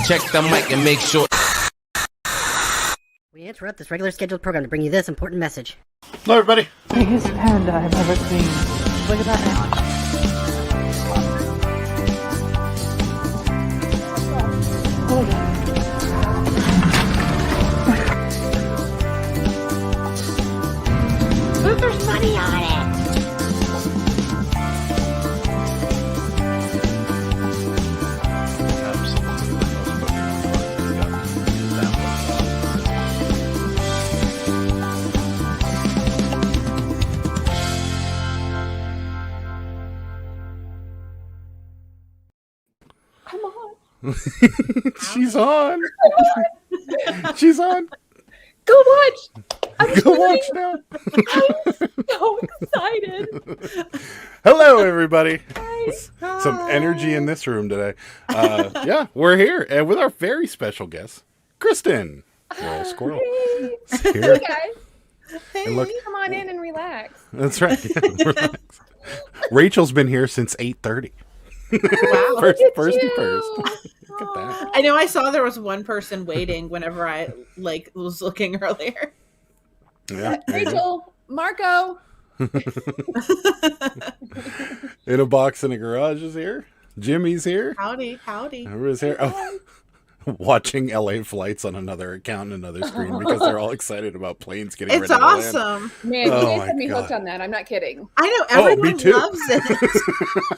Check the mic and make sure. We interrupt this regular scheduled program to bring you this important message. Hello, everybody. Biggest panda I've ever seen. Look at that. There's money on it. She's on. She's on. Go watch. Go watch now. I'm so excited. Hello, everybody. Some energy in this room today. Yeah, we're here and with our very special guest, Kristen. Squirrel. Hey. Here. Hey guys. Hey, look- come on in and relax. That's right. Yeah, relax. Rachel's been here since 8:30. Wow. First Look at and you. first. Look at that. I know I saw there was one person waiting whenever I was looking earlier. Yeah. there you go. Rachel, Marco. In a box in a garage is here. Jimmy's here. Howdy. Everybody's here. Oh, watching LA flights on another account and another screen because they're all excited about planes getting It's ready to land. awesome. Man, Oh you my guys have me God. hooked on that. I'm not kidding. I know Oh, everyone me too. loves it.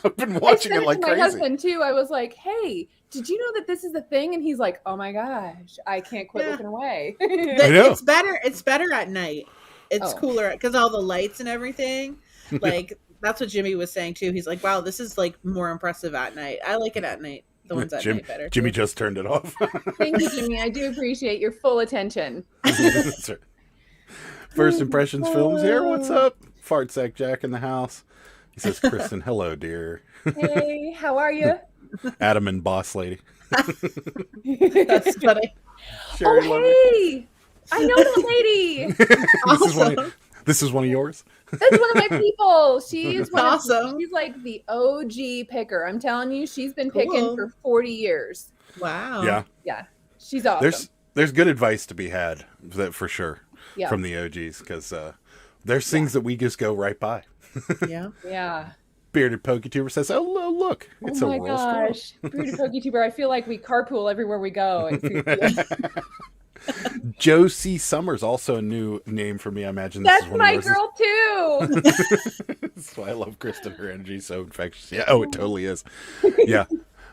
I've been watching I it said like to my crazy. husband too. I was like, "Hey, did you know that this is a thing?" And he's like, "Oh my gosh, I can't quit Yeah. looking away." I know. It's better at night. It's Oh. cooler because all the lights and everything. Like that's what Jimmy was saying too. He's like, "Wow, this is like more impressive at night. I like it at night. The ones at night better." Jimmy too. just turned it off. Thank you, Jimmy. I do appreciate your full attention. That's right. First Impressions Films here. What's up? Fart Sack Jack in the house. He says, Kristen, hello, dear. Hey, how are you? Adam and Boss Lady. That's funny. Sherry Oh, Lover. hey! I know that lady. This is one of yours? That's one of my people. She's Awesome. She's like the OG picker. I'm telling you, she's been picking Cool. for 40 years. Wow. Yeah. Yeah, she's awesome. There's good advice to be had, that for sure, Yeah. from the OGs, because there's things that we just go right by. Yeah. Yeah. Bearded PokeTuber says, oh, look, it's Oh a my roll squirrel. gosh, Broody PokeTuber. I feel like we carpool everywhere we go. Joe C. Summers, also a new name for me. I imagine this That's is one my of yours. girl too. That's why I love Kristen. Her energy is so infectious. Yeah, oh, it totally is. Yeah.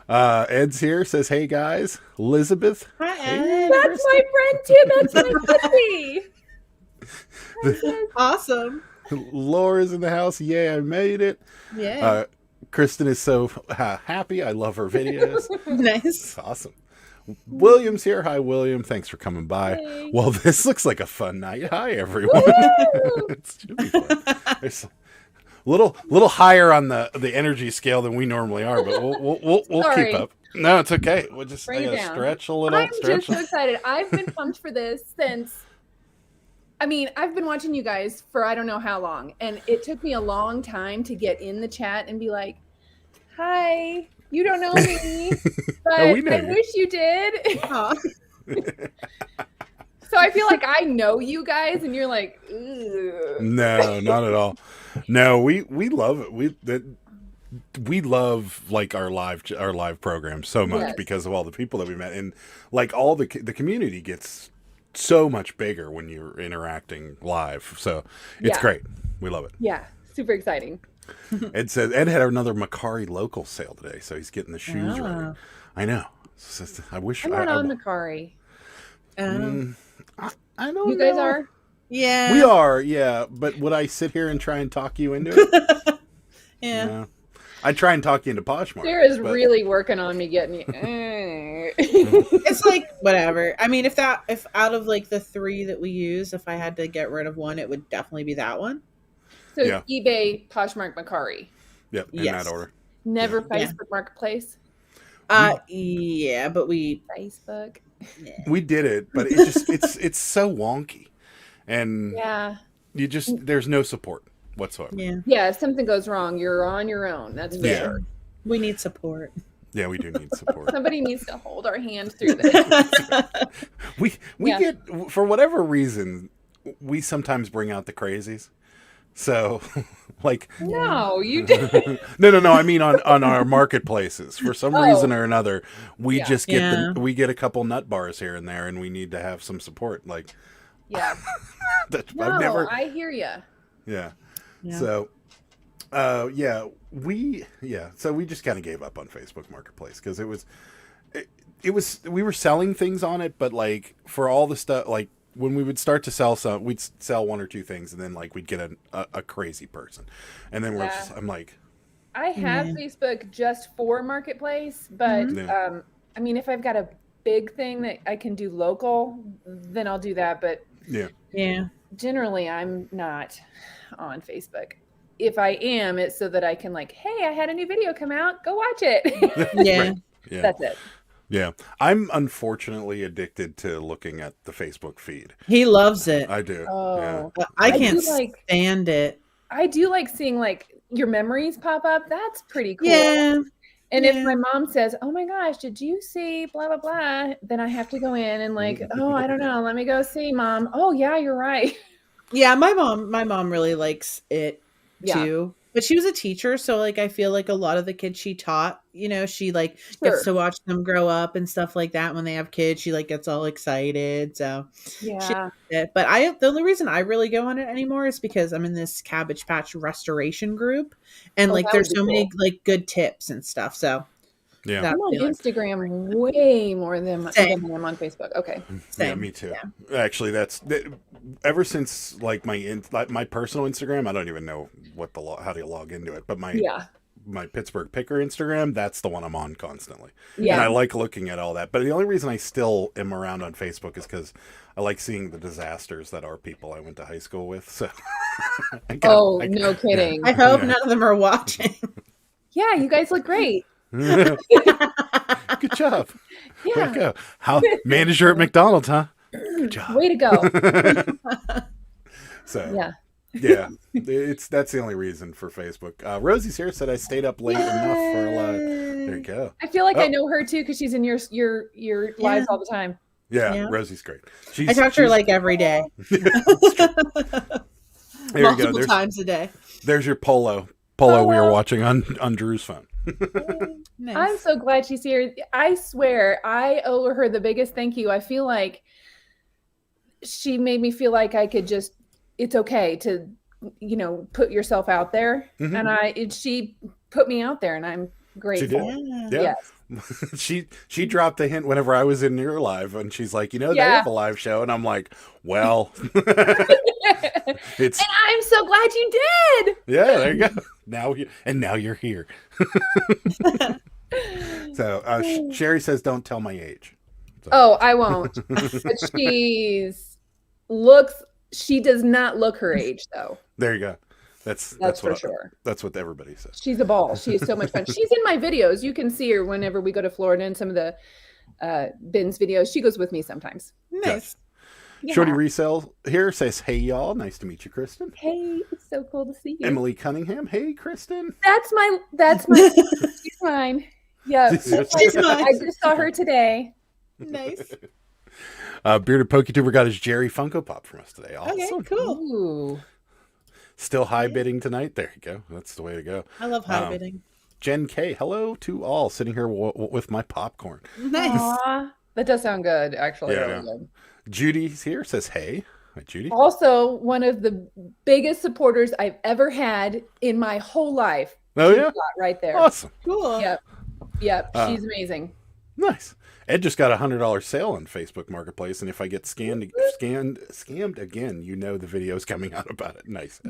Ed's here, says, hey, guys. Elizabeth. Hi, Hey. Ed. That's my friend too. That's my pussy. Awesome. Laura's in the house. Yay, I made it. Yeah. Kristen is so happy. I love her videos. Nice. It's awesome. William's here. Hi, William. Thanks for coming by. Hey. Well, this looks like a fun night. Hi, everyone. Woo! It should be fun. It's a little higher on the energy scale than we normally are, but we'll Sorry. keep up. No, it's okay. We'll just Bring I it gotta down. stretch a little. I'm Stretch. just so excited. I've been pumped for this since. I mean, I've been watching you guys for I don't know how long, and it took me a long time to get in the chat and be like, "Hi, you don't know me, but Oh, we know I you." wish you did." Aw. So I feel like I know you guys, and you're like, "Ugh." No, not at all. No, we love it. We love like our live program so much Yes. because of all the people that we met, and like all the community gets so much bigger when you're interacting live. So it's Yeah. great. We love it. Yeah, super exciting. Ed said Ed had another Macari local sale today, so he's getting the shoes ready. Ah. I know. I wish I'm not on Macari. I don't You guys know. are? Yeah. We are, yeah. But would I sit here and try and talk you into it? Yeah. No. I'd try and talk you into Poshmark. Sarah's but- really working on me getting you. It's like whatever. I mean, if out of like the three that we use, if I had to get rid of one, it would definitely be that one. So Yeah. eBay, Poshmark, Macari. Yep, in Yes. that order. Never Yeah. Facebook Marketplace. Yeah, but we Facebook. We did it, but it just it's so wonky. And Yeah. you just there's no support whatsoever. yeah, Yeah, if something goes wrong, you're on your own. That's for Yeah. sure. we need support. Yeah, we do need support. Somebody needs to hold our hand through this. we get, for whatever reason, we sometimes bring out the crazies. So, like, No, you did. no. I mean, on our marketplaces, for some reason or another, we just get we get a couple nut bars here and there, and we need to have some support. Like, Yeah. I've never. I hear you. Yeah. So, so we just kind of gave up on Facebook Marketplace because it was we were selling things on it, but like for all the stuff, like when we would start to sell some, we'd sell one or two things, and then like we'd get a crazy person, and then I'm like, I have Facebook just for Marketplace, but I mean, if I've got a big thing that I can do local, then I'll do that. But generally, I'm not on Facebook. If I am, it's so that I can like, hey, I had a new video come out. Go watch it. That's it. Yeah. I'm unfortunately addicted to looking at the Facebook feed. He loves it. I do. Oh, yeah. I can't stand it. I do like seeing like your memories pop up. That's pretty cool. Yeah. And if my mom says, oh my gosh, did you see blah, blah, blah? Then I have to go in and like, oh, I don't know. Let me go see, Mom. Oh yeah, you're right. Yeah. My mom really likes it too. But she was a teacher, so like I feel like a lot of the kids she taught, you know, she like gets to watch them grow up and stuff like that. When they have kids, she like gets all excited. So but the only reason I really go on it anymore is because I'm in this Cabbage Patch restoration group, and like there's so many like good tips and stuff. So yeah, I'm on Instagram way more than I'm on Facebook. Okay, same. Yeah, me too. Yeah. Actually, ever since like my personal Instagram, I don't even know how to log into it, but my Pittsburgh Picker Instagram, that's the one I'm on constantly. Yeah, and I like looking at all that. But the only reason I still am around on Facebook is because I like seeing the disasters that are people I went to high school with. So, no kidding. I hope none of them are watching. Yeah, you guys look great. Good job. Yeah. Way to go. How manager at McDonald's, huh? Good job. Way to go. So that's the only reason for Facebook. Rosie's here, said I stayed up late enough for a lot. There you go. I feel like I know her too because she's in your lives all the time. Yeah, Rosie's great. I talk to her like every day. Multiple times a day. There's your polo we were watching on Drew's phone. Nice. I'm so glad she's here. I swear I owe her the biggest thank you. I feel like she made me feel like I could just, it's okay to, put yourself out there. Mm-hmm. And she put me out there, and I'm grateful. She did. Yeah. Yes. she dropped a hint whenever I was in your live, and she's like, they have a live show, and I'm like, well, and I'm so glad you did. Yeah, there you go. Now you're here. So Sherry says, don't tell my age. So. Oh, I won't. But she does not look her age though. There you go. That's for sure. That's what everybody says. She's a ball. She is so much fun. She's in my videos. You can see her whenever we go to Florida in some of the Ben's videos. She goes with me sometimes. Nice. Yeah. Shorty Resell here says, hey y'all, nice to meet you, Kristen. Hey, it's so cool to see you. Emily Cunningham, hey Kristen. That's my she's mine. Yeah. She's mine. I just saw her today. Nice. Bearded PokeTuber got his Jerry Funko Pop from us today. Awesome. Okay, cool. Ooh. Still high bidding tonight. There you go. That's the way to go. I love high bidding. Jen K, hello to all. Sitting here with my popcorn. Nice. Aww. That does sound good, actually. Yeah. Really good. Judy's here, says hey. Hi, Judy. Also, one of the biggest supporters I've ever had in my whole life. Oh, yeah? Right there. Awesome. Cool. Yep. She's amazing. Nice. Ed just got $100 sale on Facebook Marketplace, and if I get scammed again, the video's coming out about it. Nice.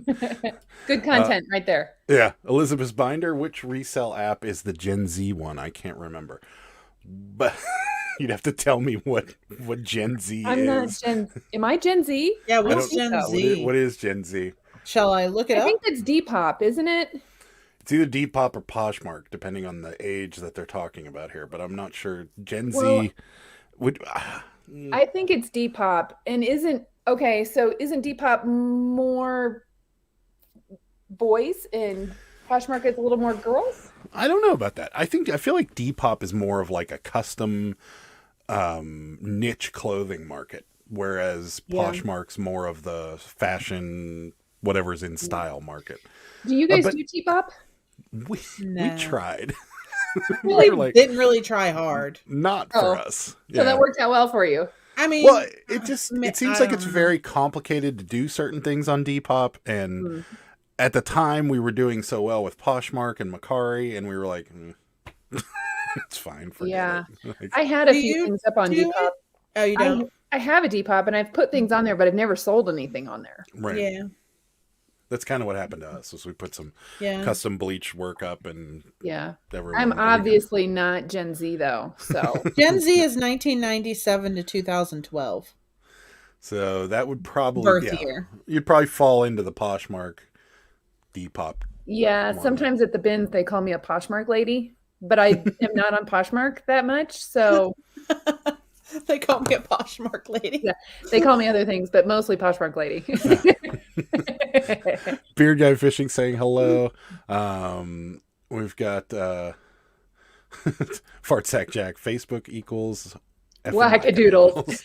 Good content right there. Yeah. Elizabeth's Binder, which resell app is the Gen Z one? I can't remember. But you'd have to tell me what Gen Z is. I'm not Gen. Am I Gen Z? Yeah, what's Gen Z? What is Gen Z? Shall I look it up? I think it's Depop, isn't it? It's either Depop or Poshmark, depending on the age that they're talking about here. But I'm not sure. Gen Z would. I think it's Depop, and isn't Depop more boys and Poshmark is a little more girls? I don't know about that. I feel like Depop is more of like a custom niche clothing market, whereas Poshmark's more of the fashion, whatever's in style market. Do you guys do Depop? We tried. We didn't really try hard. Not for us. So that worked out well for you. I mean, well, it seems like it's very complicated to do certain things on Depop, and at the time we were doing so well with Poshmark and Macari, and we were like, it's fine. Forget it. Like, I had a few things up on Depop. Oh, you don't? I have a Depop, and I've put things on there, but I've never sold anything on there. Right. Yeah. That's kind of what happened to us. Was we put some custom bleach work up, and I'm obviously not Gen Z though. So Gen Z is 1997 to 2012. So that would probably birth year. You'd probably fall into the Poshmark, Depop. Yeah, sometimes at the bins they call me a Poshmark lady, but I am not on Poshmark that much. So they call me a Poshmark lady. Yeah, they call me other things, but mostly Poshmark lady. Beard Guy Fishing saying hello. We've got Fart Sack Jack. Facebook equals Wackadoodles.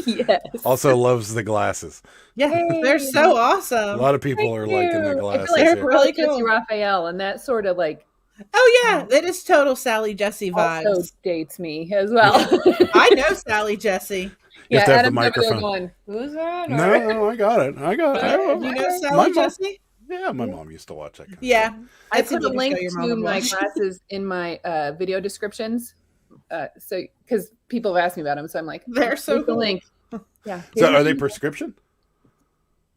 Yes. Also loves the glasses. Yeah, they're so awesome. A lot of people are liking the glasses. I feel like they're really cool. Raphael, and that sort of like. Oh yeah, that is total Sally Jesse vibes. Also dates me as well. I know Sally Jesse. You have to have the Adam's microphone. Going, who's that? No, I got it. You know Sally Jesse? Yeah, my mom used to watch that. Yeah, I put a link to my classes in my video descriptions. So because people have asked me about them, so I'm like, they're so cool. The link. Yeah. So are they prescription?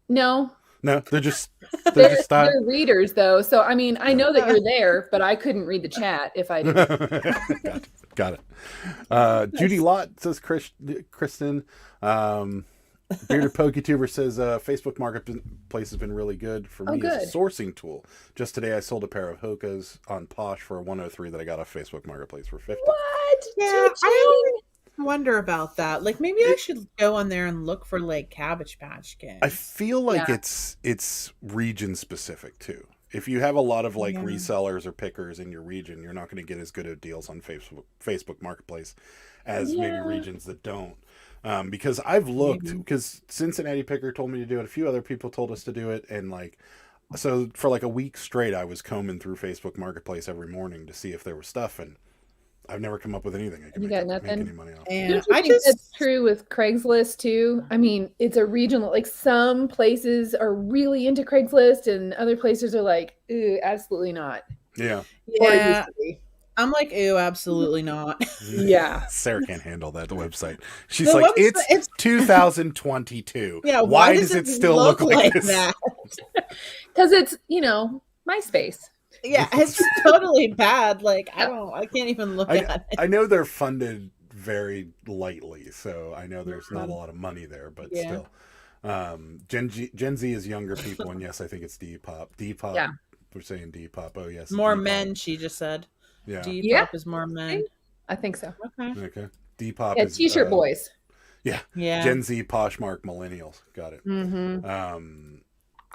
No. No, they're just they're readers though. So I mean, I know that you're there, but I couldn't read the chat if I didn't. Got it. Judy Lott says Kristen. Bearded PokeTuber says Facebook Marketplace has been really good for me as a sourcing tool. Just today I sold a pair of Hokas on Posh for 103 that I got off Facebook Marketplace for 50. What? Yeah, I wonder about that. Like maybe I should go on there and look for like Cabbage Patch Kids. I feel like it's region specific too. If you have a lot of like resellers or pickers in your region, you're not going to get as good of deals on Facebook Marketplace as maybe regions that don't. Because I've looked, because Cincinnati Picker told me to do it, a few other people told us to do it, and like, so for like a week straight, I was combing through Facebook Marketplace every morning to see if there was stuff, and I've never come up with anything I can make any money off. And I think that's true with Craigslist too. I mean, it's a regional, like some places are really into Craigslist and other places are like, ooh, absolutely not. Yeah. Yeah. I'm like, ew, absolutely not. Yeah. Sarah can't handle that, the website. She's like, it's 2022. Yeah. Why does it still look like this? That? Because it's, MySpace. Yeah, it's totally bad. Like, I can't even look at it. I know they're funded very lightly, so I know there's not a lot of money there, but still. Gen Z is younger people, and yes, I think it's Depop. Depop. Yeah. We're saying Depop. Oh, yes. More Depop. men, she just said. Yeah. Depop is more men. I think so. Okay. Depop is t-shirt boys. Yeah. Gen Z, Poshmark, millennials. Got it. Mm-hmm.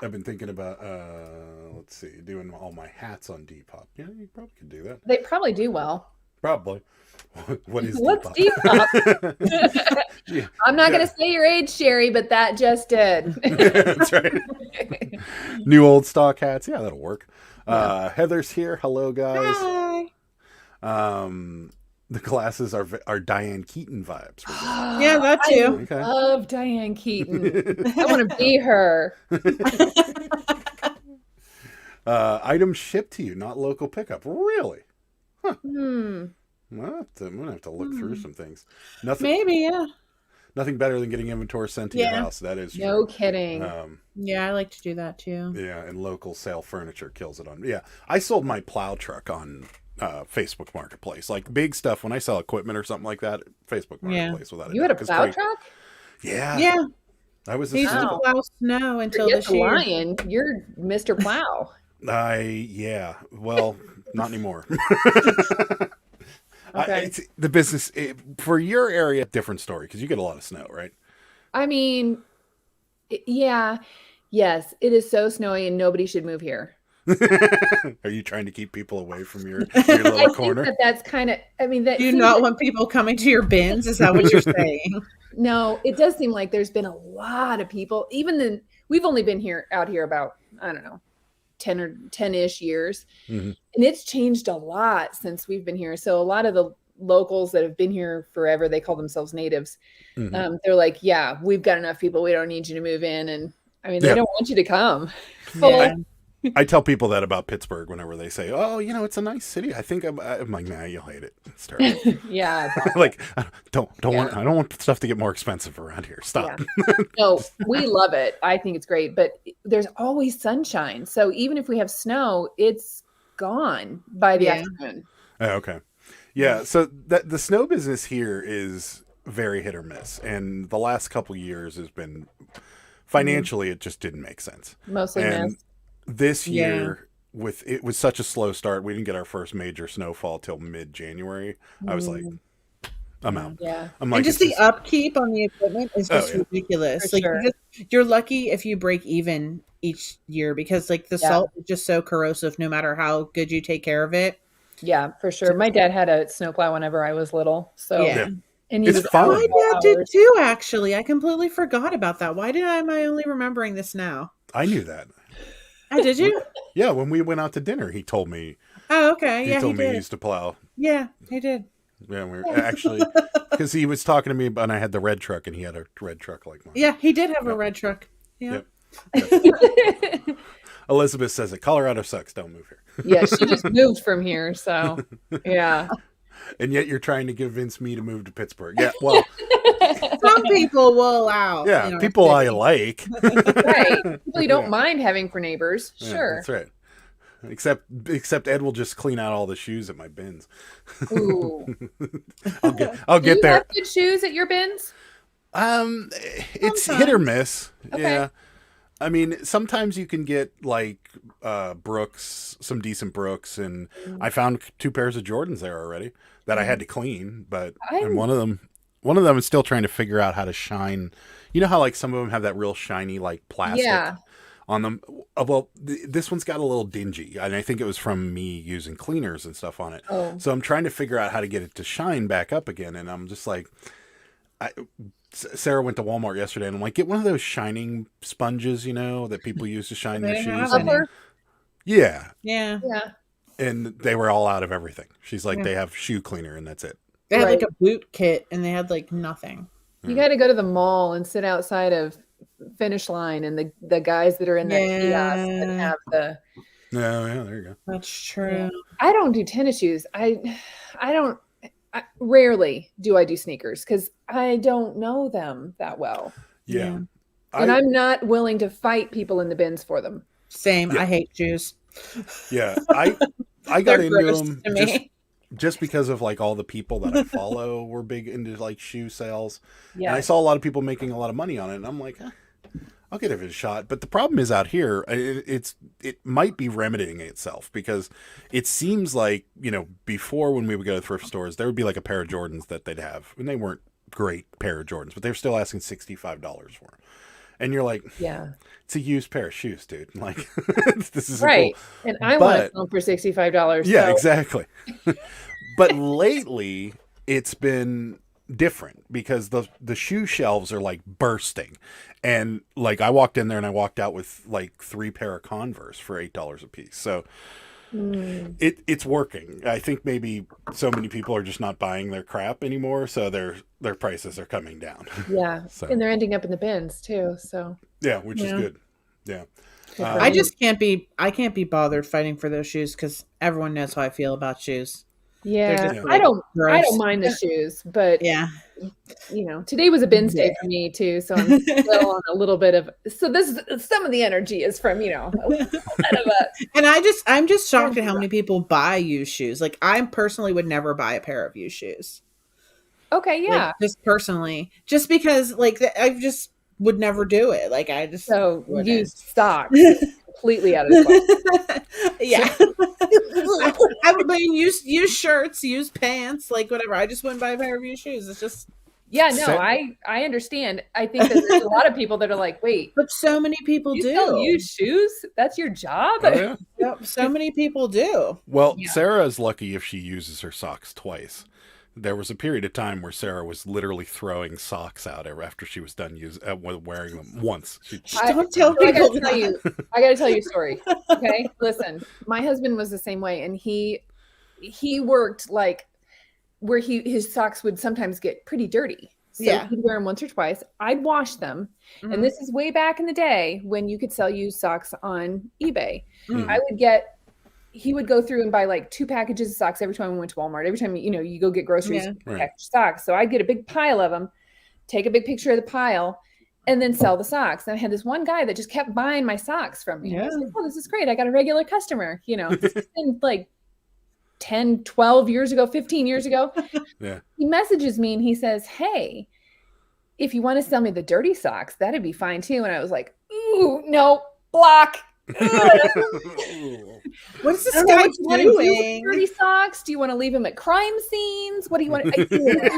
I've been thinking about, let's see, doing all my hats on Depop. Yeah, you probably could do that. They probably do well. Probably. What's Depop? Yeah. I'm not going to say your age, Sherry, but that just did. That's right. New old stock hats. Yeah, that'll work. Heather's here. Hello, guys. Hi. The glasses are Diane Keaton vibes. Yeah, that too. I love Diane Keaton. I want to be her. Items shipped to you, not local pickup. Really? Huh. Hmm. Well, I'm gonna have to look through some things. Nothing. Maybe, yeah. Nothing better than getting inventory sent to your house. That is no true. Kidding. Yeah, I like to do that too. Yeah, and local sale furniture kills it on. Yeah, I sold my plow truck on Facebook Marketplace, like big stuff. When I sell equipment or something like that, Facebook Marketplace without you had a plow truck? Yeah, yeah. I was a plow snow until this year. Lion, you're Mr. Plow. Well, not anymore. Okay. The business for your area, different story because you get a lot of snow, right? I mean, yeah, yes, it is so snowy and nobody should move here. Are you trying to keep people away from your little corner? Think that's kind of. I mean, that do you not want people coming to your bins? Is that what you're saying? No, it does seem like there's been a lot of people. Even then, we've only been out here about, I don't know, 10-ish years, and it's changed a lot since we've been here. So a lot of the locals that have been here forever, they call themselves natives. They're like, yeah, we've got enough people. We don't need you to move in. And I mean, they don't want you to come. I tell people that about Pittsburgh whenever they say, "Oh, it's a nice city." I think I'm like, "Nah, you'll hate it. It's terrible." Yeah, like I don't want stuff to get more expensive around here. Stop. Yeah. No, we love it. I think it's great, but there's always sunshine. So even if we have snow, it's gone by the afternoon. Oh, okay. Yeah. So the snow business here is very hit or miss, and the last couple years has been financially it just didn't make sense. Mostly missed. This year, it was such a slow start. We didn't get our first major snowfall till mid-January. I was like, I'm out. Yeah. I'm like, and just the upkeep on the equipment is just ridiculous. For sure. You're lucky if you break even each year because the salt is just so corrosive no matter how good you take care of it. Yeah, for sure. My dad had a snowplow whenever I was little. So and it's fun. My dad did too, actually. I completely forgot about that. Why am I only remembering this now? I knew that. Oh, did you? Yeah, when we went out to dinner, he told me. Oh, okay. He told me he used to plow. Yeah, he did. Yeah, we were actually because he was talking to me, and I had the red truck, and he had a red truck like mine. Yeah, he did have a red truck. Yeah. Yep. Elizabeth says that Colorado sucks. Don't move here. Yeah, she just moved from here, so yeah. And yet you're trying to convince me to move to Pittsburgh. Yeah, well, some people will allow. Yeah, people I like. Right, people you don't mind having for neighbors. Sure, that's right. Except Ed will just clean out all the shoes at my bins. Ooh. I'll get Do you there. have good shoes at your bins? It's sometimes. Hit or miss. Okay. Yeah. I mean, sometimes you can get Brooks, some decent Brooks, and I found 2 pairs of Jordans there already that I had to clean, but and one of them is still trying to figure out how to shine. You know how some of them have that real shiny plastic on them. Well, this one's got a little dingy, and I think it was from me using cleaners and stuff on it. Oh. So I'm trying to figure out how to get it to shine back up again, and I'm just like, Sarah went to Walmart yesterday, and I'm like, get one of those shining sponges, that people use to shine their shoes. Yeah. And they were all out of everything. She's like, they have shoe cleaner, and that's it. They had a boot kit, and they had nothing. You got to go to the mall and sit outside of Finish Line, and the guys that are in that kiosk that have the. Yeah, there you go. That's true. I don't do tennis shoes. Rarely do I do sneakers because I don't know them that well. Yeah. And I'm not willing to fight people in the bins for them. Same. Yeah. I hate shoes. Yeah. I got into them just because of all the people that I follow were big into shoe sales. Yeah. And I saw a lot of people making a lot of money on it. And I'm like, I'll give it a shot. But the problem is out here, it might be remedying itself because it seems like, before when we would go to thrift stores, there would be a pair of Jordans that they'd have. And they weren't great pair of Jordans, but they were still asking $65 for them. And you're like, yeah, it's a used pair of shoes, dude. This is right. Cool. And I want them for $65. Yeah, exactly. But lately, it's been different because the shoe shelves are bursting. And I walked in there and I walked out with 3 pair of Converse for $8 a piece. So it's working. I think maybe so many people are just not buying their crap anymore, so their prices are coming down. Yeah, and they're ending up in the bins too. So yeah, which is good. Yeah, I just can't be bothered fighting for those shoes because everyone knows how I feel about shoes. Yeah, I don't mind the shoes, but today was a bins day for me too, so I'm still on a little bit of. So some of the energy is from a and I'm just shocked at how many people buy used shoes. I personally would never buy a pair of used shoes. Okay, yeah, just personally, just because I just would never do it. I just used socks. Completely out of the box. Yeah. I would buy used shirts, used pants, whatever. I just wouldn't buy a pair of used shoes. It's just Yeah, no, I understand. I think that there's a lot of people that are like, wait, but so many people you do. still use shoes? That's your job? Oh, yeah. Yep, so many people do. Well, Sarah is lucky if she uses her socks twice. There was a period of time where Sarah was literally throwing socks out after she was done wearing them once. Don't tell people. I got to tell you a story. Okay, listen. My husband was the same way, and he worked like where his socks would sometimes get pretty dirty. So he'd wear them once or twice. I'd wash them, and this is way back in the day when you could sell used socks on eBay. He would go through and buy like 2 packages of socks every time we went to Walmart. Every time, you go get groceries, package socks. So I'd get a big pile of them, take a big picture of the pile, and then sell the socks. And I had this one guy that just kept buying my socks from me. I was like, oh, this is great. I got a regular customer, This has been like 10, 12 years ago, 15 years ago. He messages me and he says, hey, if you want to sell me the dirty socks, that'd be fine too. And I was like, ooh, no, block. What's this guy doing? Dirty socks? Do you want to leave him at crime scenes? What do you want to do?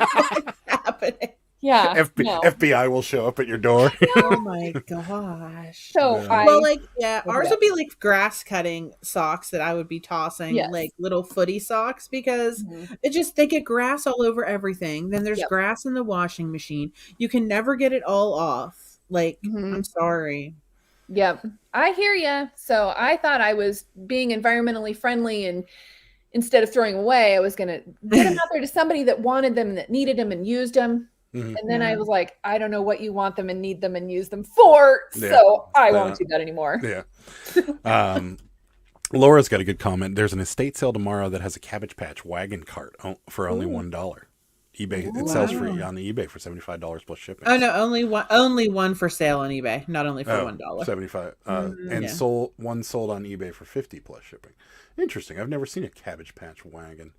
Happening? Yeah, FBI will show up at your door. Oh my gosh! So ours would be like grass cutting socks that I would be tossing, like little footy socks, because they get grass all over everything. Then there's grass in the washing machine. You can never get it all off. Like, I'm sorry. Yep, I hear you. So I thought I was being environmentally friendly, and instead of throwing away, I was going to get them out there to somebody that wanted them, that needed them and used them. And then I was like, I don't know what you want them and need them and use them for, so I won't do that anymore. Yeah. Laura's got a good comment. There's an estate sale tomorrow that has a Cabbage Patch wagon cart for only $1. eBay. It sells free on the eBay for $75 plus shipping. Oh no, only one for sale on eBay, not only for $1. $75. And sold on eBay for $50 plus shipping. Interesting. I've never seen a Cabbage Patch wagon.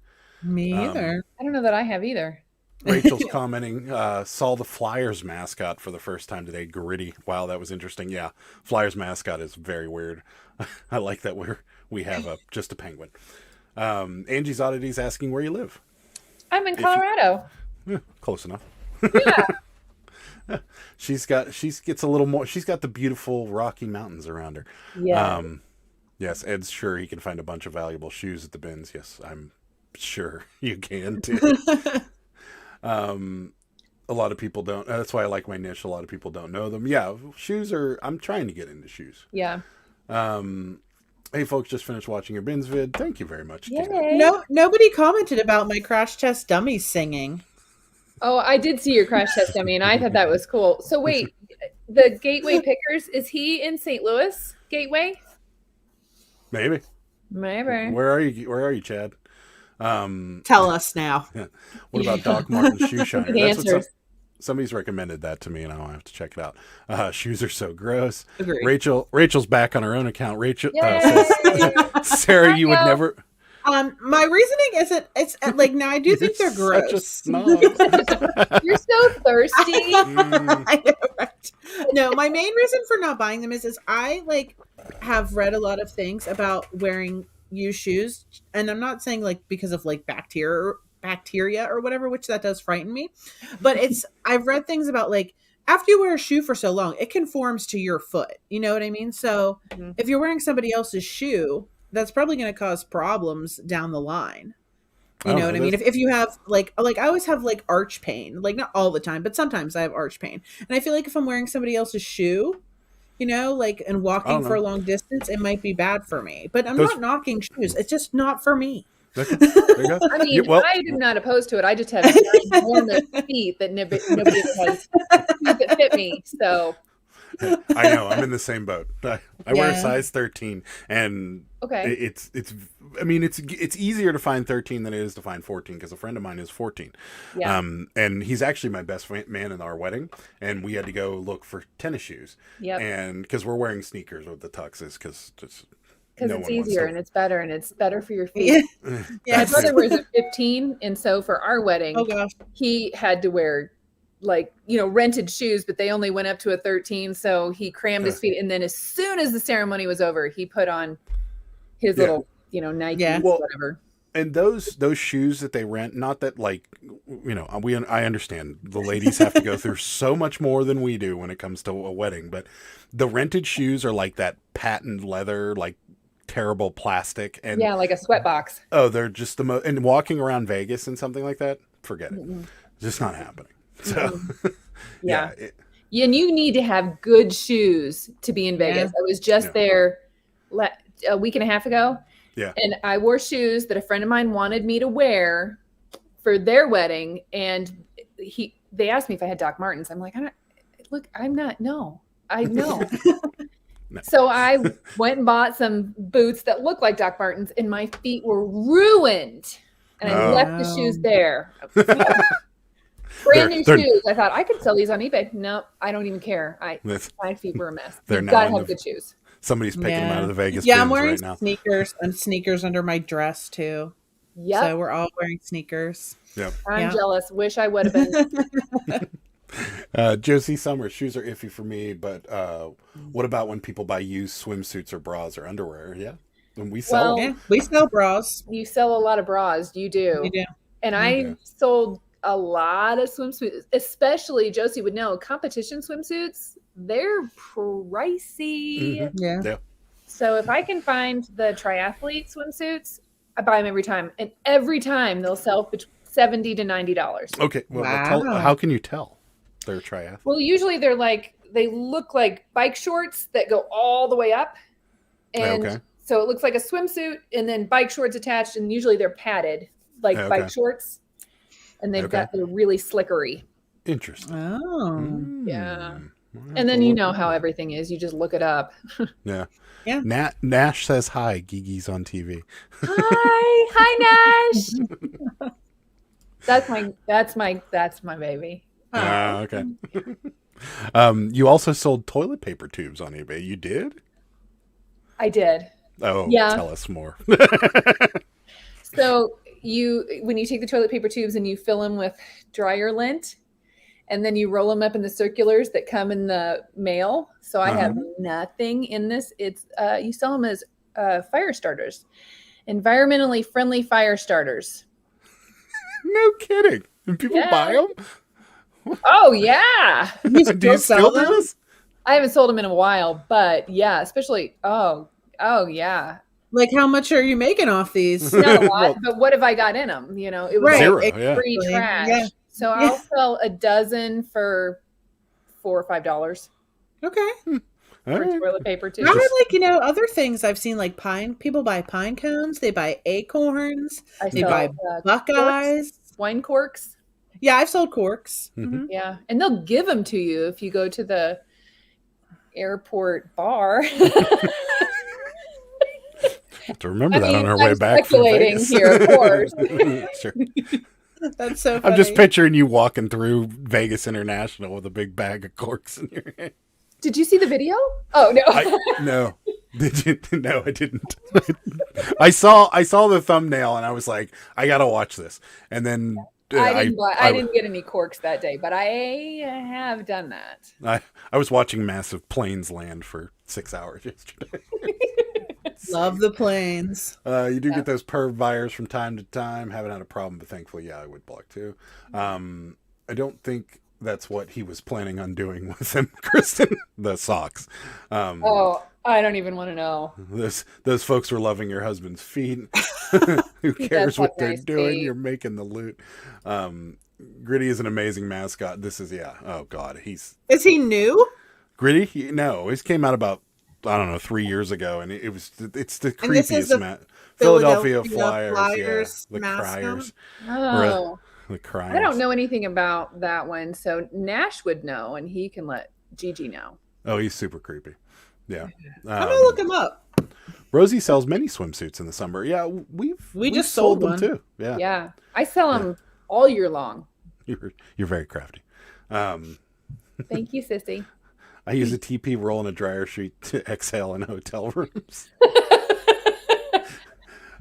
Me either. I don't know that I have either. Rachel's commenting, saw the Flyers mascot for the first time today. Gritty. Wow, that was interesting. Yeah, Flyers mascot is very weird. I like that we have just a penguin. Angie's Oddities asking where you live. I'm in Colorado. Close enough. Yeah. She's got the beautiful Rocky Mountains around her. Yeah. Yes, Ed's sure he can find a bunch of valuable shoes at the bins. Yes, I'm sure you can too. A lot of people don't. That's why I like my niche. A lot of people don't know them. Yeah, I'm trying to get into shoes. Yeah. Hey folks, just finished watching your bins vid. Thank you very much. Yay. No, nobody commented about my crash test dummy singing. Oh, I did see your crash test dummy, and I thought that was cool. So wait, the Gateway Pickers, is he in St. Louis? Gateway? Maybe. Where are you, Chad? Tell us now. What about Doc Martin's Shoe Shiner? That's what somebody's recommended that to me, and I'll have to check it out. Shoes are so gross. Agreed. Rachel's back on her own account. Rachel says, Sarah, you would never. My reasoning isn't. It's like, now I do think they're gross. Such a snob. You're so thirsty. I know, right? No, my main reason for not buying them is I have read a lot of things about wearing used shoes, and I'm not saying because of bacteria or whatever, which that does frighten me, but I've read things about after you wear a shoe for so long, it conforms to your foot. You know what I mean? So if you're wearing somebody else's shoe, that's probably going to cause problems down the line. You know what I mean? If you have I always have arch pain, not all the time, but sometimes I have arch pain, and I feel like if I'm wearing somebody else's shoe, and walking for a long distance, it might be bad for me. But I'm not knocking shoes. It's just not for me. I mean, I am not opposed to it. I just have enormous feet that nobody has that fit me. So I know, I'm in the same boat. I wear a size 13, and it's easier to find 13 than it is to find 14, because a friend of mine is 14. Yeah. And he's actually my best man in our wedding, and we had to go look for tennis shoes. Yeah. And because we're wearing sneakers with the tuxes, because it's easier and it's better for your feet. My brother wears a 15, and so for our wedding, he had to wear rented shoes, but they only went up to a 13, so he crammed his feet, and then as soon as the ceremony was over, he put on his little Nike whatever. And those shoes that they rent, not that like, I understand the ladies have to go through so much more than we do when it comes to a wedding, but the rented shoes are like that patent leather, like terrible plastic, and like a sweat box. Oh, they're just the most. And walking around Vegas and something like that, forget it. It's just not happening. So, yeah. And you need to have good shoes to be in Vegas. I was just there a week and a half ago. Yeah. And I wore shoes that a friend of mine wanted me to wear for their wedding. And they asked me if I had Doc Martens. I'm like, I'm not. No, I know. No. So I went and bought some boots that looked like Doc Martens, and my feet were ruined. And I left the shoes there. Brand new shoes. I thought I could sell these on eBay. No, I don't even care. My feet were a mess. You've got to have good shoes. Somebody's picking them out of the Vegas bins I'm wearing right now. Sneakers and sneakers under my dress too. Yeah. So we're all wearing sneakers. Yep. I'm jealous. Wish I would have been. Josie Summers, shoes are iffy for me, but what about when people buy used swimsuits or bras or underwear? Yeah. When we sell them. Yeah, we sell bras. You sell a lot of bras. You do. We do. And I sold a lot of swimsuits, especially Josie would know, competition swimsuits, they're pricey. Mm-hmm. Yeah. So if I can find the triathlete swimsuits, I buy them every time. And every time they'll sell between $70 to $90. Okay. Well, how can you tell they're triathlete? Well, usually they look like bike shorts that go all the way up. And so it looks like a swimsuit and then bike shorts attached. And usually they're padded like bike shorts. And they're really slickery. Interesting. Oh. Yeah. And then you know how everything is. You just look it up. Yeah. Yeah. Nash says hi. Gigi's on TV. Hi, Nash. That's my baby. Okay. You also sold toilet paper tubes on eBay. You did? I did. Oh, yeah. Tell us more. So when you take the toilet paper tubes and you fill them with dryer lint, and then you roll them up in the circulars that come in the mail. So I have nothing in this. It's you sell them as fire starters, environmentally friendly fire starters. No kidding. And people buy them? Oh yeah. Do you still do this? I haven't sold them in a while, but yeah, especially oh yeah. Like, how much are you making off these? Not a lot, but what have I got in them? You know, it was zero, free trash. Yeah. So I'll sell a dozen for $4 or $5. Okay. For toilet paper too. I like, other things I've seen, like people buy pine cones, they buy acorns, they buy buckeyes. Wine corks. Yeah, I've sold corks. Mm-hmm. Yeah. And they'll give them to you if you go to the airport bar. To remember that on our way back from Vegas. Here, of course. Sure. That's so funny. I'm just picturing you walking through Vegas International with a big bag of corks in your hand. Did you see the video? Oh no. No. Did you? No, I didn't. I saw the thumbnail and I was like, I gotta watch this. And then I didn't get any corks that day, but I have done that. I was watching massive planes land for 6 hours yesterday. Love the planes. You do get those perv buyers from time to time. Haven't had a problem, but thankfully, I would block too. I don't think that's what he was planning on doing with them, Kristen. The socks. I don't even want to know. Those folks were loving your husband's feet. Who cares what they're doing? Feet. You're making the loot. Gritty is an amazing mascot. This is Oh God, is he new? Gritty? No, he came out about 3 years ago, and it's the creepiest Philadelphia Flyers, the Criers. Oh, the Criers. I don't know anything about that one, so Nash would know, and he can let Gigi know. Oh, he's super creepy. Yeah, I'm gonna look him up. Rosie sells many swimsuits in the summer. Yeah, we just sold them too. Yeah, I sell them all year long. You're very crafty. Thank you, sissy. I use a TP roll and a dryer sheet to exhale in hotel rooms.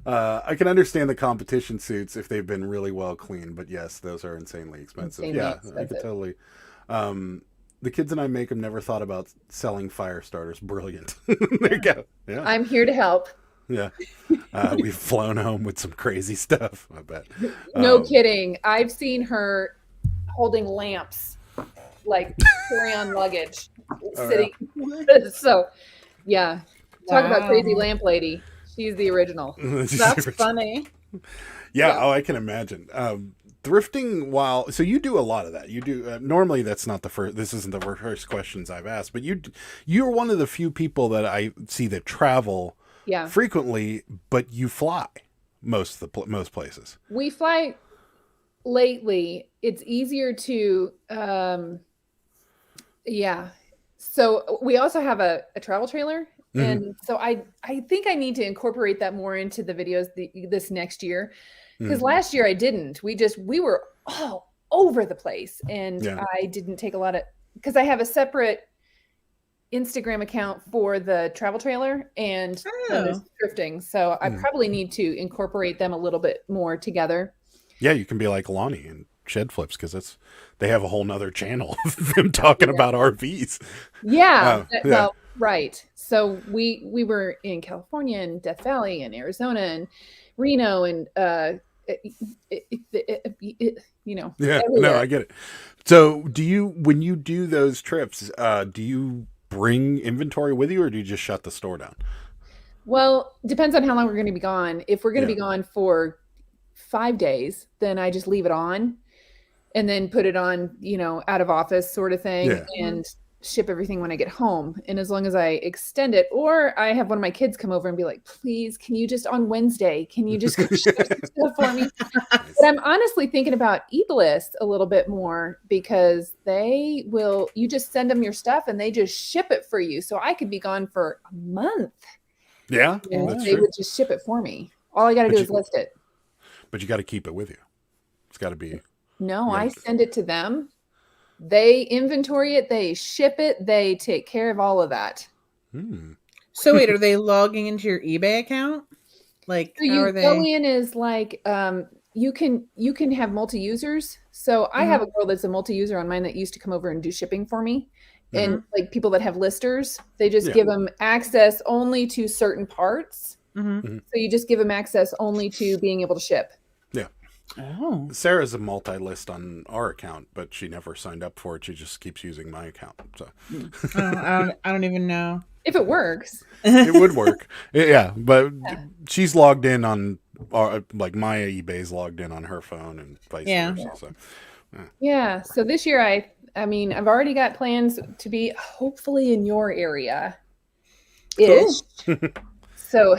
I can understand the competition suits if they've been really well cleaned, but yes, those are insanely expensive. I could totally. The kids and I make them never thought about selling fire starters. Brilliant. There you go. Yeah. I'm here to help. Yeah. We've flown home with some crazy stuff, I bet. No kidding. I've seen her holding lamps, like carry-on luggage, sitting. Yeah. So, yeah. Talk about crazy lamp lady. She's the original. That's funny. Yeah. Oh, I can imagine. Thrifting so you do a lot of that. You do normally that's not the first. This isn't the first questions I've asked, but you're one of the few people that I see that travel frequently, but you fly most places. We fly lately. It's easier to So we also have a travel trailer. And so I think I need to incorporate that more into the videos this next year. Because last year I didn't. We were all over the place. And I didn't take a lot of, because I have a separate Instagram account for the travel trailer and thrifting. So I probably need to incorporate them a little bit more together. Yeah, you can be like Lonnie and Shed Flips, because they have a whole nother channel of them talking about RVs. Yeah. Well, right. So we were in California and Death Valley and Arizona and Reno and Yeah, everywhere. no, I get it. So when you do those trips, do you bring inventory with you, or do you just shut the store down? Well, depends on how long we're going to be gone. If we're going to be gone for 5 days, then I just leave it on and then put it on, out of office sort of thing and ship everything when I get home. And as long as I extend it, or I have one of my kids come over and be like, please, can you just on Wednesday, can you just go ship stuff for me? But I'm honestly thinking about eBlist a little bit more, because you just send them your stuff and they just ship it for you. So I could be gone for a month. Yeah. And they would just ship it for me. All I got to do is list it. But you got to keep it with you. It's got to be. No, I send it to them. They inventory it, they ship it, they take care of all of that. So wait, are they logging into your eBay account? Like, so you go in as like you can have multi-users. So I have a girl that's a multi-user on mine that used to come over and do shipping for me. And like people that have listers, they just give them access only to certain parts. So you just give them access only to being able to ship. Yeah. Oh. Sarah's a multi-list on our account, but she never signed up for it. She just keeps using my account. So I don't even know if it works. It would work. Yeah, but she's logged in on like my eBay's logged in on her phone and vice versa. So yeah. So this year I mean, I've already got plans to be hopefully in your area. Ish. So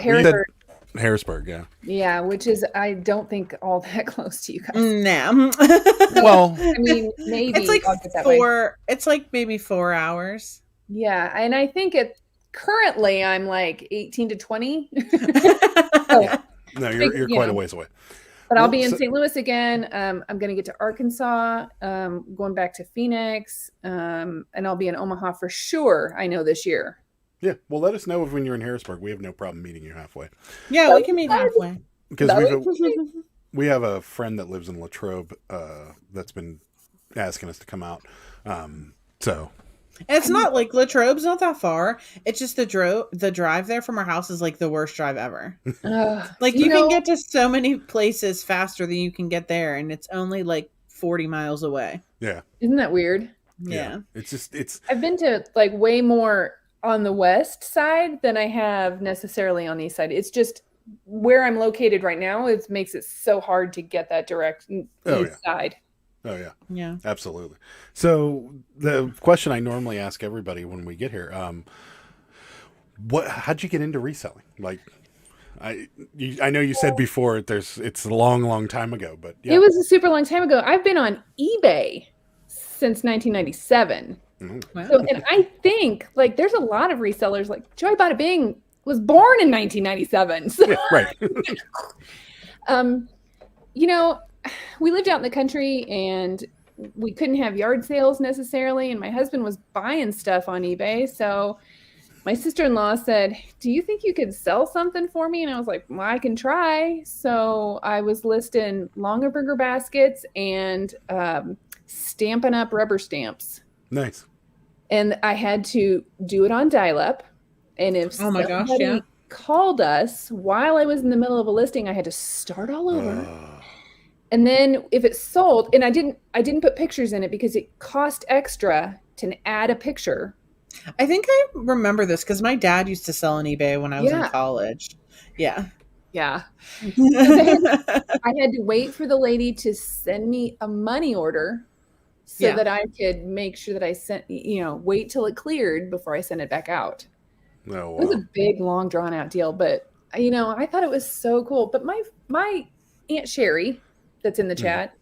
Harrisburg, yeah. Yeah, which is, I don't think all that close to you guys. No. Well, I mean, maybe it's like it's like maybe 4 hours. Yeah, and I think currently I'm like 18 to 20. No, you're quite a ways away. But I'll be in St. Louis again. I'm going to get to Arkansas, going back to Phoenix, and I'll be in Omaha for sure, I know, this year. Yeah, well, let us know when you're in Harrisburg. We have no problem meeting you halfway. Yeah, we can meet halfway. Because we have a friend that lives in Latrobe that's been asking us to come out. So and it's not like Latrobe's not that far. It's just the drive there from our house is like the worst drive ever. Like you can get to so many places faster than you can get there, and it's only like 40 miles away. Yeah, isn't that weird? Yeah. It's. I've been to like way more on the west side than I have necessarily on the east side. It's just where I'm located right now. It makes it so hard to get that direct east side. Oh yeah. Yeah. Absolutely. So the question I normally ask everybody when we get here, how'd you get into reselling? Like, I know you said before it's a long time ago, but yeah. It was a super long time ago. I've been on eBay since 1997. Wow. So, and I think like there's a lot of resellers. Like Joy Bada Bing was born in 1997. So, yeah, right. We lived out in the country and we couldn't have yard sales necessarily. And my husband was buying stuff on eBay. So my sister-in-law said, do you think you could sell something for me? And I was like, well, I can try. So I was listing Longaberger baskets and Stampin' Up! Rubber stamps. Nice. And I had to do it on dial-up. And if called us while I was in the middle of a listing. I had to start all over. And then if it sold, and I didn't put pictures in it because it cost extra to add a picture. I think I remember this because my dad used to sell on eBay when I was in college. Yeah. Yeah. I had to wait for the lady to send me a money order so that I could make sure that I sent, wait till it cleared before I sent it back out. Oh, wow. It was a big, long, drawn out deal, but I thought it was so cool. But my Aunt Sherry, that's in the chat,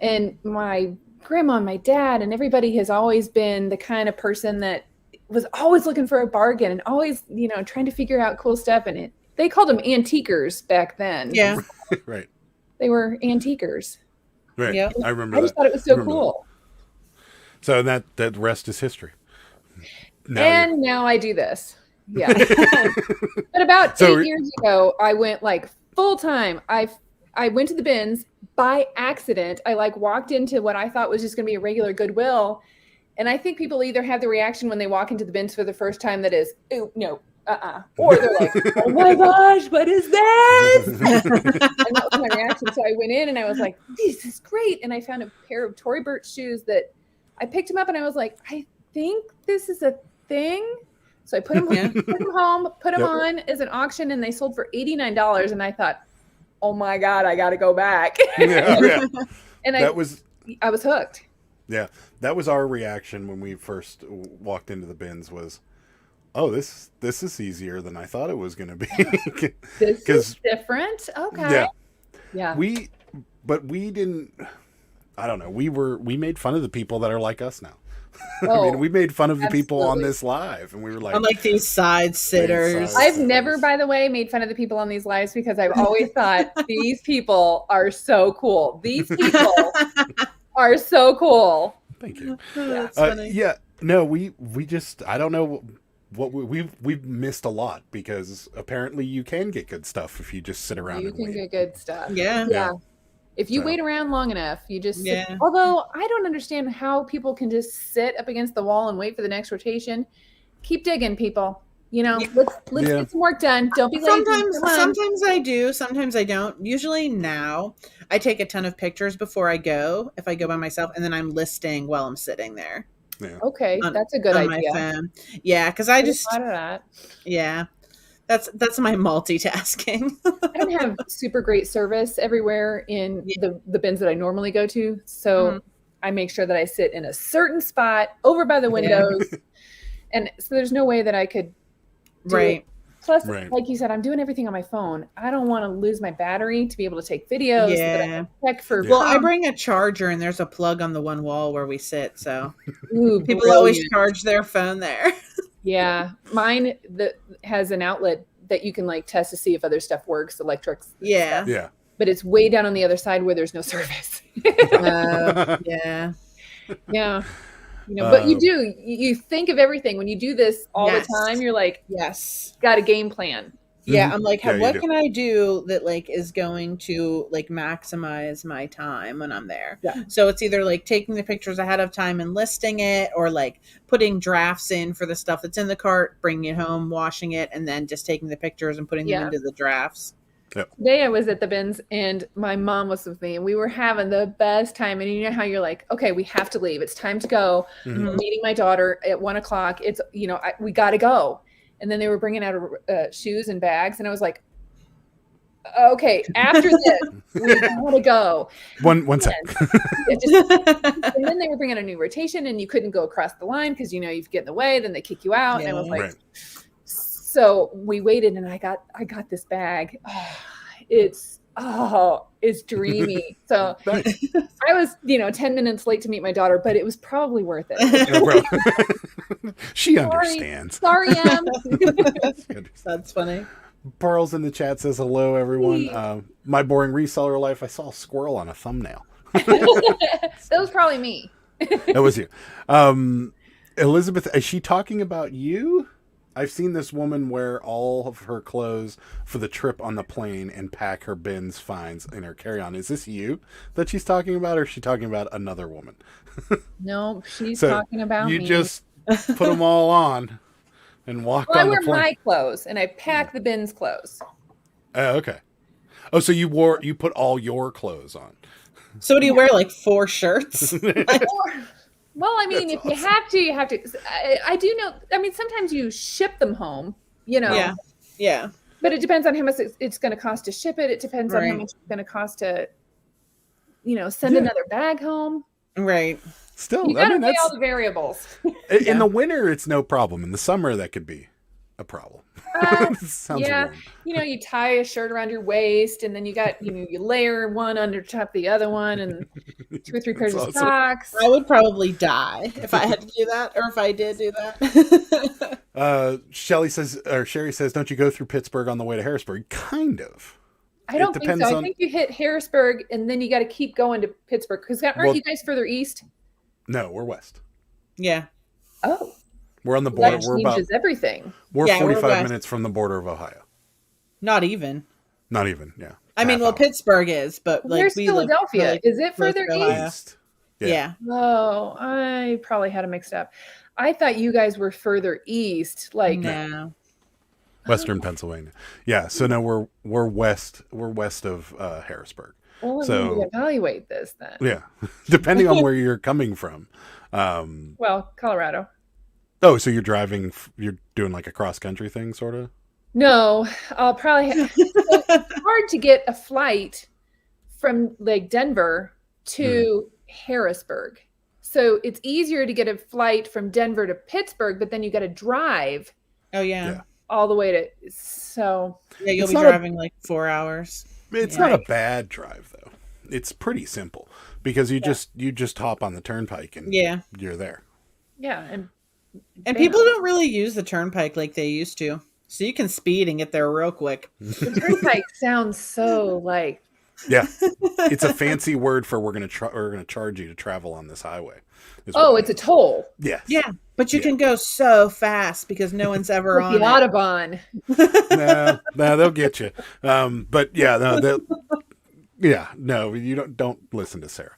and my grandma and my dad and everybody has always been the kind of person that was always looking for a bargain and always, trying to figure out cool stuff. And they called them antiquers back then. Yeah. Right. They were antiquers. Right. Yep. I remember I just thought it was so cool. So that rest is history. Now I do this. Yeah. But about 8 years ago, I went like full time. I went to the bins by accident. I walked into what I thought was just going to be a regular Goodwill. And I think people either have the reaction when they walk into the bins for the first time that is, ooh, no, or they're like, oh my gosh, what is this? And that was my reaction. So I went in and I was like, this is great. And I found a pair of Tory Burch shoes that I picked them up and I was like, I think this is a thing. So I put them home, put them on as an auction, and they sold for $89. And I thought, oh my God, I got to go back. And I was hooked. Yeah, that was our reaction when we first walked into the bins was, oh, this is easier than I thought it was going to be. This is different. Okay. Yeah. We didn't, I don't know. We made fun of the people that are like us now. I mean, we made fun of the people on this live, and we were like, unlike these side sitters. I've never, by the way, made fun of the people on these lives because I've always thought these people are so cool. These people are so cool. Thank you. That's funny. Yeah. No, we just, I don't know what we've missed a lot because apparently you can get good stuff if you just sit around and wait. You can get good stuff. Yeah. If you wait around long enough, you just sit. Although I don't understand how people can just sit up against the wall and wait for the next rotation. Keep digging, people. Let's get some work done. Don't be lazy. Sometimes I do. Sometimes I don't. Usually now I take a ton of pictures before I go, if I go by myself, and then I'm listing while I'm sitting there. Yeah. Okay, that's a good idea. My phone. Yeah, because I just thought of that. Yeah. That's my multitasking. I don't have super great service everywhere in the bins that I normally go to. So I make sure that I sit in a certain spot over by the windows. And so there's no way that I could do it. Plus, like you said, I'm doing everything on my phone. I don't want to lose my battery to be able to take videos. That I can check for. Well, I bring a charger and there's a plug on the one wall where we sit. So people always charge their phone there. Yeah, mine has an outlet that you can test to see if other stuff works, electrics. Yeah. Stuff. Yeah. But it's way down on the other side where there's no service. Yeah. Yeah. But you think of everything when you do this all the time. You're like, got a game plan. Yeah, I'm like, what can I do that is going to maximize my time when I'm there? Yeah. So it's either taking the pictures ahead of time and listing it, or putting drafts in for the stuff that's in the cart, bringing it home, washing it, and then just taking the pictures and putting them into the drafts. Yep. Today I was at the bins and my mom was with me and we were having the best time. And you know how you're like, okay, we have to leave. It's time to go. Mm-hmm. I'm meeting my daughter at 1:00. It's, we got to go. And then they were bringing out shoes and bags. And I was like, okay, after this, we gotta go. One sec. And then they were bringing a new rotation and you couldn't go across the line because, you get in the way. Then they kick you out. Yeah. And I was like, so we waited and I got this bag. It's dreamy. So I was, 10 minutes late to meet my daughter, but it was probably worth it. She understands. Sorry, Em. That's funny. Pearls in the chat says hello, everyone. My boring reseller life. I saw a squirrel on a thumbnail. That was probably me. That was you. Elizabeth, is she talking about you? I've seen this woman wear all of her clothes for the trip on the plane and pack her bins finds in her carry-on. Is this you that she's talking about, or is she talking about another woman? No, she's talking about me. You just put them all on. and walk Well, I on wear the plane. my clothes and I pack the bin's clothes. Oh, okay. Oh, so you put all your clothes on. So what do you wear? Like 4 shirts? Well, I mean, That's if you have to, you have to. I do know. I mean, sometimes you ship them home, you know. Yeah. Yeah. But it depends on how much it's going to cost to ship it. It depends on how much it's going to cost to, send another bag home. Right. Still, You got to weigh all the variables. In the winter, it's no problem. In the summer, that could be a problem. Sounds warm. You tie a shirt around your waist, and then you got, you layer one under top of the other one, and 2 or 3 pairs of socks. I would probably die if I had to do that, or if I did do that. Sherry says, don't you go through Pittsburgh on the way to Harrisburg? Kind of. I don't think so. I think you hit Harrisburg, and then you got to keep going to Pittsburgh, because aren't you guys further east? No, we're west. Yeah. Oh. We're on the border. That changes everything. We're 45 minutes from the border of Ohio. Not even. Yeah. I mean, Pittsburgh is, but where's Philadelphia? Is it further east? Yeah. Oh, I probably had it mixed up. I thought you guys were further east, like no. Western Pennsylvania. Yeah. So no, we're west. We're west of Harrisburg. Well, so evaluate this then. Yeah, depending on where you're coming from. Well, Colorado. Oh, so you're doing like a cross country thing, sort of? No, I'll probably it's hard to get a flight from like Denver to Harrisburg. So it's easier to get a flight from Denver to Pittsburgh, but then you got to drive. Oh yeah. All the way to you'll be driving like 4 hours. It's not a bad drive though. It's pretty simple because you just hop on the turnpike and you're there. Yeah, and people don't really use the turnpike like they used to. So you can speed and get there real quick. The turnpike sounds so like. Yeah, it's a fancy word for we're gonna charge you to travel on this highey. It's a toll. Yes. Yeah, but you can go so fast because no one's ever on the Autobahn. No, they'll get you. But you don't listen to Sarah.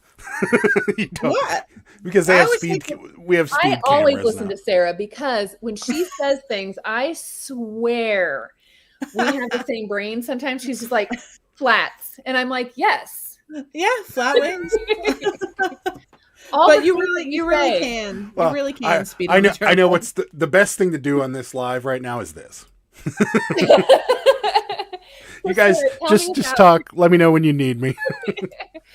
You don't. What? Because they have speed. We have speed. I always listen to Sarah because when she says things, I swear we have the same brain. Sometimes she's just like flats, and I'm like, yes, yeah, flat wings. But you really can. Well, you really can speed. I know what's the best thing to do on this live right now is this. You guys just talk. Let me know when you need me.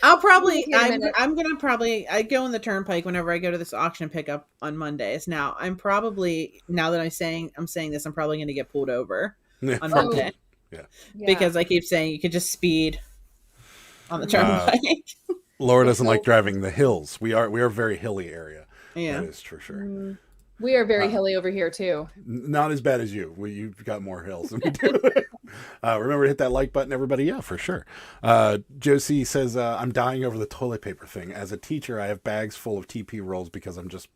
I'm gonna probably I go in the turnpike whenever I go to this auction pickup on Mondays. Now I'm probably I'm saying this, I'm probably gonna get pulled over on Monday. Yeah. Because I keep saying you could just speed on the turnpike. Laura doesn't like driving the hills. We are a very hilly area. Yeah, that is for sure. We are very hilly over here too. Not as bad as you. You've got more hills than we do. Remember to hit that like button, everybody. Yeah, for sure. Josie says, I'm dying over the toilet paper thing. As a teacher, I have bags full of TP rolls because I'm just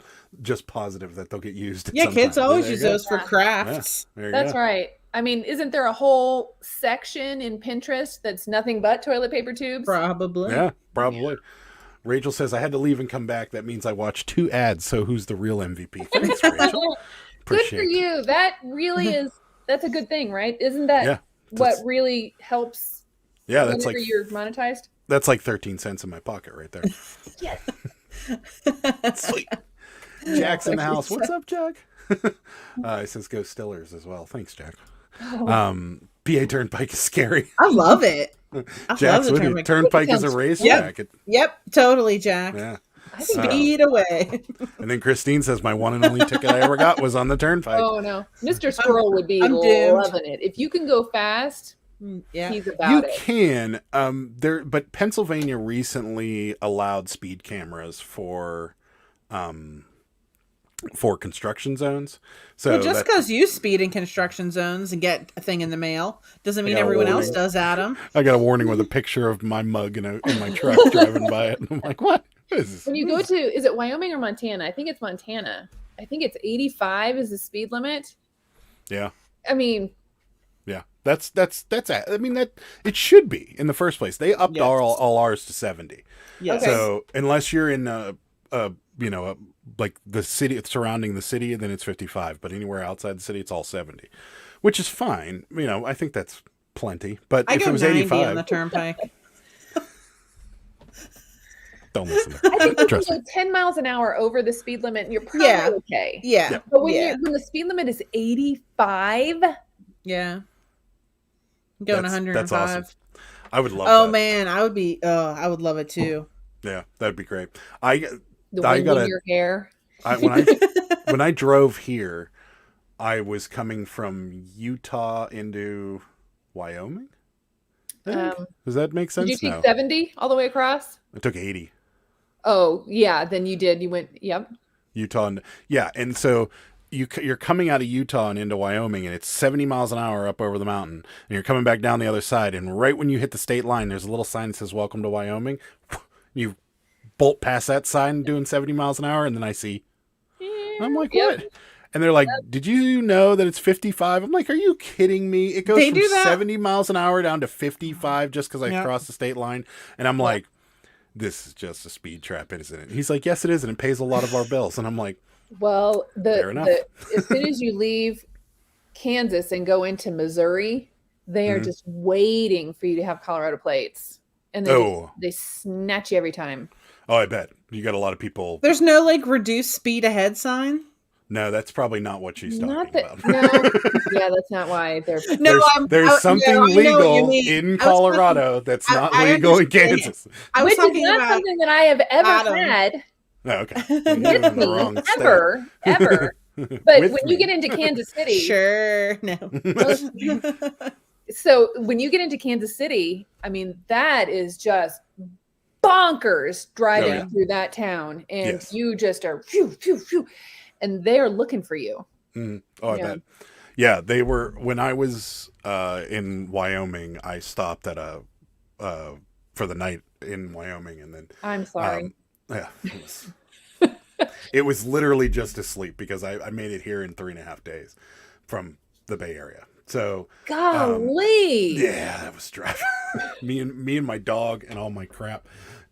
positive that they'll get used. Yeah, kids always use those for crafts. Yeah, that's right. I mean, isn't there a whole section in Pinterest that's nothing but toilet paper tubes? Probably. Yeah, probably. Rachel says, I had to leave and come back. That means I watched 2 ads. So who's the real MVP? Thanks, Rachel. Good for you. That really that's a good thing, right? Isn't that what really helps? Yeah, that's like you're monetized. That's like 13 cents in my pocket right there. Yes. Sweet. Jack's in the house. What's up, Jack? He says go Stillers as well. Thanks, Jack. PA Turnpike is scary. I love it. Jack's with you. Turnpike is a race, Jack. Yep, totally, Jack. Yeah. Speed away. And then Christine says, my one and only ticket I ever got was on the Turnpike. Oh, no. Mr. Squirrel would be loving it. If you can go fast, he's about it. You can. But Pennsylvania recently allowed speed cameras for construction zones. So just because you speed in construction zones and get a thing in the mail doesn't mean everyone else does, Adam. I got a warning with a picture of my mug in my truck driving by it. And I'm like, what is this? When you go to, is it Wyoming or Montana? I think it's Montana. I think it's 85 is the speed limit. Yeah. I mean. Yeah. That's I mean, that it should be in the first place. They upped all ours to 70. Yeah. So unless you're in like the city surrounding the city, then it's 55. But anywhere outside the city, it's all 70, which is fine. I think that's plenty. But I if go it was 90 85, on the turnpike. don't listen to her. I think you can Trust go me. 10 miles an hour over the speed limit and you're probably okay. Yeah. But when the speed limit is 85, yeah. Going 105. That's awesome. I would love that. Man, I would love it too. Yeah, that'd be great. the wind in your hair. When I drove here, I was coming from Utah into Wyoming. Does that make sense? Did you take 70 all the way across? I took 80. Oh, yeah. Then you did. You went, yep. Utah. And so you're coming out of Utah and into Wyoming, and it's 70 miles an hour up over the mountain, and you're coming back down the other side. And right when you hit the state line, there's a little sign that says, "Welcome to Wyoming." You bolt past that sign doing 70 miles an hour, and then I see. I'm like, what? And they're like, did you know that it's 55? I'm like, are you kidding me? It goes from 70 miles an hour down to 55 just because I crossed the state line. And I'm like, this is just a speed trap, isn't it? He's like, yes, it is. And it pays a lot of our bills. And I'm like, well, fair enough. As soon as you leave Kansas and go into Missouri, they are just waiting for you to have Colorado plates. And they snatch you every time. Oh, I bet. You got a lot of people. There's no like reduced speed ahead sign? No, that's probably not what she's talking about. No, yeah, that's not why they're. There's something legal in Colorado that's not legal in Kansas. Which is not something that I have ever had. Oh, okay. With me, ever. But when you get into Kansas City, sure, no. So when you get into Kansas City, I mean, that is just bonkers driving through that town, and you just are phew, phew, phew. And they're looking for you. Oh, I bet. Yeah, they were. When I was in Wyoming, I stopped at for the night in Wyoming, and then I'm sorry. It was literally just to sleep because I made it here in 3.5 days from the Bay Area. So golly, that was driving me and my dog and all my crap.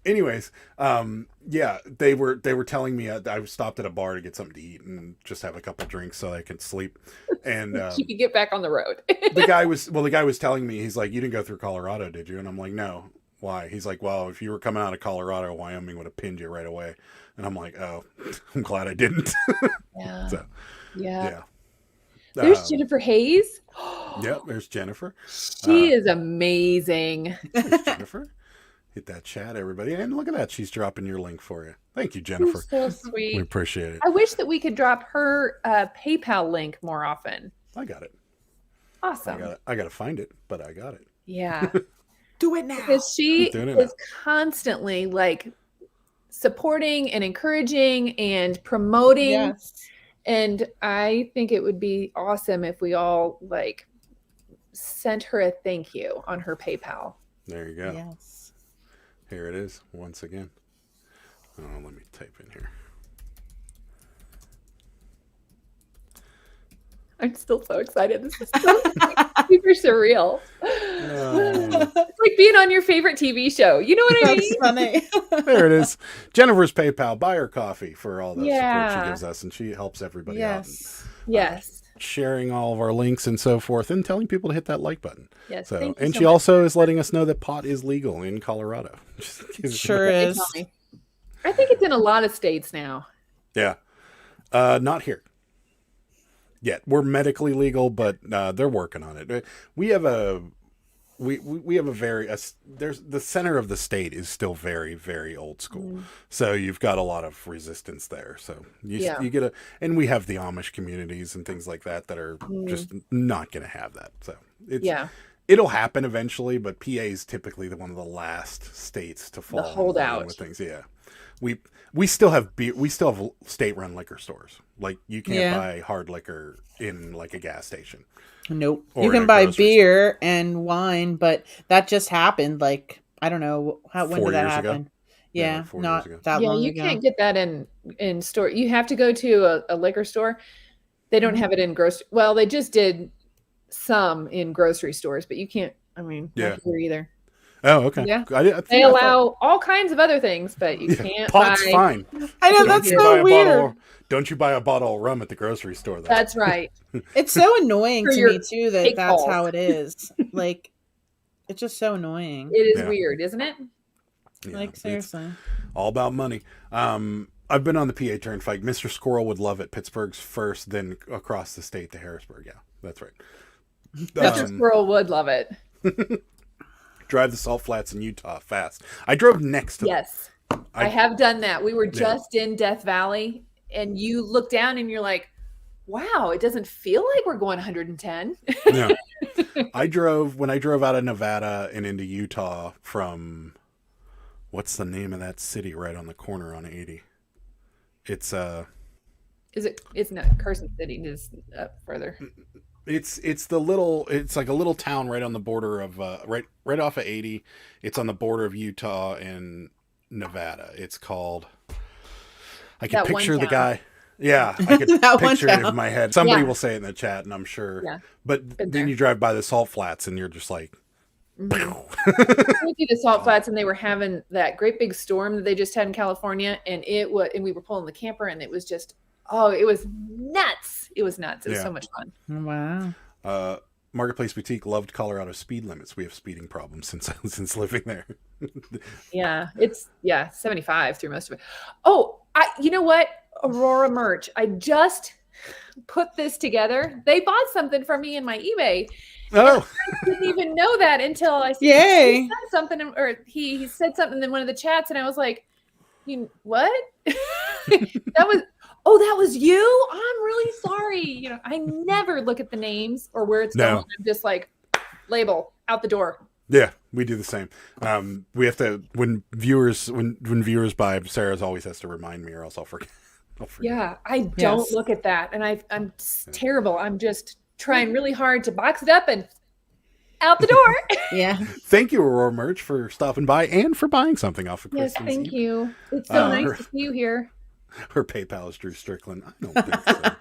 Anyways, they were telling me I stopped at a bar to get something to eat and just have a couple drinks so I could sleep. And you could get back on the road. the guy was telling me, he's like, "You didn't go through Colorado, did you?" And I'm like, "No." Why? He's like, "Well, if you were coming out of Colorado, Wyoming would have pinned you right away." And I'm like, "Oh, I'm glad I didn't." Yeah. So, yeah. There's Jennifer Hayes. Yeah, there's Jennifer. She is amazing. There's Jennifer. Hit that chat, everybody. And look at that. She's dropping your link for you. Thank you, Jennifer. So sweet. We appreciate it. I wish that we could drop her PayPal link more often. I got it. Awesome. I got to find it, but I got it. Yeah. Do it now. Because she is constantly like supporting and encouraging and promoting. Yes. And I think it would be awesome if we all like sent her a thank you on her PayPal. There you go. Yes. Here it is once again. Oh, let me type in here. I'm still so excited. This is so super surreal. It's like being on your favorite TV show. You know what I mean? That's funny. There it is. Jennifer's PayPal. Buy her coffee for all the support she gives us, and she helps everybody out. And, yes. Sharing all of our links and so forth, and telling people to hit that like button. Yes. So, and she also is letting us know that pot is legal in Colorado. Sure is. I think it's in a lot of states now. Yeah. Not here yet. We're medically legal, but they're working on it. We have a there's the center of the state is still very, very old school. So you've got a lot of resistance there. So you get and we have the Amish communities and things like that are just not going to have that. So it'll happen eventually, but PA is typically one of the last states to fall. The holdout with things. Yeah. We still have state-run liquor stores. Like you can't buy hard liquor in like a gas station. Nope. You can buy beer and wine, but that just happened. Like, I don't know when did that happen? Ago. Yeah, not that long ago. You can't get that in store. You have to go to a liquor store. They don't have it in grocery. Well, they just did some in grocery stores, but you can't. I mean, not here either. Oh, okay. Yeah. They allow all kinds of other things, but you can't pot's buy. fine. I know, that's so weird. Don't you buy a bottle of rum at the grocery store, though? That's right. It's so annoying to me, too, that that's balls. how it is. Like, it's just so annoying. It is weird, isn't it? Yeah, like, seriously. All about money. I've been on the PA Turnpike. Mr. Squirrel would love it. Pittsburgh's first, then across the state to Harrisburg. Yeah, that's right. Mr. Squirrel would love it. Drive the salt flats in Utah fast. I drove next to them. Yes, I have done that. We were just in Death Valley, and you look down and you're like, wow, it doesn't feel like we're going 110. No. When I drove out of Nevada and into Utah from, what's the name of that city right on the corner on 80? It's it's not Carson City, it's up further. It's like a little town right on the border of right off of 80. It's on the border of Utah and Nevada. It's called, I can picture the guy. Yeah, I could picture it in my head. Somebody will say it in the chat, and I'm sure. Yeah. But then you drive by the salt flats, and you're just like, we did the salt flats, and they were having that great big storm that they just had in California, and we were pulling the camper, and it was just, it was nuts. It was nuts. It was so much fun. Wow. Marketplace Boutique loved Colorado speed limits. We have speeding problems since living there. Yeah, it's 75 through most of it. Oh, you know what? Aurora merch. I just put this together. They bought something from me in my eBay. Oh, I didn't even know that until I said something, or he said something in one of the chats, and I was like, what? that was you? I'm really sorry. I never look at the names or where it's going. I'm just like, label out the door. Yeah, we do the same. We have to, when viewers buy, Sarah's always has to remind me, or else I'll forget. Yeah, I don't look at that, and I'm terrible. I'm just trying really hard to box it up and out the door. Yeah. Thank you, Aurora Merch, for stopping by and for buying something off of Kristen's. Yes, thank you. It's so nice to see you here. Her PayPal is Drew Strickland. I don't think so.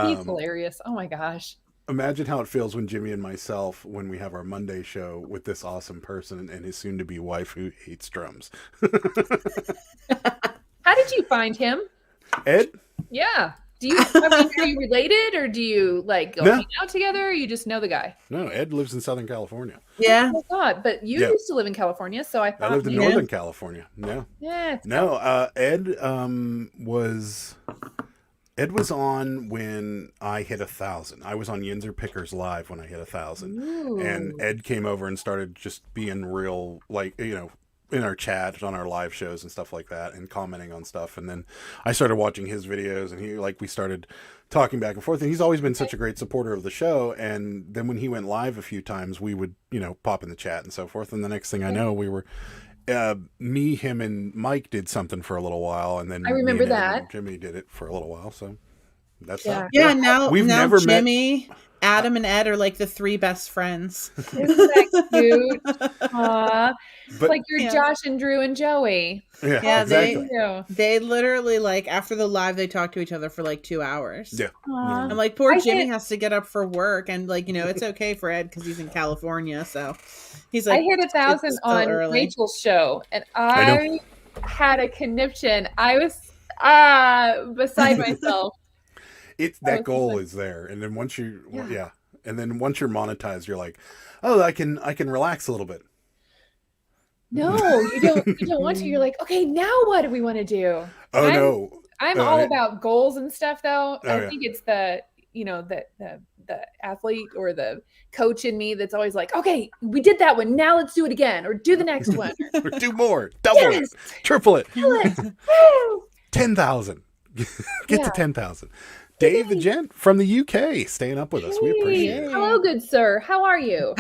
He's hilarious. Oh my gosh. Imagine how it feels when Jimmy and myself, when we have our Monday show with this awesome person and his soon-to-be wife who hates drums. How did you find him? Ed? Yeah. Are you related, or do you go hang out together, or you just know the guy? No, Ed lives in Southern California. Yeah. Oh God, but you used to live in California, so I thought I lived in Northern California. No. Yeah. Ed was on when I hit 1,000. I was on Yinzer Pickers Live when I hit 1,000. And Ed came over and started just being real, in our chat on our live shows and stuff like that, and commenting on stuff. And then I started watching his videos, and we started talking back and forth, and he's always been such a great supporter of the show. And then when he went live a few times, we would, pop in the chat and so forth. And the next thing I know, we were, me, him, and Mike did something for a little while. And then I remember that Jimmy did it for a little while. So that's now we've now never Jimmy, Adam, and Ed are like the three best friends. Isn't that cute? Aww. It's like you're Josh and Drew and Joey. Yeah, exactly. They literally, after the live, they talk to each other for 2 hours. Yeah. I'm like, poor Jimmy has to get up for work, and it's okay for Ed because he's in California. So he's like, I hit 1,000 on Rachel's show, and I had a conniption. I was beside myself. That goal is there, and then once you and then once you're monetized, you're like, oh, I can relax a little bit. No, you don't want to. You're like, okay, now what do we want to do? I'm all about goals and stuff, though. I think it's the athlete or the coach in me that's always like, okay, we did that one, now let's do it again, or do the next one, or do more, double it, triple it. 10,000. Get to 10,000. Dave the Gent from the UK staying up with us. We appreciate it. Hello, good sir. How are you?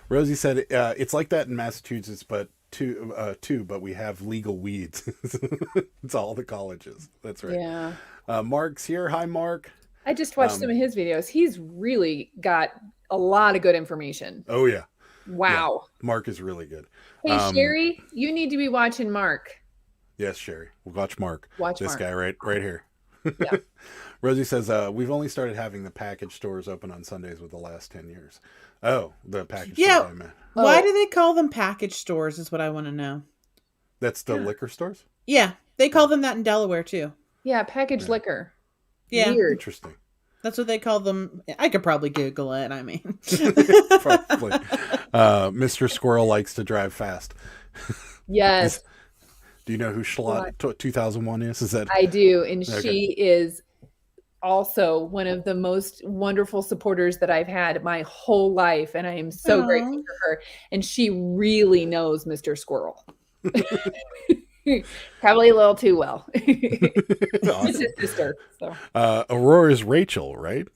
Rosie said it's like that in Massachusetts, but but we have legal weeds. It's all the colleges. That's right. Yeah. Mark's here. Hi, Mark. I just watched some of his videos. He's really got a lot of good information. Oh, yeah. Wow. Yeah. Mark is really good. Hey, Sherry, you need to be watching Mark. Yes, Sherry. We'll watch Mark. Watch this Mark. guy right here. Yeah. Rosie says, we've only started having the package stores open on Sundays with the last 10 years. Oh, the package stores I meant. Why do they call them package stores is what I want to know. That's the liquor stores? Yeah. They call them that in Delaware, too. Yeah, packaged liquor. Yeah. Weird. Interesting. That's what they call them. I could probably Google it, I mean. Probably. Mr. Squirrel likes to drive fast. Yes. Do you know who Schlott 2001 is? Is that I do, and she is also one of the most wonderful supporters that I've had my whole life, and I am so grateful for her. And she really knows Mr. Squirrel. Probably a little too well. Awesome. It's his sister. So. Aurora's Rachel, right?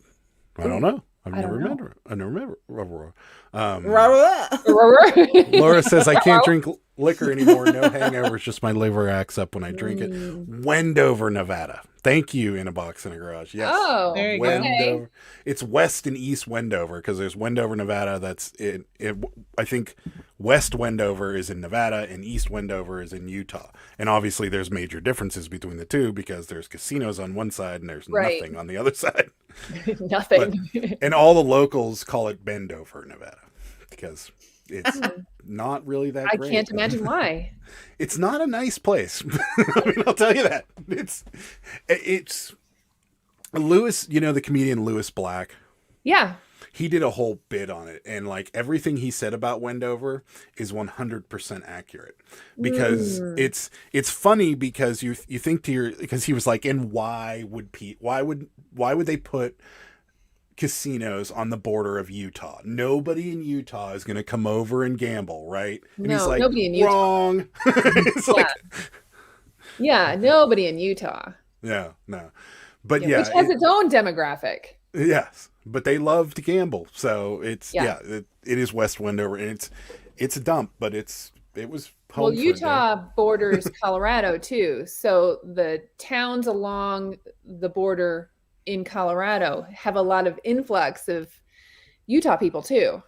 I don't know. I never know. remember Aurora. Laura says, I can't drink liquor anymore. No hangovers, just my liver acts up when I drink it. Wendover, Nevada. Thank you, In a Box in a Garage. Yes. Oh, there you Wendover. go. It's West and East Wendover because there's Wendover, Nevada. That's it. I think West Wendover is in Nevada and East Wendover is in Utah. And obviously there's major differences between the two because there's casinos on one side and there's nothing on the other side. Nothing. And all the locals call it Bendover, Nevada because it's not really that great. I can't imagine why. It's not a nice place. I mean, I'll tell you that. It's Lewis, you know, the comedian Lewis Black. Yeah. He did a whole bit on it, and like everything he said about Wendover is 100% accurate because it's funny because you think because he was like, and why would they put casinos on the border of Utah? Nobody in Utah is going to come over and gamble, right? And he's like, nobody in Utah. Wrong. Nobody in Utah. Yeah, no. But which has its own demographic. Yes, but they love to gamble, so it's it is West Wendover, and it's a dump, but it was home. Well, Utah borders Colorado too, so the towns along the border in Colorado have a lot of influx of Utah people too.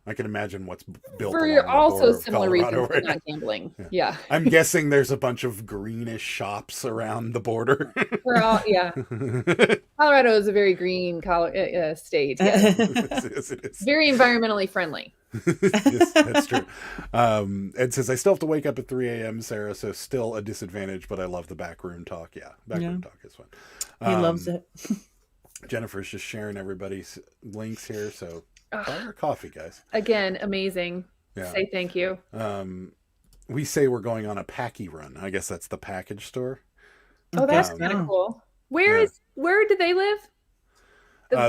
I can imagine what's built for also similar Colorado, reasons for not gambling. Yeah. I'm guessing there's a bunch of greenish shops around the border. Colorado is a very green state. Yes, it is. Very environmentally friendly. Yes, that's true. Ed says, I still have to wake up at 3 a.m., Sarah, so still a disadvantage, but I love the backroom talk. Yeah, backroom talk is fun. He loves it. Jennifer's just sharing everybody's links here, so buy our coffee, guys. Again, amazing. Yeah. Say thank you. We say we're going on a packy run. I guess that's the package store. Oh, that's kind of cool. Where do they live?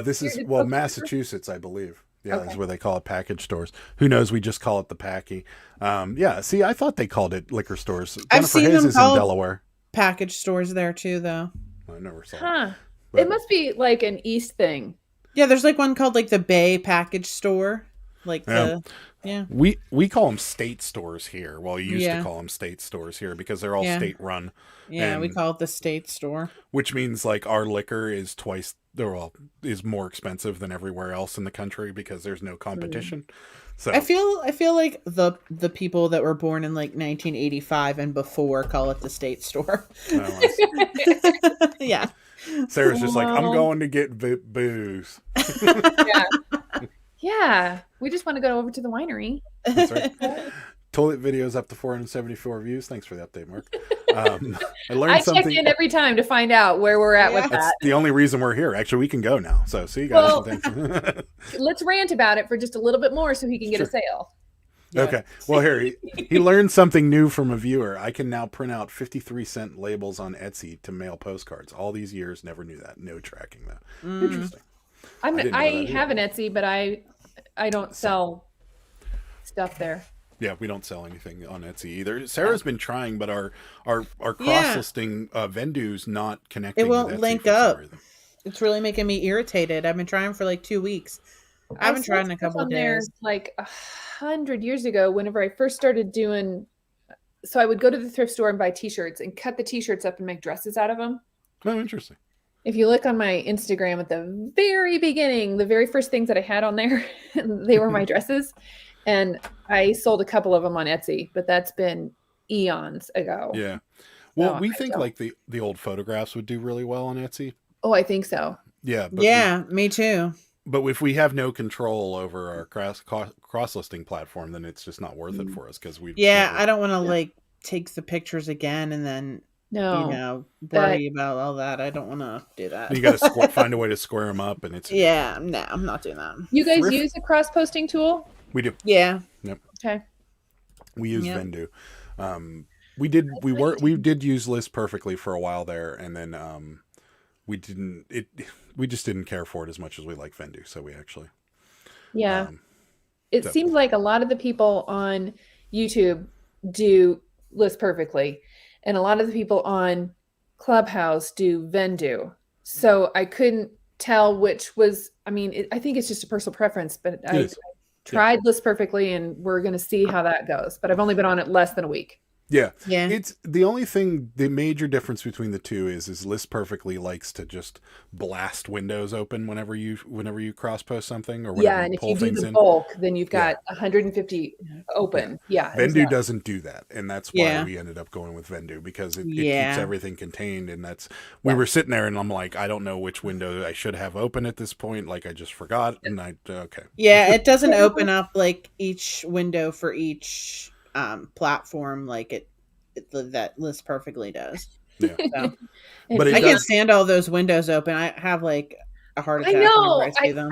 This is Massachusetts, I believe. Yeah, that's where they call it package stores. Who knows? We just call it the packy. See, I thought they called it liquor stores. I've seen Hayes them is in Delaware. Package stores there too, though. I never saw it. But it must be like an East thing. Yeah, there's like one called like the Bay Package Store. We call them state stores here. Well, we used to call them state stores here because they're all state run. Yeah, we call it the state store. Which means like our liquor is is more expensive than everywhere else in the country because there's no competition. So I feel like the people that were born in like 1985 and before call it the state store. Yeah. Sarah's just like, I'm going to get booze. Yeah. We just want to go over to the winery. That's right. Toilet videos up to 474 views. Thanks for the update, Mark. I learned something. Check in every time to find out where we're at with that. That's the only reason we're here. Actually, we can go now. So see you guys. Well, let's rant about it for just a little bit more so he can get a sale. Okay. Well, here, he learned something new from a viewer. I can now print out 53-cent labels on Etsy to mail postcards. All these years, never knew that. No tracking, though. Interesting. I have an Etsy, but I don't sell stuff there. Yeah, we don't sell anything on Etsy either. Sarah's been trying, but our cross-listing Vendu's not connecting. It won't link up. It's really making me irritated. I've been trying for like 2 weeks. I haven't tried in a couple of days. Like 100 years ago, whenever I first started doing, so I would go to the thrift store and buy T-shirts and cut the T-shirts up and make dresses out of them. Oh, interesting. If you look on my Instagram at the very beginning, the very first things that I had on there, they were my dresses. And I sold a couple of them on Etsy, but that's been eons ago. Yeah. Well, we think like the old photographs would do really well on Etsy. Oh, I think so. Yeah. Me too. But if we have no control over our cross-listing platform, then it's just not worth it for us because we. Yeah, I don't want to like take the pictures again and then worry about all that. I don't want to do that. You got to find a way to square them up, and it's. Yeah, no, I'm not doing that. You guys use a cross-posting tool? We do. Yeah. Yep. Okay. We use Vendu. We did use List Perfectly for a while there, and then we just didn't care for it as much as we like Vendu, so we actually it seems like a lot of the people on YouTube do List Perfectly, and a lot of the people on Clubhouse do Vendu, so I couldn't tell which was. I mean, I think it's just a personal preference, but I tried List Perfectly, and we're going to see how that goes, but I've only been on it less than a week. Yeah. It's the only thing. The major difference between the two is List Perfectly likes to just blast windows open whenever you cross post something or whenever and you if pull you do things the in. bulk, then you've got 150 open. Vendu doesn't do that, and that's why we ended up going with Vendu because it keeps everything contained. And that's we were sitting there, and I'm like, I don't know which window I should have open at this point. Like I just forgot, and okay. Yeah, it doesn't open up like each window for each platform like that List Perfectly does. Yeah. So. But I can't stand all those windows open. I have like a heart attack whenever I see them.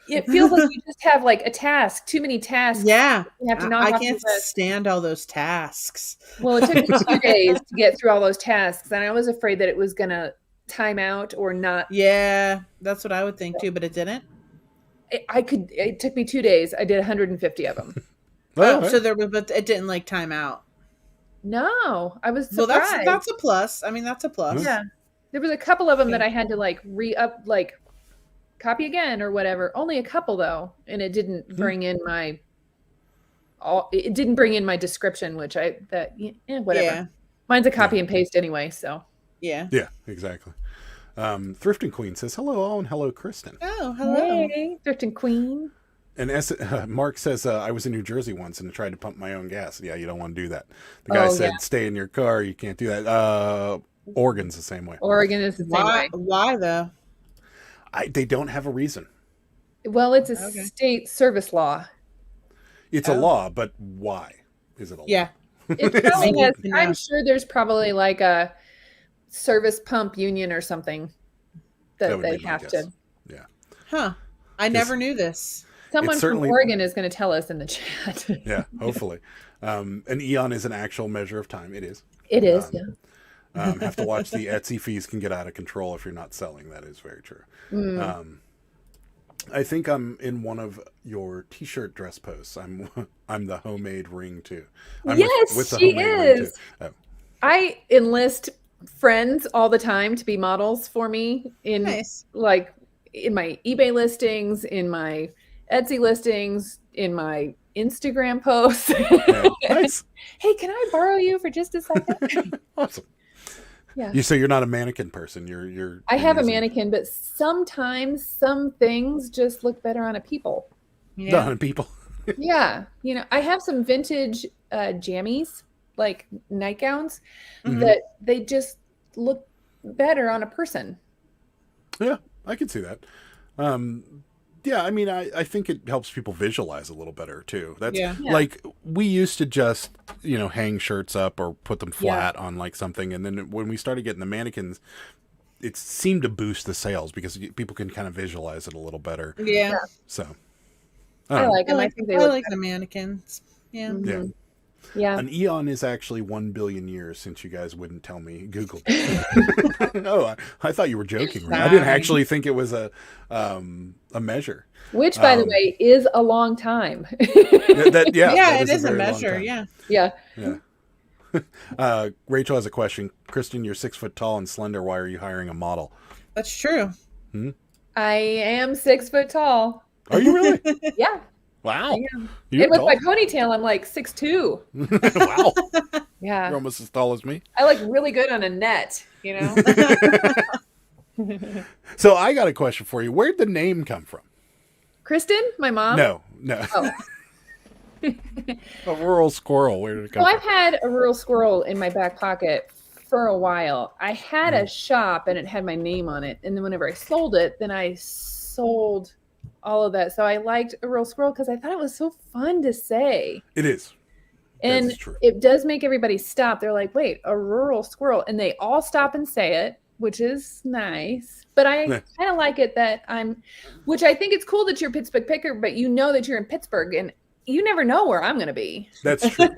It feels like you just have like a task, too many tasks. Yeah. You have to knock I off can't stand all those tasks. Well, it took me 2 days to get through all those tasks, and I was afraid that it was going to time out or not. Yeah, that's what I would think too, but it didn't. It took me 2 days. I did 150 of them. But it didn't like time out. No, I was surprised. Well, that's a plus. I mean, that's a plus. Yeah, there was a couple of them that I had to like copy again or whatever. Only a couple though, and it didn't bring in my. It didn't bring in my description, which whatever. Yeah. Mine's a copy and paste anyway, so. Yeah. Yeah, exactly. Thrifting Queen says hello all and hello Kristen. Oh, hello. Hey, Thrifting Queen. And Mark says, I was in New Jersey once and tried to pump my own gas. Yeah, you don't want to do that. The guy said, stay in your car. You can't do that. Oregon's the same way. Oregon is the same way. Why though? They don't have a reason. Well, it's a state service law. It's a law, but why is it a law? Yeah. It's probably I'm sure there's probably like a service pump union or something that they have to. Yeah. Huh. I never knew this. Someone from Oregon is going to tell us in the chat. Yeah, hopefully. An eon is an actual measure of time. It is. It is, have to watch the Etsy fees can get out of control if you're not selling. That is very true. I think I'm in one of your T-shirt dress posts. I'm the homemade ring too. Yes, she is. I enlist friends all the time to be models for me in in my eBay listings, in my Etsy listings, in my Instagram posts. Nice. Hey, can I borrow you for just a second? Awesome. Yeah. So you're not a mannequin person. You're I have a mannequin, but sometimes some things just look better on a people. Yeah. On a people. Yeah. I have some vintage jammies, like nightgowns, that they just look better on a person. Yeah, I can see that. Yeah, I mean, I think it helps people visualize a little better too. That's like we used to just, hang shirts up or put them flat on like something. And then when we started getting the mannequins, it seemed to boost the sales because people can kind of visualize it a little better. Yeah. So I like them. I think they I look like better. the mannequins. Yeah. Mm-hmm. Yeah. Yeah. An eon is actually 1 billion years since you guys wouldn't tell me. Googled it. Oh, I thought you were joking. Right? I didn't actually think it was a measure. Which, by the way, is a long time. It is a measure. Yeah. Yeah. Rachel has a question. Kristen, you're 6 foot tall and slender. Why are you hiring a model? That's true. I am 6 foot tall. Are you really? Yeah. Wow. And with my ponytail, I'm like 6'2". Wow. Yeah. You're almost as tall as me. I look really good on a net, So I got a question for you. Where'd the name come from? Kristen, my mom? No. Oh. A rural squirrel. Where did it come So from? I've had a rural squirrel in my back pocket for a while. I had a shop and it had my name on it. And then whenever I sold it, then I sold all of that. So I liked a rural squirrel because I thought it was so fun to say. It is. And it does make everybody stop. They're like, wait, a rural squirrel. And they all stop and say it, which is nice. But I kind of like it that which I think it's cool that you're Pittsburgh Picker, but you know that you're in Pittsburgh and you never know where I'm going to be. That's true.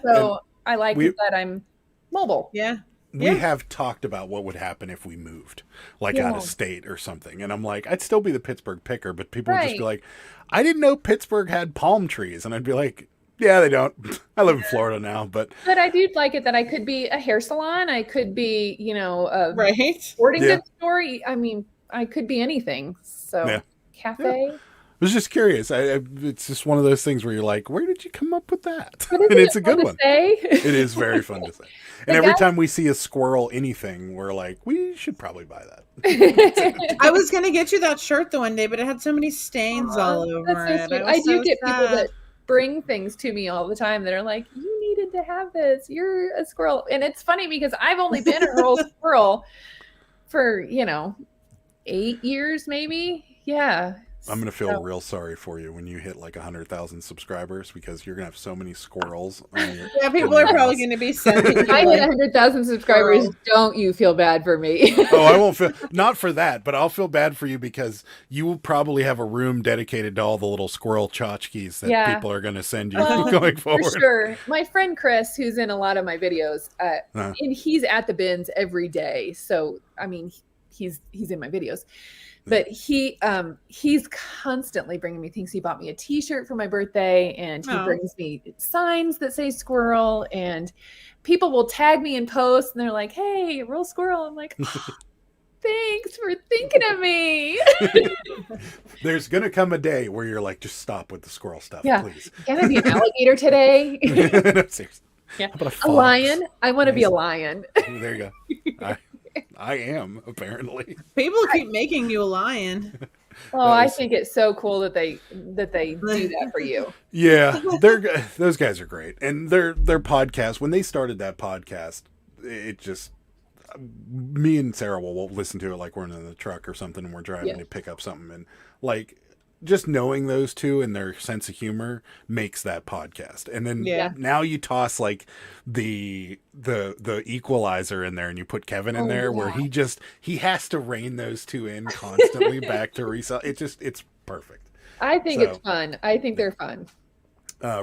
So I like it that I'm mobile. Yeah. We have talked about what would happen if we moved, like out of state or something. And I'm like, I'd still be the Pittsburgh Picker, but people would just be like, I didn't know Pittsburgh had palm trees. And I'd be like, yeah, they don't. I live in Florida now, but I do like it that I could be a hair salon. I could be, a sporting goods store. I mean, I could be anything. So cafe. Yeah. I was just curious. It's just one of those things where you're like, where did you come up with that? And it's a good one. It is very fun to say. And every time we see a squirrel anything, we're like, we should probably buy that. I was going to get you that shirt the one day, but it had so many stains all over it. I do get people that bring things to me all the time that are like, you needed to have this. You're a squirrel. And it's funny because I've only been a rural squirrel for, 8 years maybe. Yeah. I'm going to feel real sorry for you when you hit like 100,000 subscribers because you're going to have so many squirrels on your people are probably going to be sending If I hit 100,000 subscribers, don't you feel bad for me. Oh, I won't feel, not for that, but I'll feel bad for you because you will probably have a room dedicated to all the little squirrel tchotchkes that people are going to send you going forward. For sure. My friend Chris, who's in a lot of my videos, and he's at the bins every day. So, I mean, he's in my videos. But he's constantly bringing me things. He bought me a T-shirt for my birthday, and he brings me signs that say squirrel. And people will tag me in posts, and they're like, "Hey, rural squirrel." I'm like, "Thanks for thinking of me." There's gonna come a day where you're like, "Just stop with the squirrel stuff, please." Can I be an alligator today? No, seriously. Yeah, a lion. I want to be a lion. There you go. I am, apparently. People keep making you a lion. Oh, I think it's so cool that they do that for you. Yeah, those guys are great. And their podcast, when they started that podcast, it just, me and Sarah will listen to it like we're in the truck or something and we're driving to pick up something. And like, just knowing those two and their sense of humor makes that podcast. And then now you toss like the equalizer in there and you put Kevin in there where he has to rein those two in constantly back to resell. It's perfect. I think it's fun. I think they're fun.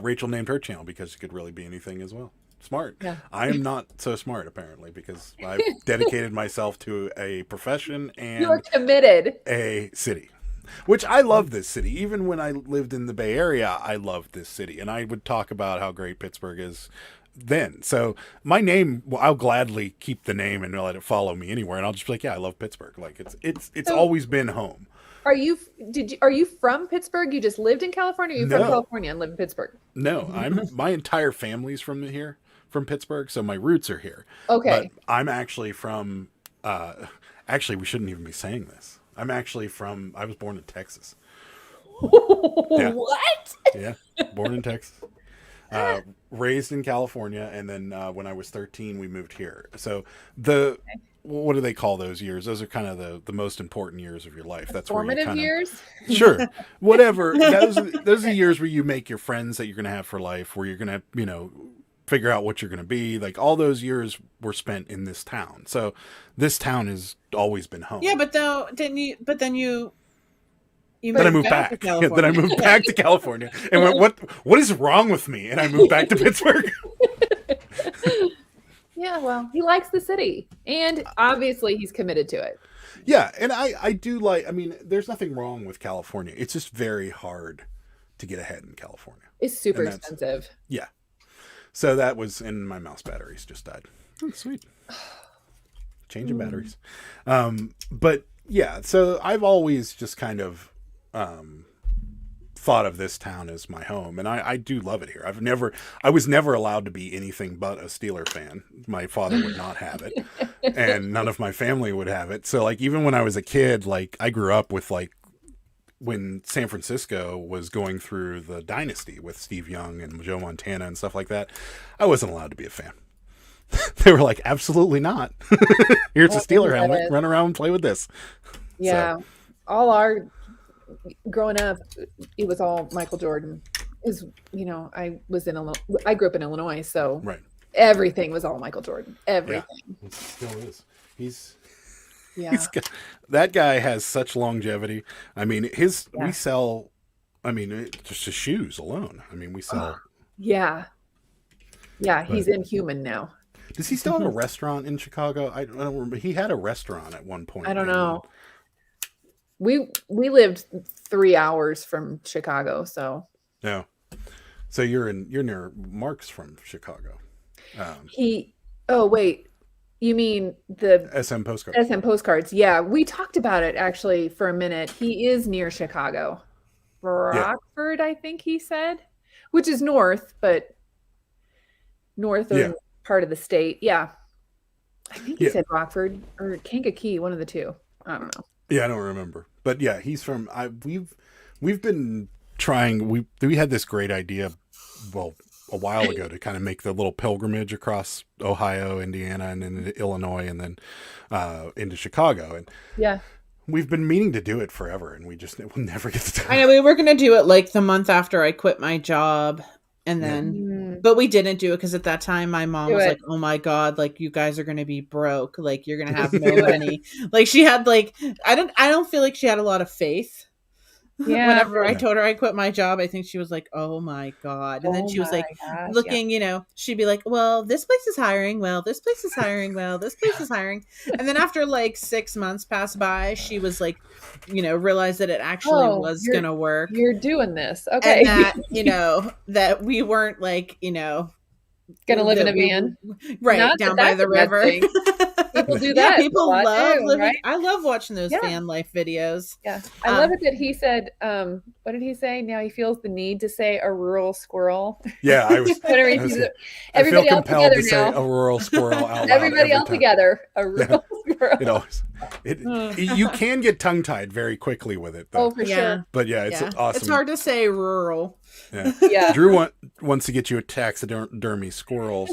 Rachel named her channel because she could really be anything as well. Smart. Yeah. I am not so smart apparently because I've dedicated myself to a profession and you're committed. A city. Which I love this city. Even when I lived in the Bay Area, I loved this city. And I would talk about how great Pittsburgh is then. So my name, I'll gladly keep the name and let it follow me anywhere. And I'll just be like, yeah, I love Pittsburgh. Like it's always been home. Are you from Pittsburgh? You just lived in California? Or are you from California and live in Pittsburgh? No, my entire family's from here, from Pittsburgh. So my roots are here. Okay. But I'm actually from, actually, we shouldn't even be saying this. I'm actually I was born in Texas. Yeah. What? Yeah, born in Texas. Raised in California, and then when I was 13, we moved here. So what do they call those years? Those are kind of the most important years of your life. That's formative years? Sure. Whatever. Those are the years where you make your friends that you're going to have for life, where you're going to, figure out what you're going to be. Like all those years were spent in this town. So this town has always been home. Yeah, but then you I moved back. Then I moved back to California and went, what is wrong with me? And I moved back to Pittsburgh. Yeah, well, he likes the city and obviously he's committed to it. Yeah. And I do there's nothing wrong with California. It's just very hard to get ahead in California. It's super expensive. Yeah. So that was, and my mouse batteries just died. Oh, sweet. Changing batteries. But yeah, so I've always just kind of thought of this town as my home, and I do love it here. I was never allowed to be anything but a Steeler fan. My father would not have it, and none of my family would have it. So like even when I was a kid, like I grew up with like when San Francisco was going through the dynasty with Steve Young and Joe Montana and stuff like that, I wasn't allowed to be a fan. They were like, absolutely not. Here's a Steeler helmet. Run around and play with this. Yeah. So. All our growing up, it was all Michael Jordan. I grew up in Illinois, so right. Everything was all Michael Jordan. Everything. Yeah, it still is. That guy has such longevity. I mean, we sell, just his shoes alone. I mean, we sell. Yeah, he's inhuman now. Does he still have a restaurant in Chicago? I don't remember. He had a restaurant at one point. I don't know. We lived 3 hours from Chicago, so. Yeah. So you're near Mark's from Chicago. Wait. You mean the SM postcards? SM postcards. Yeah, we talked about it actually for a minute. He is near Chicago. Rockford, I think he said, which is north, but north of part of the state. Yeah. I think he said Rockford or Kankakee, one of the two. I don't know. Yeah, I don't remember. But yeah, he's from we've been trying we had this great idea a while ago to kind of make the little pilgrimage across Ohio, Indiana, and then Illinois, and then into Chicago. And we've been meaning to do it forever, and we'll never get the time. I know we were going to do it like the month after I quit my job, and then, but we didn't do it because at that time my mom was like, "Oh my God, like you guys are going to be broke, like you're going to have no money." Like she had I don't feel like she had a lot of faith. Yeah. Whenever I told her I quit my job, I think she was like, "Oh my God." And then she was like looking, she'd be like, "Well, this place is hiring. Well, this place is hiring. Well, this place is hiring." And then after like 6 months passed by, she was like, realized that it actually was going to work. You're doing this. Okay. And that, that we weren't like, going to live in a van. Right. Not down by the river. People do that. People love living. Right? I love watching those van life videos. Yeah. I love it that he said, what did he say? Now he feels the need to say a rural squirrel. Yeah. I feel compelled to say a rural squirrel out loud. Everybody else together. A rural squirrel. You can get tongue tied very quickly with it, though. Oh, for sure. But it's awesome. It's hard to say rural. Yeah. Drew wants to get you a taxidermy squirrels.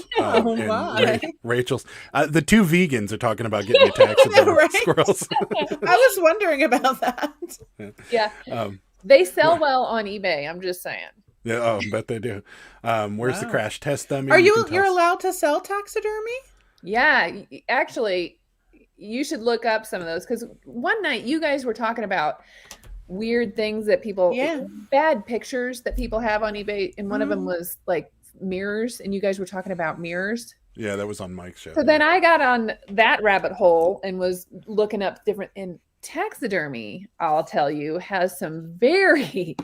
Rachel's the two vegans are talking about getting you taxidermy squirrels. I was wondering about that. Yeah. They sell well on eBay. I'm just saying. Yeah. Oh, I bet they do. Where's the crash test dummy? Are you're allowed to sell taxidermy? Yeah. Actually, you should look up some of those because one night you guys were talking about weird things that people, bad pictures that people have on eBay. And one of them was like mirrors. And you guys were talking about mirrors. Yeah, that was on Mike's show. So then I got on that rabbit hole and was looking up different, and taxidermy, I'll tell you, has some very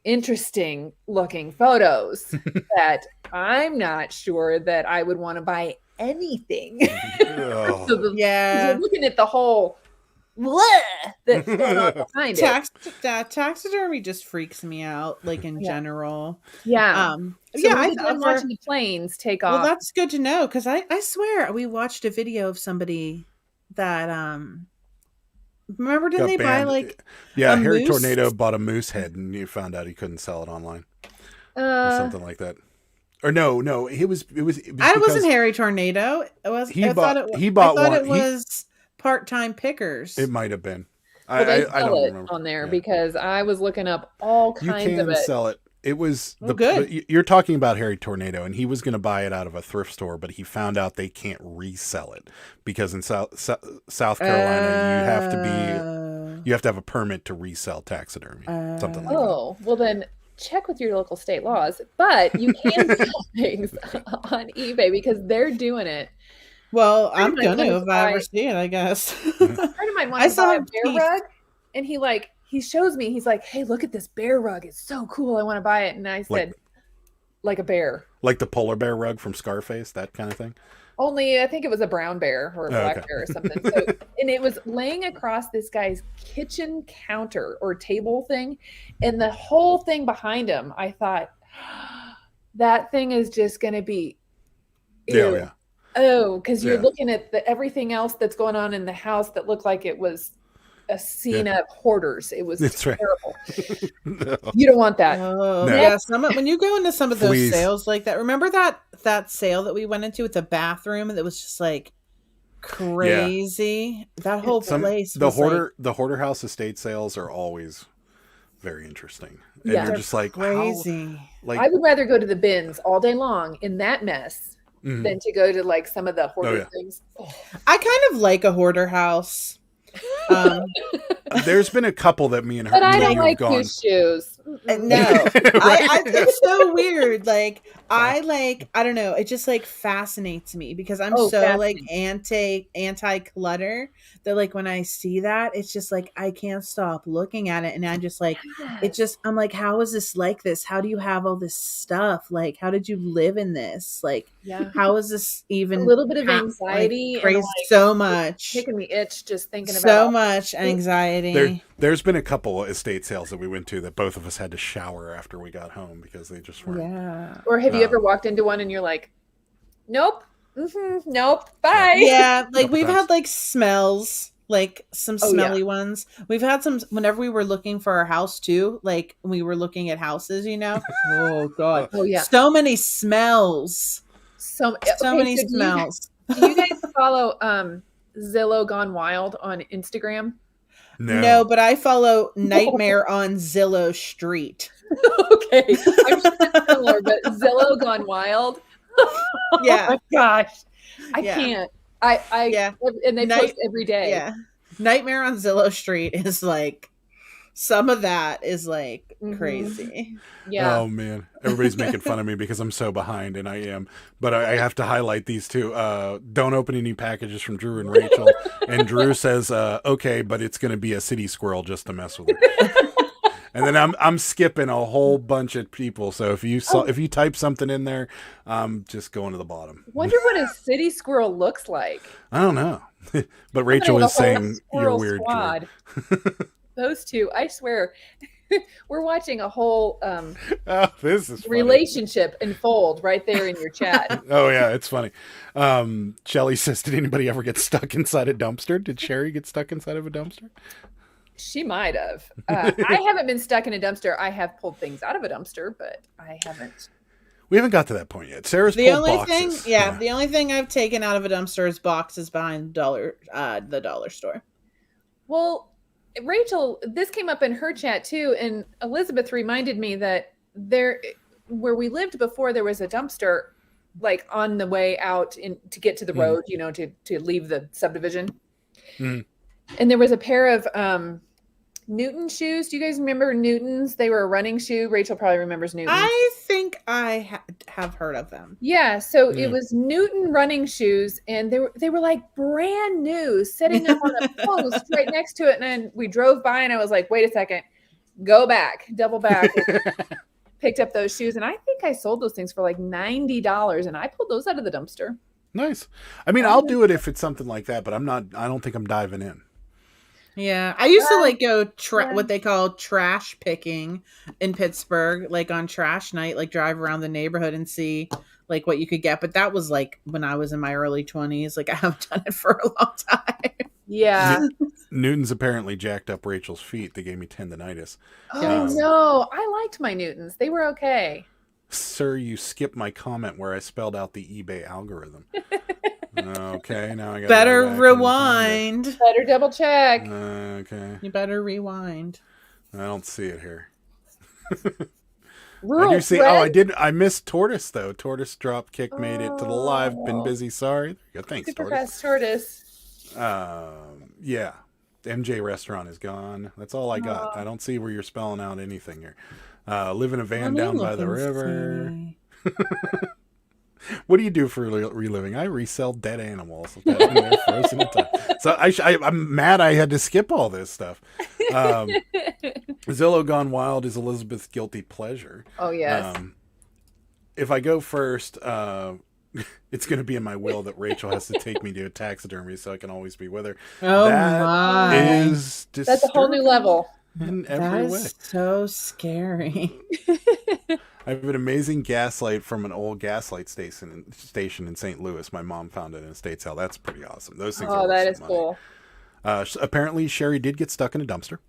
interesting looking photos that I'm not sure that I would want to buy anything. You're looking at the whole that's going on behind it. Taxidermy just freaks me out, like in general. Yeah. I'm watching the planes take off. Well, that's good to know because I swear we watched a video of somebody that remember didn't they buy like Harry Tornado bought a moose head and you found out he couldn't sell it online or something like that. Or no, it was. It wasn't Harry Tornado. It was. He bought one. It was Part-Time Pickers. It might have been. I don't remember on there because I was looking up all kinds of it. You can sell it. It was good. You're talking about Harry Tornado, and he was going to buy it out of a thrift store, but he found out they can't resell it because in South Carolina you have to have a permit to resell taxidermy, something like that. Oh, well then check with your local state laws, but you can sell things on eBay because they're doing it. Well, I'm gonna if I ever see it, I guess. A friend of mine wanted to buy a bear rug, and he shows me. He's like, "Hey, look at this bear rug. It's so cool. I want to buy it." And I said, "Like a bear, like the polar bear rug from Scarface, that kind of thing." Only I think it was a brown bear or a black bear or something. So, and it was laying across this guy's kitchen counter or table thing, and the whole thing behind him. I thought that thing is just going to be. Ew. Yeah. Oh, because you're looking at everything else that's going on in the house that looked like it was a scene of hoarders. It was That's terrible. No. You don't want that. Oh, No. yeah. When you go into some of those Please. sales like that, remember that sale that we went into with the bathroom that was just like crazy? That whole place. The hoarder house estate sales are always very interesting. And Yeah. you're just like, crazy. Like, I would rather go to the bins all day long in that mess than to go to like some of the hoarder things. Oh. I kind of like a hoarder house. There's been a couple that me and her But I don't have like gone. new shoes. No, I it's so weird. Like I don't know. It just like fascinates me because I'm so like anti clutter that like when I see that, it's just like I can't stop looking at it, and I'm just like, I'm like, how is this like this? How do you have all this stuff? Like, how did you live in this? Like, how is this even a little bit of anxiety? Like, crazy, so much kicking the itch just thinking about so much anxiety. There's been a couple estate sales that we went to that both of us had to shower after we got home because they just weren't. Yeah. Or have you ever walked into one and you're like, nope, nope, bye. Yeah, like we've had like smells, like some smelly ones. We've had some whenever we were looking for our house too. Like we were looking at houses, you know. Oh god. Oh yeah. So many smells. So many smells. Do you guys follow Zillow Gone Wild on Instagram? No, but I follow Nightmare on Zillow Street. Okay, I'm sure it's similar, but Zillow Gone Wild. Yeah. Oh my gosh, I can't. And they post every day. Yeah, Nightmare on Zillow Street is like some of that is like crazy. Yeah. Oh man, everybody's making fun of me because I'm so behind, and I am. But I have to highlight these two. Don't open any packages from Drew and Rachel. And Drew says, "Okay, but it's going to be a city squirrel just to mess with her." And then I'm skipping a whole bunch of people. So if you type something in there, just going to the bottom. Wonder what a city squirrel looks like. I don't know, but Rachel is saying you're weird. Those two, I swear, we're watching a whole this is relationship unfold right there in your chat. Oh yeah, it's funny. Shelly says, "Did anybody ever get stuck inside a dumpster? Did Sherry get stuck inside of a dumpster?" She might have. I haven't been stuck in a dumpster. I have pulled things out of a dumpster, but I haven't. We haven't got to that point yet. Sarah's pulled boxes. The only thing I've taken out of a dumpster is boxes behind the dollar store. Well, Rachel, this came up in her chat too, and Elizabeth reminded me that where we lived before, there was a dumpster like on the way out to get to the road, you know, to leave the subdivision. And there was a pair of Newton shoes. Do you guys remember Newtons? They were a running shoe. Rachel probably remembers Newtons. I think I have heard of them. Yeah, so it was Newton running shoes, and they were like brand new, sitting up on a post right next to it. And then we drove by, and I was like, "Wait a second, go back, double back." Picked up those shoes, and I think I sold those things for like $90, and I pulled those out of the dumpster. Nice. I mean, I'll do it if it's something like that, but I don't think I'm diving in. Yeah, I used to like go what they call trash picking in Pittsburgh, like on trash night, like drive around the neighborhood and see like what you could get. But that was like when I was in my early 20s. Like I haven't done it for a long time. Yeah. Newton's apparently jacked up Rachel's feet. They gave me tendonitis. Oh no, I liked my Newtons. They were okay. Sir, you skipped my comment where I spelled out the eBay algorithm. Okay, now I got better rewind. Better double check. Okay. You better rewind. I don't see it here. Rural I do see. thread? I missed Tortoise though. Tortoise drop kick made it to the live. Been busy. Sorry. There you go. Thanks, Super Tortoise. fast Tortoise. Yeah. MJ restaurant is gone. That's all I got. I don't see where you're spelling out anything here. Live in a van down by the river. What do you do for reliving? I resell dead animals. Frozen in time. So I'm mad I had to skip all this stuff. Zillow Gone Wild is Elizabeth's guilty pleasure. Oh, yes. If I go first, it's going to be in my will that Rachel has to take me to a taxidermy so I can always be with her. Oh, that is that's a whole new level. In every way. So scary. I have an amazing gaslight from an old gaslight station in St. Louis. My mom found it in a estate sale. That's pretty awesome. Those things. Oh, that is cool. Apparently, Sherry did get stuck in a dumpster.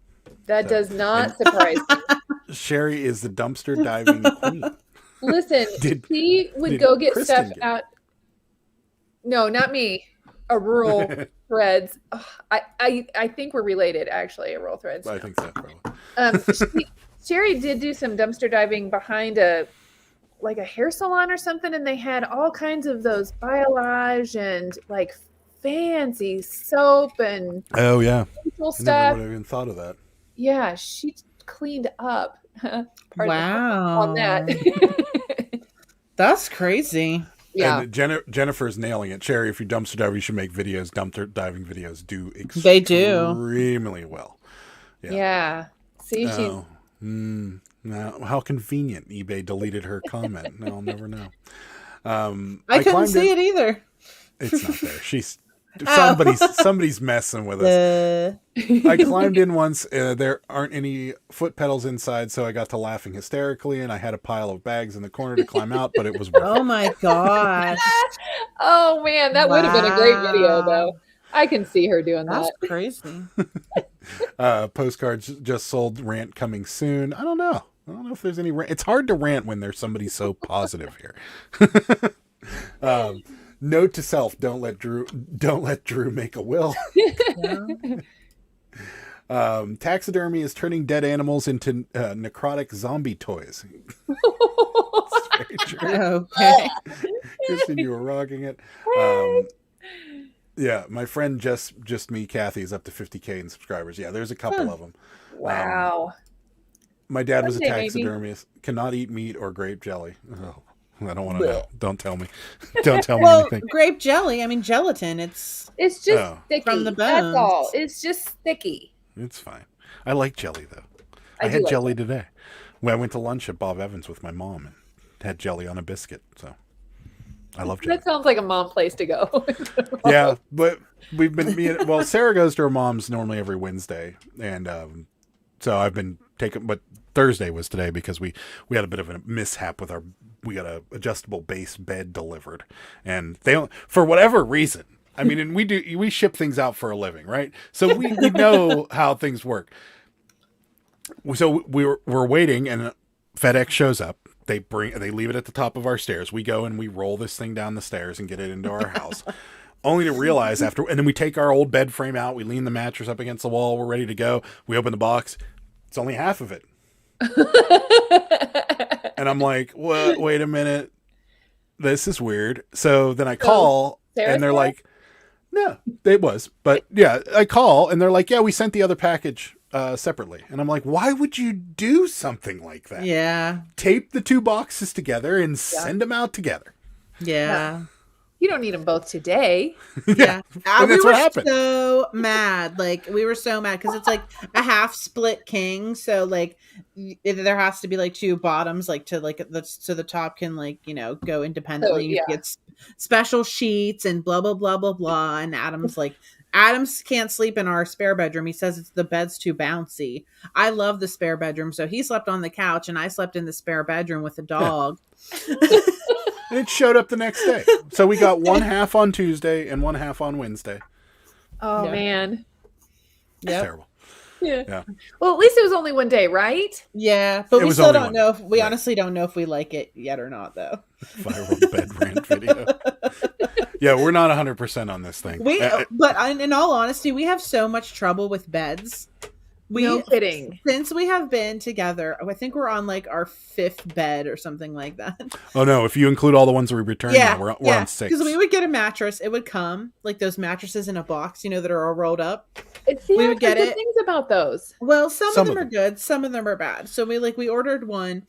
That does not surprise me. Sherry is the dumpster diving queen. Listen, he would go get Kristen stuff out. No, not me. A rural threads. Oh, I think we're related, actually. A rural threads. I think so. Probably. Sherry did do some dumpster diving behind a hair salon or something, and they had all kinds of those biolage and like fancy soap and oh yeah, stuff. I never would have even thought of that. Yeah, she cleaned up. Wow, on that. That's crazy. Yeah, and Jennifer's nailing it. Sherry, if you dumpster dive, you should make videos. Dumpster diving videos do extremely well. Yeah. See, now, how convenient. eBay deleted her comment. Now I'll never know. I couldn't see it either. It's not there. Somebody's messing with us. I climbed in once. There aren't any foot pedals inside, so I got to laughing hysterically, and I had a pile of bags in the corner to climb out, but it was worth Oh my gosh. Oh man, that would have been a great video though. I can see her doing that. That's crazy. Postcards just sold. Rant coming soon. I don't know if there's any rant. It's hard to rant when there's somebody so positive here. Note to self: don't let Drew make a will. Taxidermy is turning dead animals into necrotic zombie toys. It's very true. Okay. Kristen, you were rocking it. Yeah, my friend just me, Kathy, is up to 50K in subscribers. Yeah, there's a couple of them. Wow. My dad was a taxidermist. Cannot eat meat or grape jelly. Oh, I don't want to know. Don't tell me. Don't tell me anything. Grape jelly. I mean, gelatin. It's just sticky from the bones. That's all. It's just sticky. It's fine. I like jelly though. I had jelly today. When I went to lunch at Bob Evans with my mom and had jelly on a biscuit. So I love jelly. That sounds like a mom place to go. Yeah, but we've been Sarah goes to her mom's normally every Wednesday, and so I've been taking. But Thursday was today because we had a bit of a mishap with we got a adjustable base bed delivered, and they for whatever reason. I mean, and we ship things out for a living, right? So we know how things work. So we're waiting, and FedEx shows up. They leave it at the top of our stairs. We go and we roll this thing down the stairs and get it into our house. Only to realize and then we take our old bed frame out. We lean the mattress up against the wall. We're ready to go. We open the box. It's only half of it. And I'm like, wait a minute. This is weird. So then I call and they're like, no, it was. But yeah, I call and they're like, yeah, we sent the other package separately. And I'm like, why would you do something like that? Yeah. Tape the two boxes together and send them out together. Yeah. You don't need them both today. Yeah. And that's what happened. So mad. Like, we were so mad because it's like a half split king. So like there has to be like two bottoms, like to like so the top can like, go independently. You get special sheets and blah, blah, blah, blah, blah. And Adams can't sleep in our spare bedroom. He says the bed's too bouncy. I love the spare bedroom. So he slept on the couch and I slept in the spare bedroom with the dog. And it showed up the next day. So we got one half on Tuesday and one half on Wednesday. Oh, man. Yeah. Terrible. Yeah. Well, at least it was only one day, right? Yeah. But we still don't know. We honestly don't know if we like it yet or not, though. Viral bed rant video. Yeah, we're not 100% on this thing. But in all honesty, we have so much trouble with beds. No kidding. Since we have been together, I think we're on like our 5th bed or something like that. Oh no, if you include all the ones we returned, we're on 6. Because we would get a mattress. It would come like those mattresses in a box, that are all rolled up. We would get it. Things about those. Well, some of them are good. Some of them are bad. So we ordered one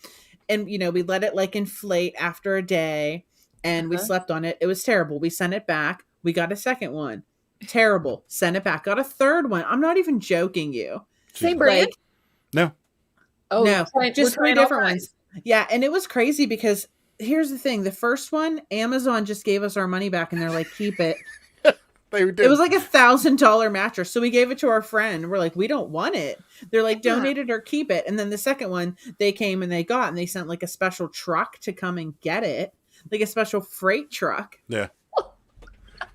and, we let it like inflate after a day and we slept on it. It was terrible. We sent it back. We got a second one. Terrible. Sent it back. Got a third one. I'm not even joking you. Same brand? No. Oh, no. Just 3 different ones. Yeah. And it was crazy because here's the thing. The first one, Amazon just gave us our money back and they're like, keep it. It was like $1,000 mattress. So we gave it to our friend. We're like, we don't want it. They're like, donate it or keep it. And then the second one they came and they sent like a special truck to come and get it. Like a special freight truck. Yeah.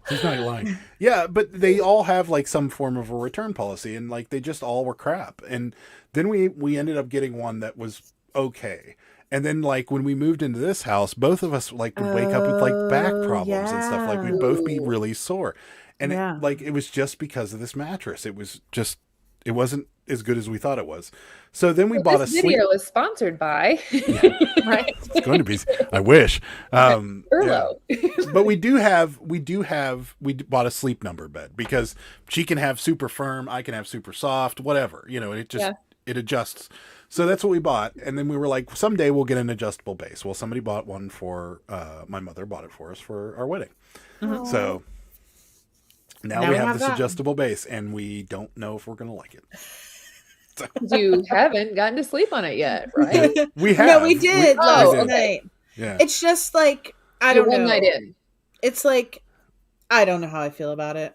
He's not lying. Yeah, but they all have like some form of a return policy, and like they just all were crap. And then we ended up getting one that was okay. And then like when we moved into this house, both of us like would wake up with like back problems and stuff. Like we'd both be really sore. And it was just because of this mattress. It wasn't as good as we thought it was. So then we bought a sleep. This video is sponsored by right. It's going to be. I wish. Furlough. Yeah. But we bought a sleep number bed because she can have super firm, I can have super soft, whatever. It just it adjusts. So that's what we bought. And then we were like, someday we'll get an adjustable base. Well, somebody bought one for my mother bought it for us for our wedding. Mm-hmm. So now we have this adjustable base, and we don't know if we're going to like it. You haven't gotten to sleep on it yet, right? We have. No, we did last night. Yeah. It's just like, I don't know. One night in. It's like, I don't know how I feel about it.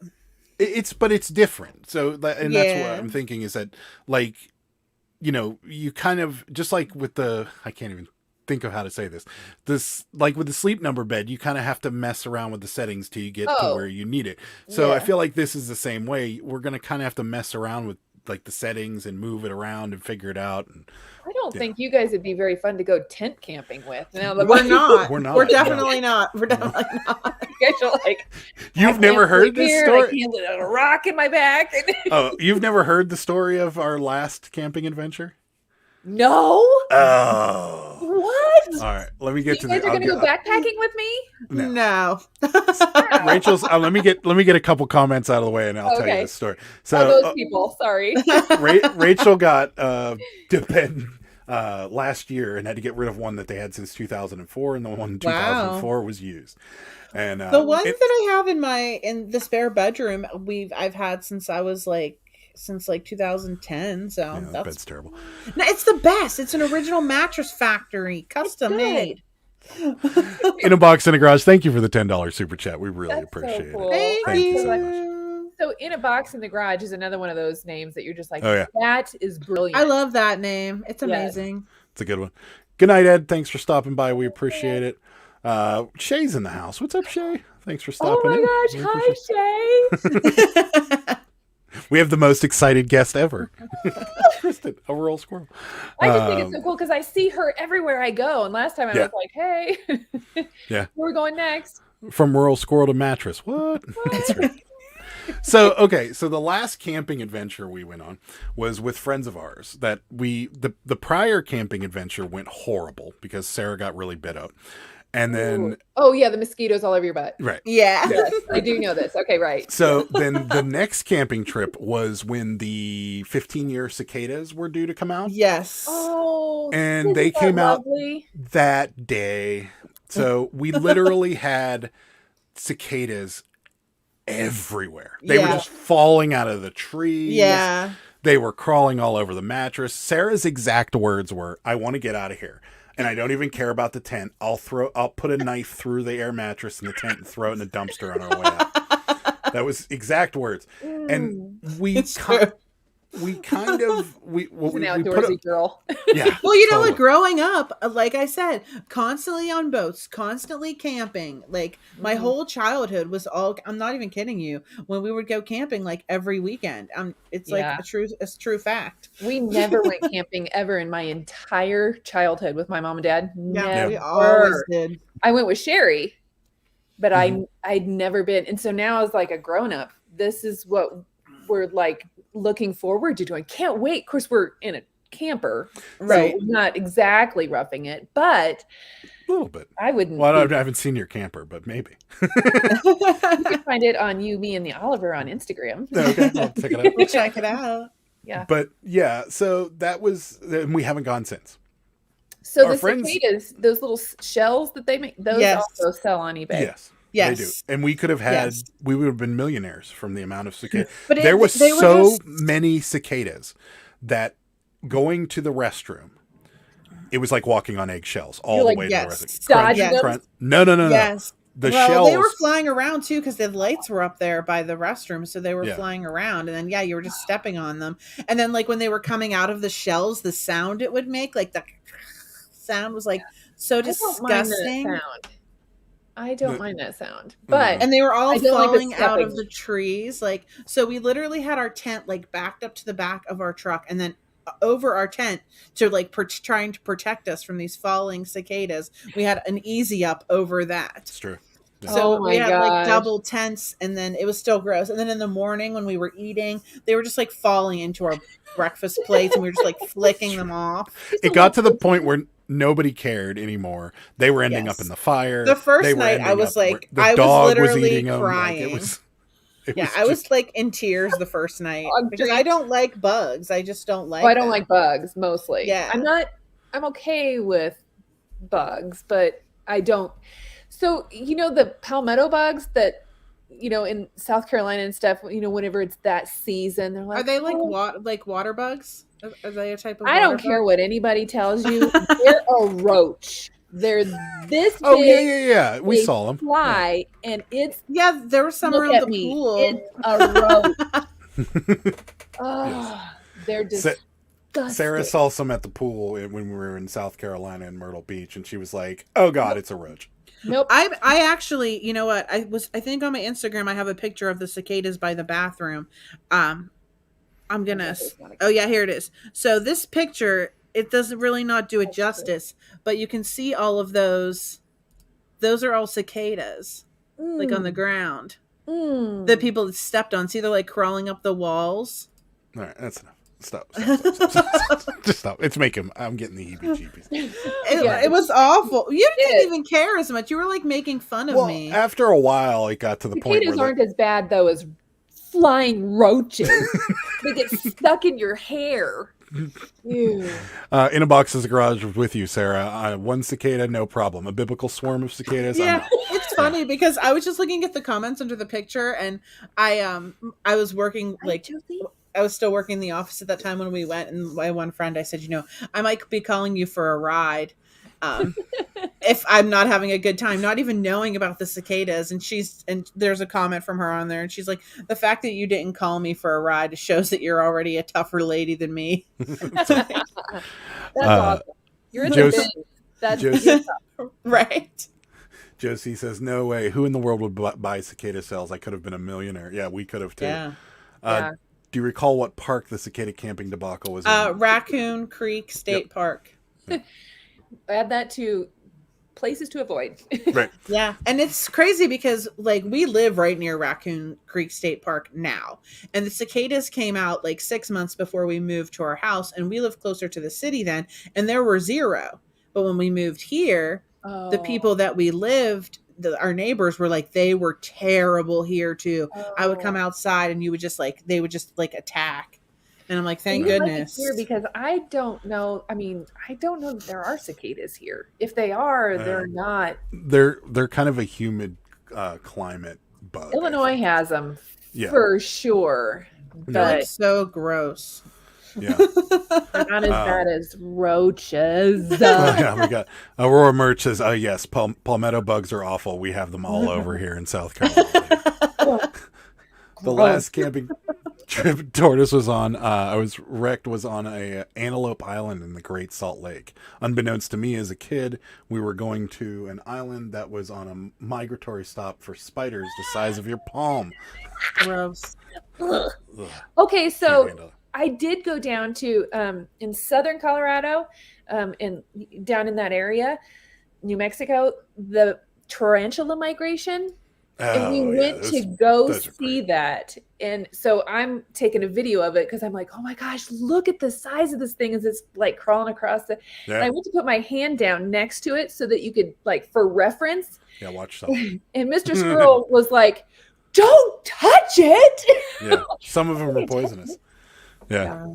But it's different. So, and that's what I'm thinking is that, like, you kind of, just like with I can't even think of how to say this, like with the sleep number bed, you kind of have to mess around with the settings till you get to where you need it. So I feel like this is the same way. We're going to kind of have to mess around with like the settings and move it around and figure it out. And I don't think you guys would be very fun to go tent camping with. Now we're not. We're definitely not. We're definitely not. You guys are like, you've never heard this story? I can't let a rock in my back. Oh, you've never heard the story of our last camping adventure? No. Oh. What? All right. Let me get to that. You guys are going to go backpacking with me? No. Rachel's. Let me get a couple comments out of the way, and I'll tell you this story. So those people. Sorry. Rachel got to bed last year and had to get rid of one that they had since 2004, and the one in 2004 was used. And the ones that I have in the spare bedroom, I've had since 2010. So that bed's terrible. No, it's the best. It's an original Mattress Factory, custom made. In a box in a garage. Thank you for the $10 super chat. We really appreciate it. Thank you so much. So In a Box in the Garage is another one of those names that you're just like, that is brilliant. I love that name. It's amazing. It's a good one. Good night, Ed. Thanks for stopping by. We appreciate it. Shay's in the house. What's up, Shay? Thanks for stopping in. Oh my gosh. Hi, Shay. We have the most excited guest ever. Kristen, a rural squirrel. I just think it's so cool because I see her everywhere I go. And last time I was like, hey, where we're going next. From rural squirrel to mattress. What? That's right. So the last camping adventure we went on was with friends of ours that the prior camping adventure went horrible because Sarah got really bit up. And then the mosquitoes all over your butt. Right. Yeah. Yes, I do know this. Okay, right. So then the next camping trip was when the 15-year cicadas were due to come out. Yes. Oh. And they came out that day. So we literally had cicadas everywhere. They were just falling out of the trees. Yeah. They were crawling all over the mattress. Sarah's exact words were, "I want to get out of here. And I don't even care about the tent. I'll put a knife through the air mattress in the tent and throw it in a dumpster on our way out." That was exact words. And we He's an outdoorsy girl. Yeah. Well, what? Growing up, like I said, constantly on boats, constantly camping. Like my whole childhood was all. I'm not even kidding you. When we would go camping, like every weekend, it's like a true fact. We never went camping ever in my entire childhood with my mom and dad. Yeah, we always did. I went with Sherry, but I'd never been. And so now as like a grown up, this is what we're like looking forward to doing. Can't wait. Of course, we're in a camper, right? So not exactly roughing it, but a little bit. I wouldn't. Well, I haven't seen your camper, but maybe. You can find it on You, Me, and the Oliver on Instagram. Okay, I'll check it out. We'll check it out. Yeah. But yeah, so that was, and we haven't gone since. So the cicadas, those little shells that they make, those also sell on eBay. Yes. Yes. They do. And we could have had, we would have been millionaires from the amount of cicadas. But there were many cicadas that going to the restroom, it was like walking on eggshells all the way to the restroom. No. Yes. The shells. They were flying around too because the lights were up there by the restroom. So they were flying around. And then, you were just stepping on them. And then like when they were coming out of the shells, the sound it would make, like the sound was like so disgusting. I don't mind that sound. But and they were all falling like out of the trees. Like, so we literally had our tent like backed up to the back of our truck, and then over our tent to like trying to protect us from these falling cicadas. We had an easy up over that. It's true. Yeah. So we had like double tents, and then it was still gross. And then in the morning when we were eating, they were just like falling into our breakfast plates, and we were just like flicking them off. It got to the point where nobody cared anymore. They were ending up in the fire. The first night I was like, I was literally crying. I was like in tears the first night because I don't like bugs. I just don't like I don't like bugs mostly. Yeah. I'm okay with bugs, but I don't. So, the palmetto bugs that, in South Carolina and stuff, whenever it's that season, they're like, are they like water bugs? Are they a type of I don't care what anybody tells you. They're a roach. They're this big. Oh, yeah. We saw them. Fly, and it's... Yeah, there was some around the pool. It's a roach. They're disgusting. Sarah saw some at the pool when we were in South Carolina in Myrtle Beach, and she was like, oh, God, it's a roach. Nope. I actually, you know what? I think on my Instagram, I have a picture of the cicadas by the bathroom. I'm gonna. Oh yeah, here it is. So this picture, it doesn't really not do it justice, but you can see all of those. Those are all cicadas, like on the ground. The people stepped on. See, they're like crawling up the walls. All right, that's enough. Stop. Just stop. It's making. I'm getting the heebie-jeebies. It was awful. You didn't even care as much. You were like making fun of me. After a while, it got to the point where cicadas aren't as bad though as flying roaches. They get stuck in your hair. Ew. In a box is a garage with you, Sarah. One cicada, no problem. A biblical swarm of cicadas. Yeah, it's funny because I was just looking at the comments under the picture, and I was working like. I was still working in the office at that time when we went, and my one friend, I said, I might be calling you for a ride if I'm not having a good time, not even knowing about the cicadas. And there's a comment from her on there, and she's like, the fact that you didn't call me for a ride shows that you're already a tougher lady than me. That's awesome. You're in the bin. That's right. Josie says, no way. Who in the world would buy cicada cells? I could have been a millionaire. Yeah, we could have too. Yeah. Do you recall what park the cicada camping debacle was in? Raccoon Creek State Park. Add that to places to avoid. Right. Yeah. And it's crazy because like we live right near Raccoon Creek State Park now. And the cicadas came out like 6 months before we moved to our house, and we lived closer to the city then, and there were 0. But when we moved here, the people that we lived, our neighbors were like, they were terrible here too. I would come outside and they would just attack. And I'm like, thank goodness. Here because I don't know. I mean, I don't know that there are cicadas here. If they are, they're not. They're kind of a humid climate bug. Illinois has them for sure. But so gross. Yeah. They're not as bad as roaches. We got Aurora Merch says, yes, palmetto bugs are awful. We have them all over here in South Carolina. The last camping trip Tortoise was on, was on a Antelope Island in the Great Salt Lake. Unbeknownst to me as a kid, we were going to an island that was on a migratory stop for spiders the size of your palm. Gross. Okay, so I did go down to in southern Colorado, down in that area, New Mexico, the tarantula migration. And we went to go see that. And so I'm taking a video of it because I'm like, oh my gosh, look at the size of this thing as it's like crawling across the. Yeah. And I went to put my hand down next to it so that you could, like, for reference. Yeah, watch something. And Mr. Squirrel was like, don't touch it. Yeah, some of them are poisonous. Yeah.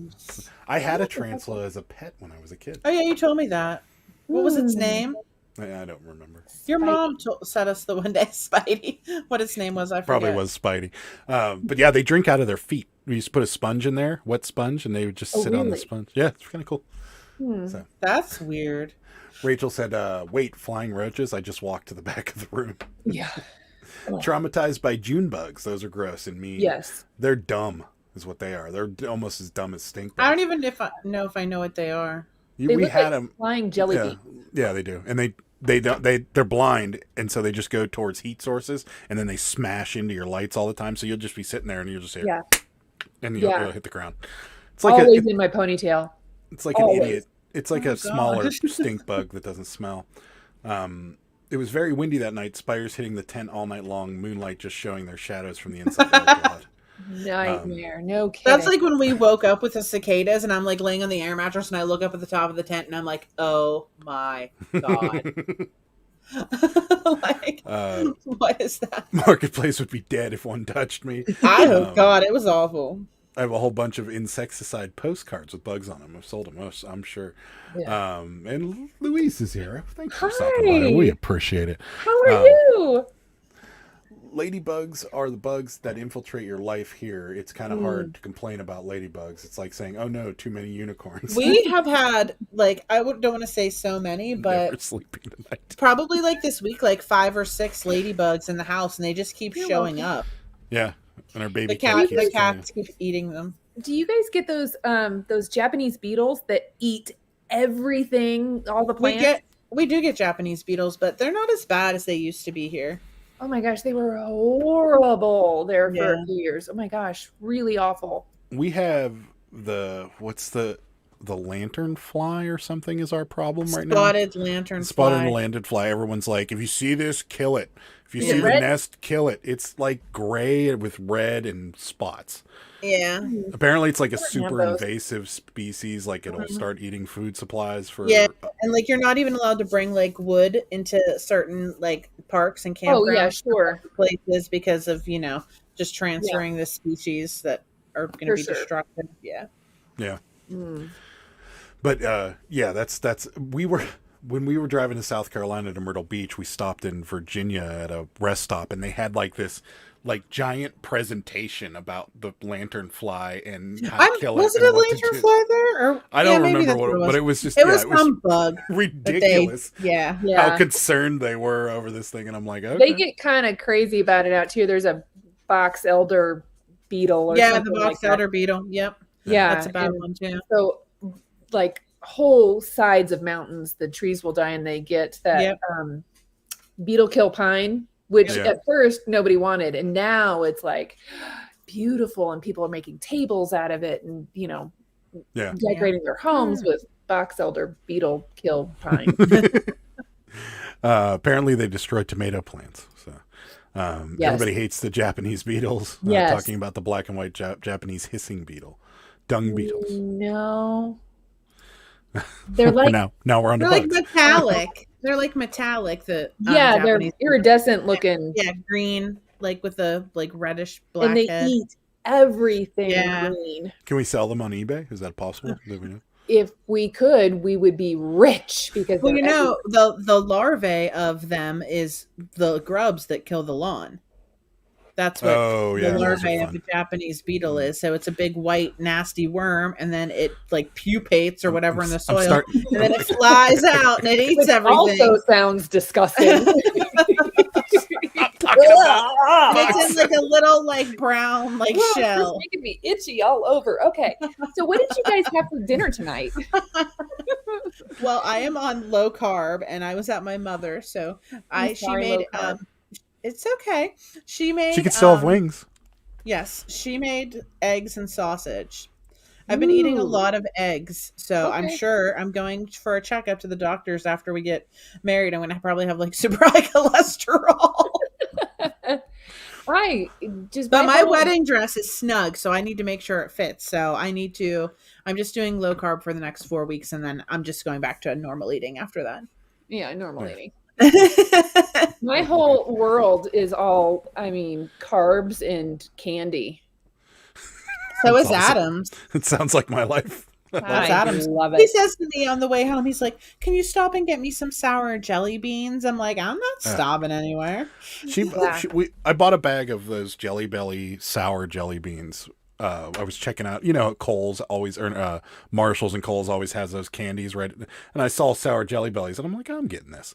I had a tarantula as a pet when I was a kid. Oh, yeah, you told me that. What was its name? I don't remember. Your mom said us the one day, Spidey. What its name was, I forget. Probably was Spidey. But yeah, they drink out of their feet. We used to put a sponge in there, wet sponge, and they would just sit on the sponge. Yeah, it's kind of cool. So. That's weird. Rachel said, wait, flying roaches? I just walked to the back of the room. Yeah. Traumatized by June bugs. Those are gross and mean. Yes. They're dumb is what they are. They're almost as dumb as stink bugs. I don't even know if I know what they are. They look like flying jelly beans. Yeah, they do. And they're blind, and so they just go towards heat sources, and then they smash into your lights all the time. So you'll just be sitting there and you'll just hear, and you'll hit the ground. It's like always in my ponytail. It's like an idiot. It's like a smaller stink bug that doesn't smell. It was very windy that night. Spiders hitting the tent all night long. Moonlight just showing their shadows from the inside. Nightmare. No kidding. That's like when we woke up with the cicadas, and I'm like laying on the air mattress, and I look up at the top of the tent, and I'm like, oh my god. Like, what is that? Marketplace would be dead if one touched me. God, it was awful. I have a whole bunch of insecticide postcards with bugs on them. I've sold them, I'm sure. Yeah. And Louise is here. Thanks for stopping by. We appreciate it. How are you? Ladybugs are the bugs that infiltrate your life here. It's kind of hard to complain about ladybugs. It's like saying, oh no, too many unicorns. We have had, like, don't want to say so many, but never sleeping tonight. Probably like this week, like 5 or 6 ladybugs in the house, and they just keep showing up. Yeah. And our baby the cats keep eating them. Do you guys get those Japanese beetles that eat everything, all the plants? We do get Japanese beetles, but they're not as bad as they used to be here. Oh my gosh, they were horrible there for a few years. Oh my gosh, really awful. We have the lantern fly or something is our problem right now. Spotted lantern fly. Everyone's like, if you see this, kill it. If you see the nest, kill it. It's like gray with red and spots. Yeah. Apparently it's like a super invasive species. Like it'll start eating food supplies for. Yeah. And like you're not even allowed to bring like wood into certain like parks and campgrounds. Places because of, just transferring the species that are going to be destructive. Yeah. Yeah. But when we were driving to South Carolina to Myrtle Beach, we stopped in Virginia at a rest stop, and they had like this giant presentation about the lanternfly and how to kill it. Was it a lanternfly there? Or, I don't remember what it was, but it was just it was some bug. Ridiculous. How concerned they were over this thing, and I'm like, okay. They get kind of crazy about it out too. There's a box elder beetle or something the box elder beetle. Yep. Yeah, that's a bad one too. So, like whole sides of mountains, the trees will die, and they get that beetle kill pine, which at first nobody wanted, and now it's like beautiful, and people are making tables out of it, and decorating their homes with box elder beetle kill pine. Apparently, they destroyed tomato plants. So. Everybody hates the Japanese beetles. Talking about the black and white Japanese hissing beetle. Dung beetles. No. They're like now we're on the bugs. Like metallic. They're like metallic. Japanese they're iridescent looking. Yeah, green, like with a like reddish black. And they head. eat everything green. Can we sell them on eBay? Is that possible? If we could, we would be rich because the larvae of them is the grubs that kill the lawn. That's what the larvae of the Japanese beetle is. So it's a big white nasty worm, and then it like pupates or whatever in the soil, and then it flies out and it eats everything. Also sounds disgusting. I'm talking about. It's in like a little like brown shell. It's making me itchy all over. Okay, so what did you guys have for dinner tonight? Well, I am on low carb, and I was at my mother, so she made. It's okay. She could still have wings. Yes, she made eggs and sausage. I've been eating a lot of eggs, so I'm sure I'm going for a checkup to the doctors after we get married. I'm going to probably have like super high cholesterol. But my wedding dress is snug, so I need to make sure it fits. So I'm just doing low carb for the next 4 weeks, and then I'm just going back to normal eating after that. Yeah, normal eating. My whole world is all, carbs and candy. So is Adam's. It sounds like my life. That's Adam's. Love it. He says to me on the way home, he's like, "Can you stop and get me some sour jelly beans?" I'm like, "I'm not stopping anywhere." I bought a bag of those Jelly Belly sour jelly beans. I was checking out, Kohl's always, or Marshall's and Kohl's always has those candies, right? And I saw sour Jelly Bellies, and I'm like, I'm getting this.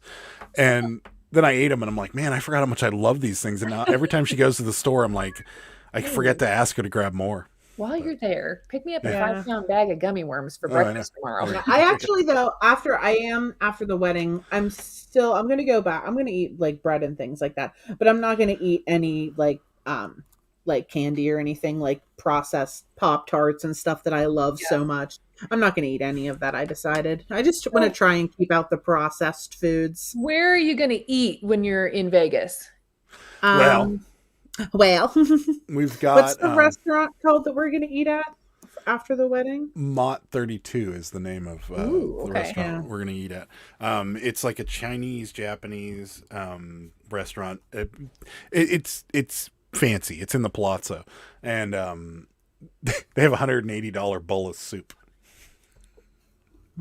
And then I ate them, and I'm like, man, I forgot how much I love these things. And now every time she goes to the store, I'm like, I forget to ask her to grab more. While you're there, pick me up a Yeah. 5-pound bag of gummy worms for breakfast tomorrow. Yeah, I actually though after the wedding, I'm gonna go back. I'm gonna eat like bread and things like that, but I'm not gonna eat any like candy or anything like processed Pop Tarts and stuff that I love so much. I'm not gonna eat any of that. I decided. I just want to try and keep out the processed foods. Where are you going to eat when you're in Vegas? Well, we've got what's the restaurant called that we're gonna eat at after the wedding? Mott 32 is the name of the restaurant we're gonna eat at. It's like a Chinese Japanese restaurant. It's fancy. It's in the Palazzo, and they have $180 bowl of soup.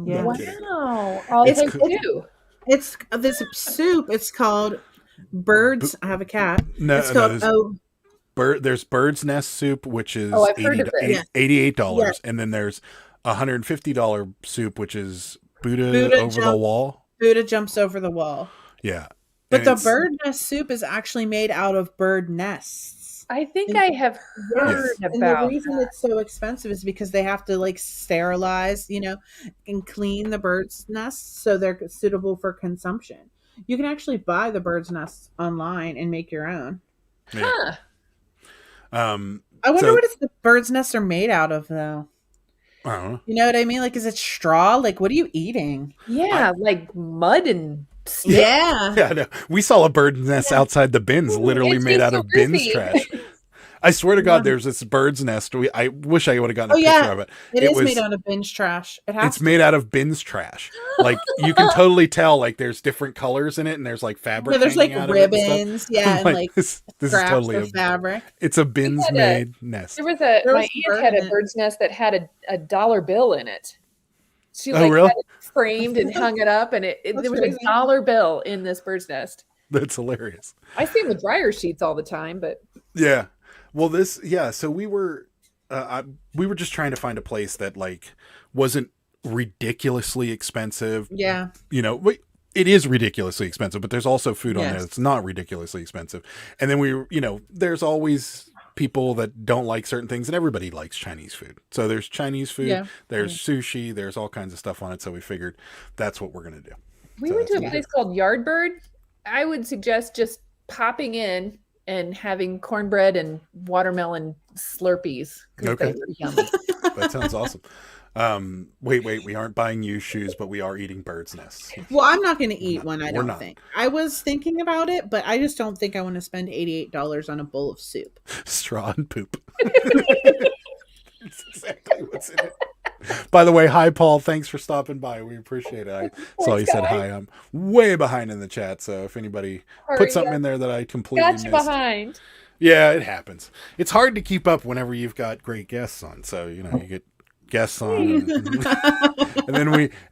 Yeah. Wow. All they do. It's this soup. It's called Birds. I have a cat. No, it's called there's Bird's Nest soup, which is I've heard of it. $88, Yes. and then there's $150 soup, which is Buddha over the wall. Buddha jumps over the wall. Yeah, but the bird nest soup is actually made out of bird nests. I think I have heard about. And the reason it's so expensive is because they have to like sterilize, and clean the bird's nests so they're suitable for consumption. You can actually buy the bird's nests online and make your own. Yeah. Huh. I wonder what the bird's nests are made out of, though. I don't know. You know what I mean? Like, is it straw? Like, what are you eating? Yeah, like mud and sticks. Yeah. Yeah, no. We saw a bird's nest outside the bins, literally made out of bins trash. I swear to God, there's this bird's nest. I wish I would have gotten a picture of it. It is made out of bins trash. It's made out of bins trash. Like you can totally tell. Like there's different colors in it, and there's like fabric. Yeah, there's like out ribbons. Yeah, and like this is totally of fabric. It's a bins made nest. There was my aunt had a bird's nest that had a dollar bill in it. She really? had it framed and hung it up, and there was a dollar bill in this bird's nest. That's hilarious. I see them with dryer sheets all the time, but yeah. Well, so we were just trying to find a place that like wasn't ridiculously expensive. Yeah. It is ridiculously expensive, but there's also food on there that's not ridiculously expensive. And then there's always people that don't like certain things, and everybody likes Chinese food. So there's Chinese food, there's sushi, there's all kinds of stuff on it. So we figured that's what we're going to do. We went to a place called Yardbird. I would suggest just popping in and having cornbread and watermelon Slurpees. Okay. They were yummy. That sounds awesome. Wait, we aren't buying you shoes, but we are eating bird's nests. Well, I'm not going to eat one, I don't think. I was thinking about it, but I just don't think I want to spend $88 on a bowl of soup. Straw and poop. That's exactly what's in it. By the way, hi, Paul. Thanks for stopping by. We appreciate it. I saw you said hi. I'm way behind in the chat, so if anybody put something in there that I completely missed. Behind. Yeah, it happens. It's hard to keep up whenever you've got great guests on. So, you get guests on,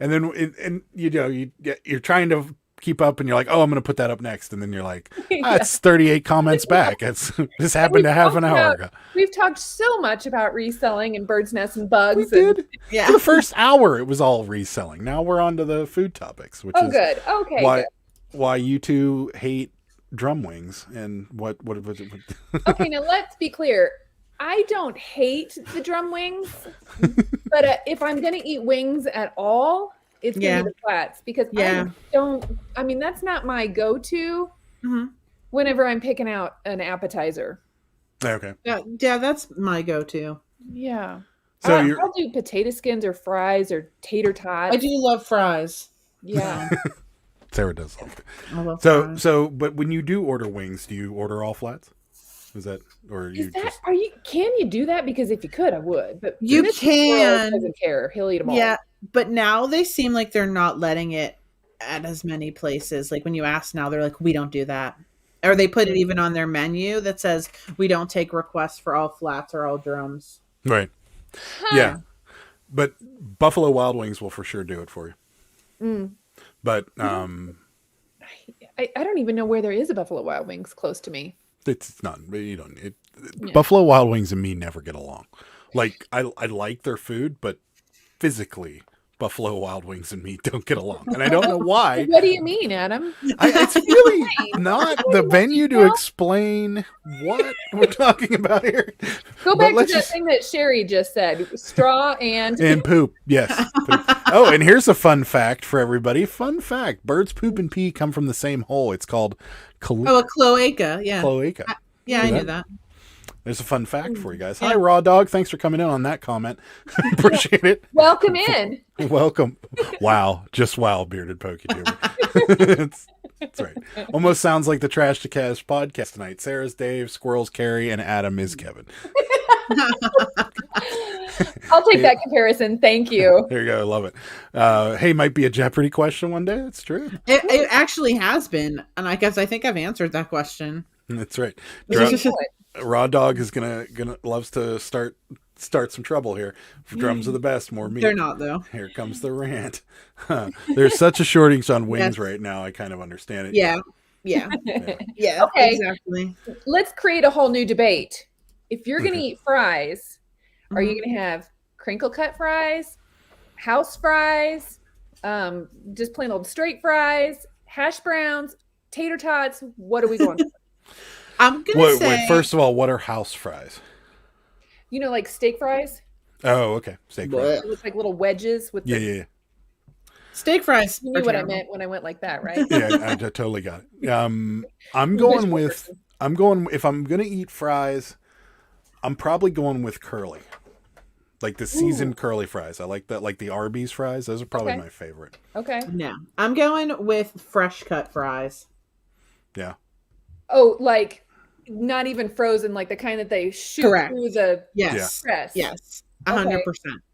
and you're trying to keep up, and you're like, oh, I'm going to put that up next, and then you're like, it's 38 comments back. This happened a half an hour ago. We've talked so much about reselling and bird's nests and bugs. We did. For the first hour, it was all reselling. Now we're on to the food topics, which is good. Okay, why you two hate drum wings and what was it? Okay, now let's be clear. I don't hate the drum wings, but if I'm going to eat wings at all, it's going to be the flats, because that's not my go-to whenever I'm picking out an appetizer. Okay. Yeah, that's my go-to. Yeah. So I'll do potato skins or fries or tater tots. I do love fries. Yeah. Sarah does love it. I love fries. But when you do order wings, do you order all flats? Is that, or can you do that? Because if you could, I would. But you can. Doesn't care. He'll eat them all. Yeah, but now they seem like they're not letting it at as many places. Like when you ask now, they're like, we don't do that. Or they put it even on their menu that says, we don't take requests for all flats or all drums. Right. Huh. Yeah. But Buffalo Wild Wings will for sure do it for you. But I don't even know where there is a Buffalo Wild Wings close to me. It's not. You don't. Buffalo Wild Wings and me never get along. Like I like their food, but physically, Buffalo Wild Wings and me don't get along, and I don't know why. What do you mean, Adam? It's really not the venue to explain what we're talking about here. Go back to that thing that Sherry just said: straw and poop. Yes. Poop. Oh, and here's a fun fact for everybody. Fun fact: birds' poop and pee come from the same hole. It's called a cloaca. Yeah, cloaca. I knew that. There's a fun fact for you guys. Hi, Raw Dog. Thanks for coming in on that comment. Appreciate it. Welcome in. Welcome. Wow. Just wow, Bearded PokeTuber. That's right. Almost sounds like the Trash to Cash podcast tonight. Sarah's Dave, Squirrel's Carrie, and Adam is Kevin. I'll take that comparison. Thank you. There you go. I love it. Hey, might be a Jeopardy question one day. That's true. It actually has been. And I think I've answered that question. That's right. Raw Dog is gonna loves to start some trouble here. Drums are the best. More meat. They're not though. Here comes the rant. There's such a shortage on wings right now. I kind of understand it. Yeah. Okay. Exactly. Let's create a whole new debate. If you're gonna eat fries, are you gonna have crinkle cut fries, house fries, just plain old straight fries, hash browns, tater tots? What are we going for? I'm gonna say. Wait, first of all, what are house fries? You know, like steak fries. Oh, okay, steak fries. It looks like little wedges with. Yeah. Steak fries. You knew what I meant when I went like that, right? Yeah, I totally got it. I'm going with. If I'm gonna eat fries, I'm probably going with curly, like the seasoned curly fries. I like that, like the Arby's fries. Those are probably my favorite. Okay. No, I'm going with fresh cut fries. Yeah. Oh, like not even frozen, like the kind that they shoot through the press. Yes, 100%.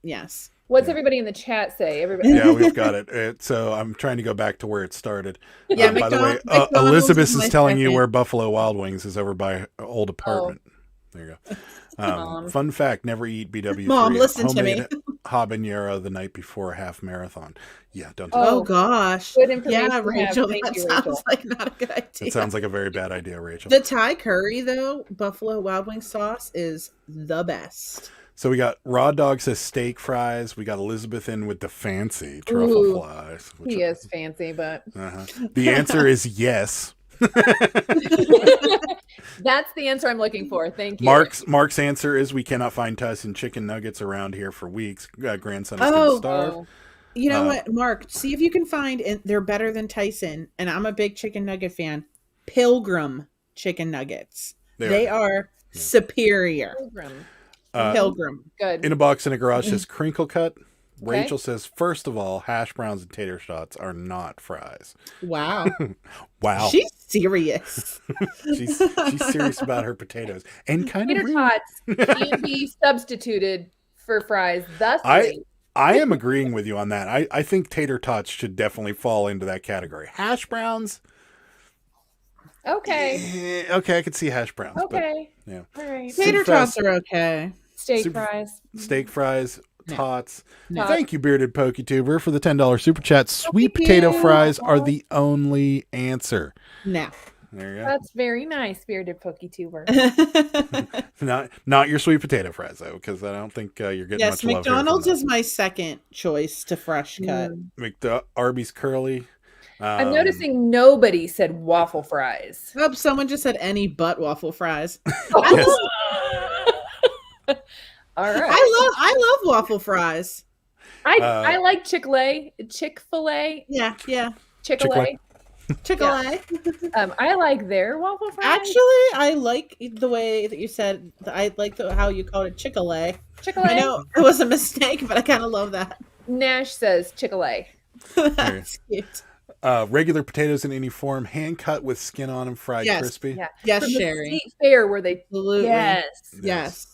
Yes. What's everybody in the chat say? Everybody. Yeah, we've got it. So I'm trying to go back to where it started. Yeah. By the way, Elizabeth is telling you where Buffalo Wild Wings is over by old apartment. There you go. Fun fact: never eat BW3. Mom, listen to me. Habanero the night before a half marathon. Yeah, don't do Oh gosh. Good information. Yeah, Rachel. That sounds like not a good idea. It sounds like a very bad idea, Rachel. The Thai curry, though, Buffalo Wild Wing sauce is the best. So we got Raw Dog says steak fries. We got Elizabeth in with the fancy truffle fries. He is fancy, but the answer is yes. That's the answer I'm looking for. Thank you. Mark's answer is we cannot find Tyson chicken nuggets around here for weeks. Grandson is going to starve. You know what, Mark? See if you can find, and they're better than Tyson. And I'm a big chicken nugget fan. Pilgrim chicken nuggets. They are superior. Pilgrim. Good. In a Box in a Garage says crinkle cut. Rachel says, first of all, hash browns and tater tots are not fries. Wow. Wow. She's serious. she's serious about her potatoes. And kind tater of tots can be substituted for fries. Thusly, I am agreeing with you on that. I think tater tots should definitely fall into that category. Hash browns. Okay. Okay, I could see hash browns. Okay. But, yeah. All right. Tater tots are okay. Steak fries. Steak fries. Tots. No. Thank you, Bearded PokeTuber, for the $10 super chat. Sweet potato fries are the only answer. No. There you go. That's very nice, Bearded PokeTuber. Not your sweet potato fries, though, because I don't think you're getting much love. McDonald's is my second choice to fresh cut. Arby's curly. I'm noticing nobody said waffle fries. Oh, someone just said any but waffle fries. All right. I love waffle fries. I like Chick-fil-A. Yeah. Chick-fil-A. Chick-fil-A. I like their waffle fries. Actually, I like the way that you said. I like how you called it Chick-fil-A. Chick-fil-A. I know it was a mistake, but I kind of love that. Nash says Chick-fil-A. That's cute. Regular potatoes in any form, hand cut with skin on them, fried crispy. Yeah. Yes, From Sherry. The state fair where they Absolutely. Yes.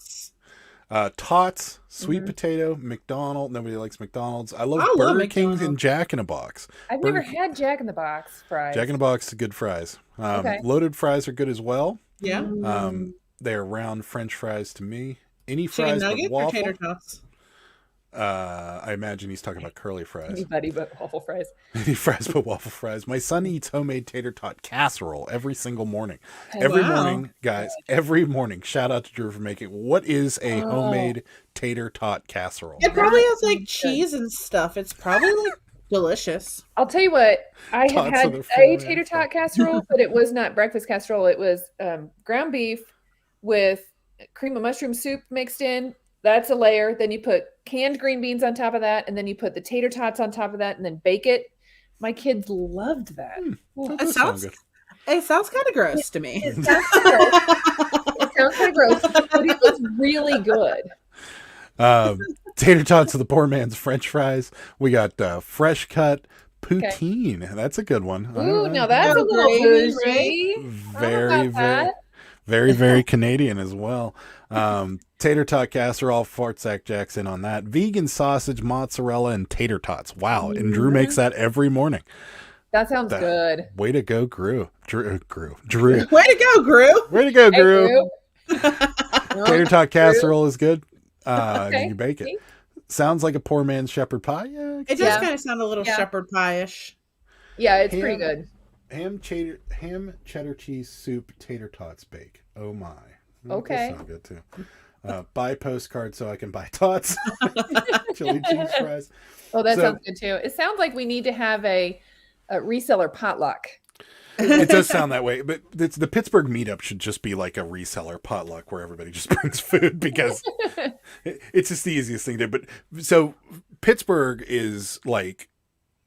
Tots, sweet potato, McDonald's. Nobody likes McDonald's. I love Burger King and Jack in a Box. I've never had Jack in the Box fries. Jack in a Box, good fries. Loaded fries are good as well. Yeah. They're round French fries to me. Any Chicken fries but nuggets waffle. or tater tots? I imagine he's talking about curly fries. Anybody but waffle fries. Any fries but waffle fries. My son eats homemade tater tot casserole every single morning. Oh, Every morning, guys. Every morning. Shout out to Drew for making. What is a homemade tater tot casserole? It probably has like cheese and stuff. It's probably like delicious. I'll tell you what. I have had a tater tot casserole, but it was not breakfast casserole. It was ground beef with cream of mushroom soup mixed in. That's a layer. Then you put canned green beans on top of that, and then you put the tater tots on top of that, and then bake it. My kids loved that. It sounds kind of gross to me. It sounds kind of gross, but it was really good. Tater tots are the poor man's French fries. We got fresh cut poutine. Okay. That's a good one. Ooh, now that's a little bougie. Very Canadian as well. Tater tot casserole, Fort Sack Jackson on that. Vegan sausage, mozzarella, and tater tots. Wow. And Drew makes that every morning. That sounds good. Way to go, Drew. Way to go, Drew. Way to go, Drew. Hey, Tater tot casserole is good. And you bake it. Sounds like a poor man's shepherd pie. Yeah, it does kind of sound a little shepherd pie-ish. Yeah, it's pretty good. Ham cheddar cheese soup tater tots bake. Oh my. Okay. That sounds good too. Buy postcards so I can buy tots. Chili cheese fries. Oh, that sounds good too. It sounds like we need to have a reseller potluck. It does sound that way, but the Pittsburgh meetup should just be like a reseller potluck where everybody just brings food because it's just the easiest thing to do. But so Pittsburgh is like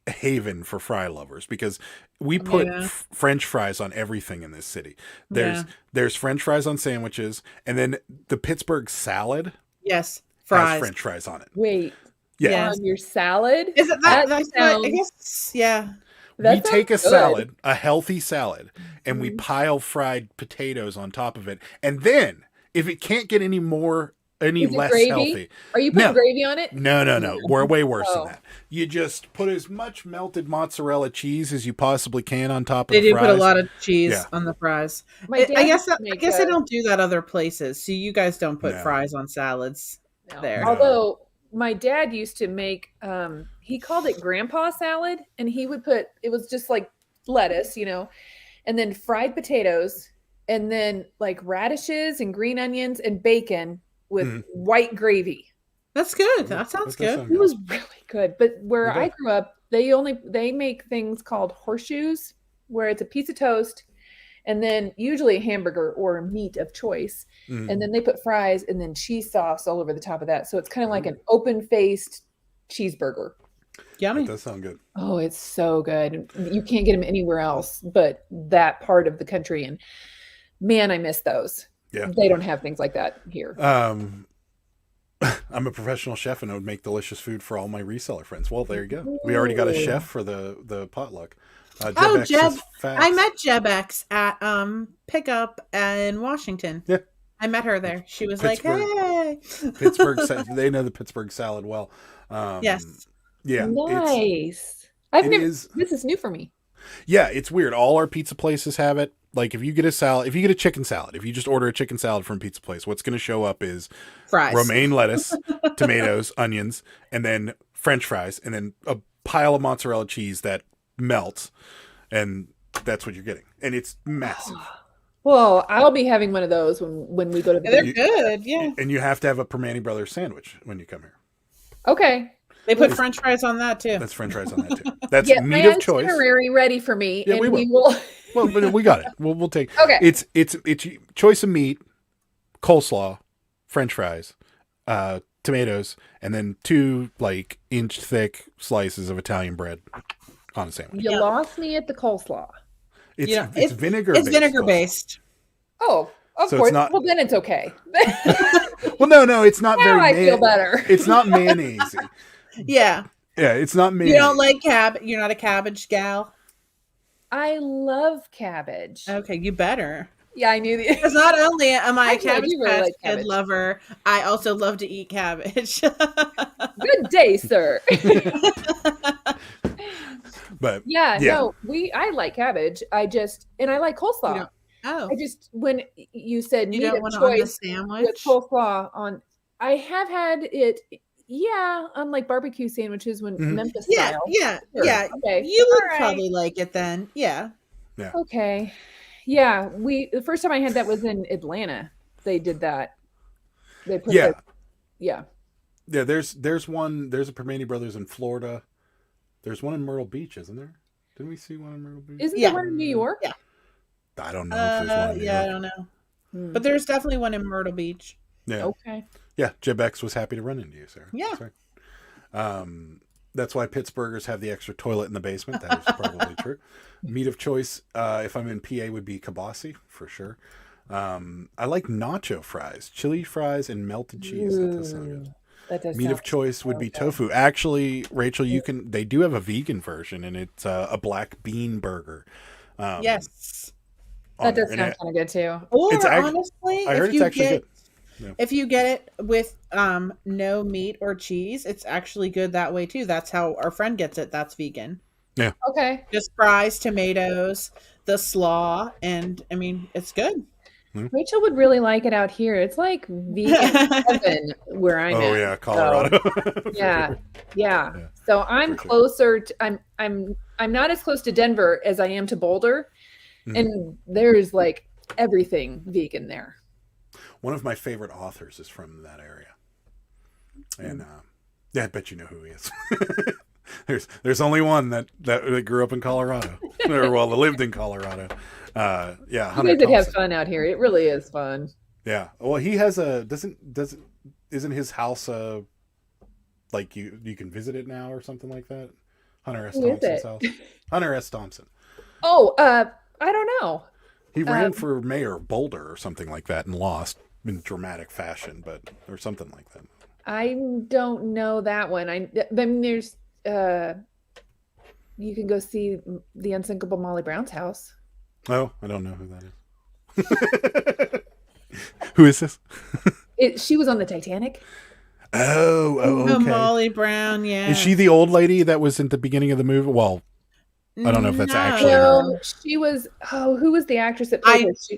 a haven for fry lovers because we put French fries on everything in this city. There's French fries on sandwiches, and then the Pittsburgh salad. Yes, fries. Has French fries on it. Wait, yes. On your salad? Is it that? I guess, yeah. We take a salad, a healthy salad, and we pile fried potatoes on top of it. And then, if it can't get any less gravy? Healthy. Are you putting gravy on it? No. We're way worse than that. You just put as much melted mozzarella cheese as you possibly can on top of the fries. They do put a lot of cheese on the fries. I guess I don't do that other places. So you guys don't put fries on salads there. Although my dad used to make, he called it grandpa salad, and he would put, it was just like lettuce, and then fried potatoes, and then like radishes and green onions and bacon with white gravy. That's good. That sounds good. It was really good. But where I grew up, they make things called horseshoes, where it's a piece of toast and then usually a hamburger or meat of choice. And then they put fries and then cheese sauce all over the top of that. So it's kind of like an open-faced cheeseburger. Yummy. That does sound good. Oh, it's so good. You can't get them anywhere else but that part of the country. And man, I miss those. Yeah. They don't have things like that here. I'm a professional chef and I would make delicious food for all my reseller friends. Well, there you go. We already got a chef for the potluck. Jeb. I met Jeb X at Pickup in Washington. Yeah. I met her there. She was like, hey. Pittsburgh, they know the Pittsburgh salad well. Yes. Yeah. Nice. This is new for me. Yeah, it's weird. All our pizza places have it. Like if you get a chicken salad, if you just order a chicken salad from a pizza place, what's going to show up is fries, romaine lettuce, tomatoes, onions, and then French fries, and then a pile of mozzarella cheese that melts, and that's what you're getting. And it's massive. Well, I'll be having one of those when we go to the They're good, yeah. And you have to have a Permane Brothers sandwich when you come here. Okay. They put French fries on that too. That's French fries on that too. That's meat of choice. Itinerary ready for me, yeah, and we will. Well, but we got it. We'll take. Okay. It's choice of meat, coleslaw, French fries, tomatoes, and then 2 like inch thick slices of Italian bread on a sandwich. You lost me at the coleslaw. It's vinegar. It's vinegar based. Oh, of course. Well, then it's okay. Well, no, it's not now I feel better. It's not mayonnaise. Yeah. Yeah, it's not mayonnaise. You don't like You're not a cabbage gal? I love cabbage. Okay, you better. Yeah, I knew that. Because not only am I a Cabbage Patch Kid lover, I also love to eat cabbage. Good day, sir. But no, I like cabbage. I like coleslaw. When you said you meat don't of want choice on the sandwich with coleslaw on, I have had it Yeah, on like barbecue sandwiches when Memphis Yeah, style. yeah, Sure. yeah. Okay. You would All right. probably like it then. Yeah. Yeah. Okay. Yeah, the first time I had that was in Atlanta. They did that. They put Yeah. Yeah. Yeah, there's a Permane Brothers in Florida. There's one in Myrtle Beach, isn't there? Didn't we see one in Myrtle Beach? Isn't there one in New York? Yeah. I don't know if there's one in New York. I don't know. But there's definitely one in Myrtle Beach. Yeah. Okay. Yeah, Jib X was happy to run into you, Sarah. Yeah. That's right. That's why Pittsburghers have the extra toilet in the basement. That is probably true. Meat of choice, if I'm in PA, would be kibasi, for sure. I like nacho fries, chili fries, and melted cheese. That does sound good. That does Meat of choice would be tofu. Actually, Rachel, they do have a vegan version, and it's a black bean burger. Yes. That does sound kind of good too. Or It's honestly, I heard it's actually good. Yeah. If you get it with no meat or cheese, it's actually good that way too. That's how our friend gets it. That's vegan. Yeah. Okay. Just fries, tomatoes, the slaw, and I mean, it's good. Rachel would really like it out here. It's like vegan heaven where I'm at. Oh yeah, Colorado. So, yeah. So I'm closer to I'm not as close to Denver as I am to Boulder. And there's like everything vegan there. One of my favorite authors is from that area. And I bet you know who he is. There's only one that grew up in Colorado. Or that lived in Colorado. Yeah, you Hunter guys would have Thompson. fun out here. It really is fun. Yeah. Well, he has isn't his house like you can visit it now or something like that? Hunter S. Thompson's house. Hunter S. Thompson. Oh, I don't know. He ran for mayor of Boulder or something like that and lost in dramatic fashion, or something like that. I don't know that one. I mean, there's you can go see the unsinkable Molly Brown's house. Oh, I don't know who that is. Who is this? She was on the Titanic. Oh, okay. Molly Brown, yeah. Is she the old lady that was at the beginning of the movie? Well, I don't know if that's actually her. No, she was. Oh, who was the actress that played her?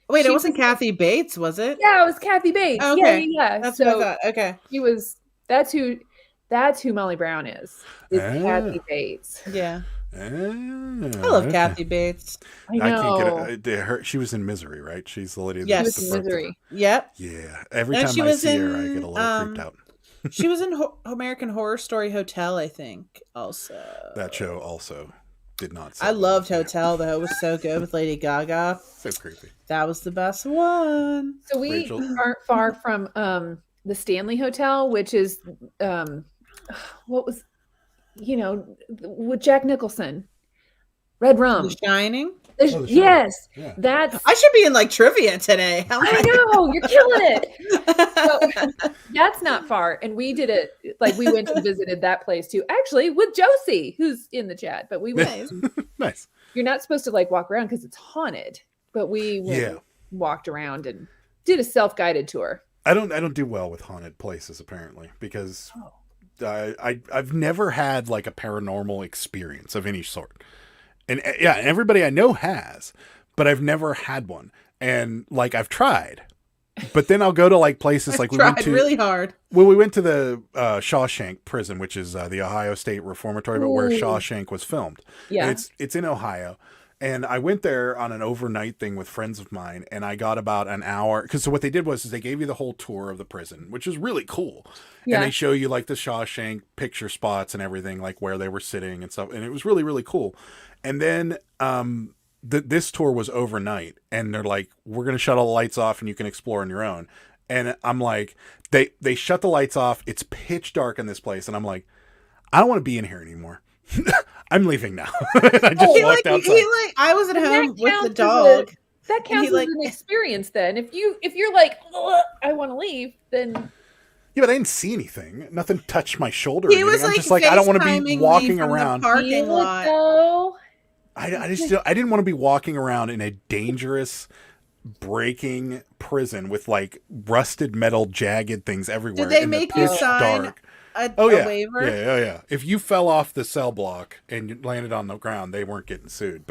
Wait, it wasn't Kathy Bates, was it? Yeah, it was Kathy Bates. Okay. Yeah. That's so what I thought. Okay. She was. That's who Molly Brown is. Kathy Bates. Yeah. I love Kathy Bates. I know. Can't get her. She was in Misery, right? She's the lady. Yes, she was in Misery. Yep. Yeah. Every time I see her, I get a little creeped out. She was in American Horror Story Hotel, I think. Also, that show also did not. I loved Hotel though; it was so good with Lady Gaga. So creepy. That was the best one. So we aren't far from the Stanley Hotel, which is what was, with Jack Nicholson, Red Rum, The Shining. Yes, yeah. I should be in like trivia today. I know, you're killing it. So, that's not far, and we did it. Like we went and visited that place too, actually, with Josie, who's in the chat. But we went. Nice. You're not supposed to like walk around because it's haunted, but we walked around and did a self-guided tour. I don't do well with haunted places apparently because I've never had like a paranormal experience of any sort. And everybody I know has, but I've never had one. And like I've tried, but then I'll go to like places like we went to really hard. Well, we went to the Shawshank prison, which is the Ohio State Reformatory, but where Shawshank was filmed. Yeah, it's in Ohio. And I went there on an overnight thing with friends of mine, and I got about an hour. Because what they did was they gave you the whole tour of the prison, which is really cool. Yeah. And they show you like the Shawshank picture spots and everything, like where they were sitting and stuff. And it was really, really cool. And then this tour was overnight, and they're like, we're going to shut all the lights off and you can explore on your own. And I'm like, they shut the lights off. It's pitch dark in this place. And I'm like, I don't want to be in here anymore. I'm leaving now. I just walked outside. I was at home with the dog. That counts as an experience then. If you're like, I want to leave, then yeah, but I didn't see anything. Nothing touched my shoulder. He was I'm just like, I don't want to be walking around. Parking lot. I didn't want to be walking around in a dangerous, breaking prison with like rusted metal, jagged things everywhere. Did they make you sign a waiver? Yeah. If you fell off the cell block and you landed on the ground, they weren't getting sued.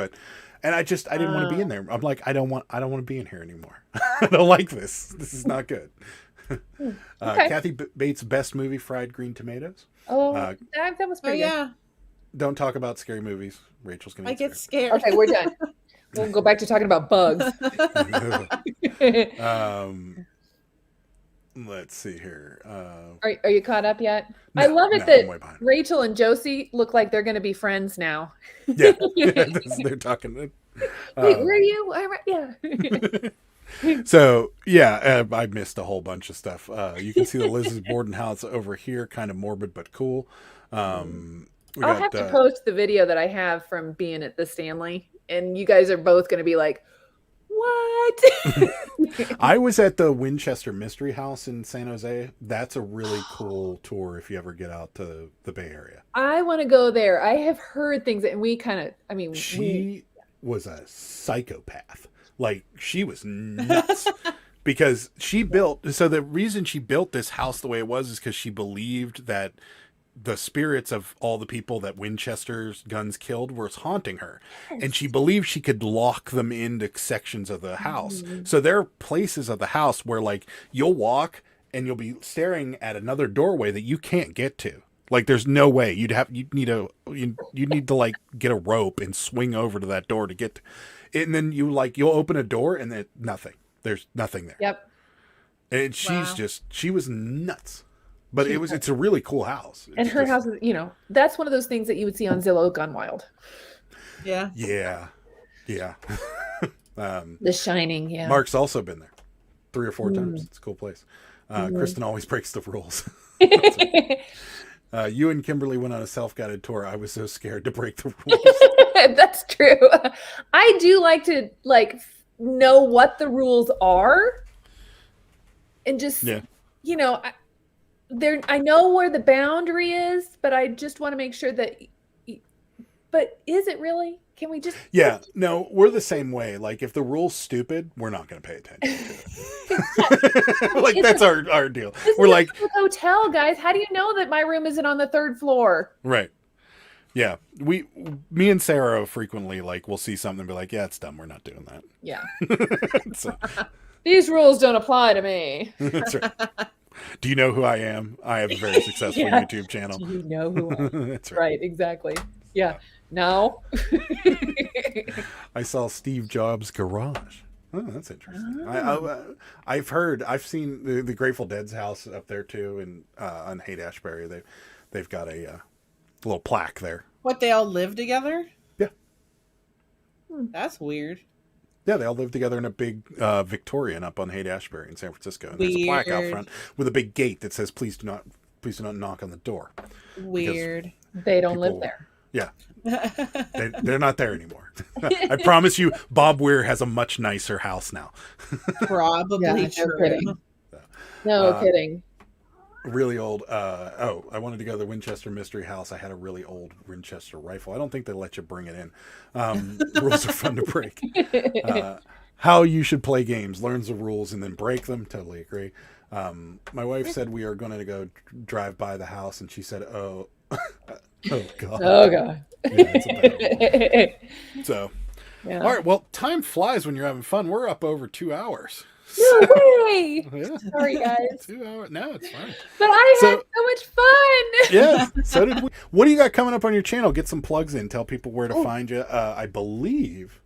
And I didn't want to be in there. I'm like, I don't want to be in here anymore. I don't like this. This is not good. Okay. Kathy Bates' best movie, Fried Green Tomatoes. Oh, that was pretty good. Yeah. Don't talk about scary movies. Rachel's gonna I get get scared. scared. Okay, we're done. We'll go back to talking about bugs. Let's see here. Are you caught up yet? No, I love it I'm way that behind. Rachel and Josie look like they're going to be friends now. Yeah, they're talking. Wait, where are you? Yeah. So yeah, I missed a whole bunch of stuff. You can see the Liz's boarding house over here, kind of morbid but cool. I'll have to post the video that I have from being at the Stanley, and you guys are both going to be like, "What?" I was at the Winchester Mystery House in San Jose. That's a really cool tour if you ever get out to the Bay Area. I want to go there. I have heard things, and we kind of, she was a psychopath. Like, she was nuts. Because the reason she built this house the way it was is because she believed that the spirits of all the people that Winchester's guns killed was haunting her. And she believed she could lock them into sections of the house. So there are places of the house where, like, you'll walk and you'll be staring at another doorway that you can't get to. Like, there's no way. You'd need to like get a rope and swing over to that door to get to it. And then you'll open a door and then nothing. There's nothing there. Yep. And she was nuts. But it's a really cool house. And her house is, that's one of those things that you would see on Zillow Gone Wild. Yeah. Yeah. The Shining, yeah. Mark's also been there 3 or 4 times. It's a cool place. Kristen always breaks the rules. You and Kimberly went on a self-guided tour. I was so scared to break the rules. That's true. I do like to know what the rules are, and just I know where the boundary is, but I just want to make sure that. But is it really? Can we just? Yeah, no, we're the same way. Like, if the rule's stupid, we're not going to pay attention to it. Like, that's our deal. We're like a hotel, guys. How do you know that my room isn't on the 3rd floor? Right. Yeah, me and Sarah frequently we'll see something and be like, yeah, it's dumb. We're not doing that. Yeah. So, these rules don't apply to me. That's right. Do you know who I am? I have a very successful YouTube channel. Do you know who I am? That's right. Right, exactly. Yeah. No. I saw Steve Jobs' garage. Oh, that's interesting. I've seen the Grateful Dead's house up there too, and on Haight-Ashbury, they've got a little plaque there. What, they all live together? Yeah. That's weird. Yeah, they all live together in a big Victorian up on Haight-Ashbury in San Francisco. And there's a plaque out front with a big gate that says, please do not knock on the door. Weird. They don't live there. Yeah. They're not there anymore. I promise you, Bob Weir has a much nicer house now. Probably true. No kidding. No kidding. Really old. I wanted to go to the Winchester Mystery House. I had a really old Winchester rifle. I don't think they let you bring it in. Rules are fun to break. How you should play games. Learns the rules and then break them. Totally agree. My wife said we are going to go drive by the house, and she said, "Oh, oh God, oh God." Yeah, it's a bad one. So, all right. Well, time flies when you're having fun. We're up over 2 hours. No way! Yeah. Sorry, guys. 2 hours. No, it's fine. But I had so much fun. Yeah, so did we. What do you got coming up on your channel? Get some plugs in. Tell people where to find you. I believe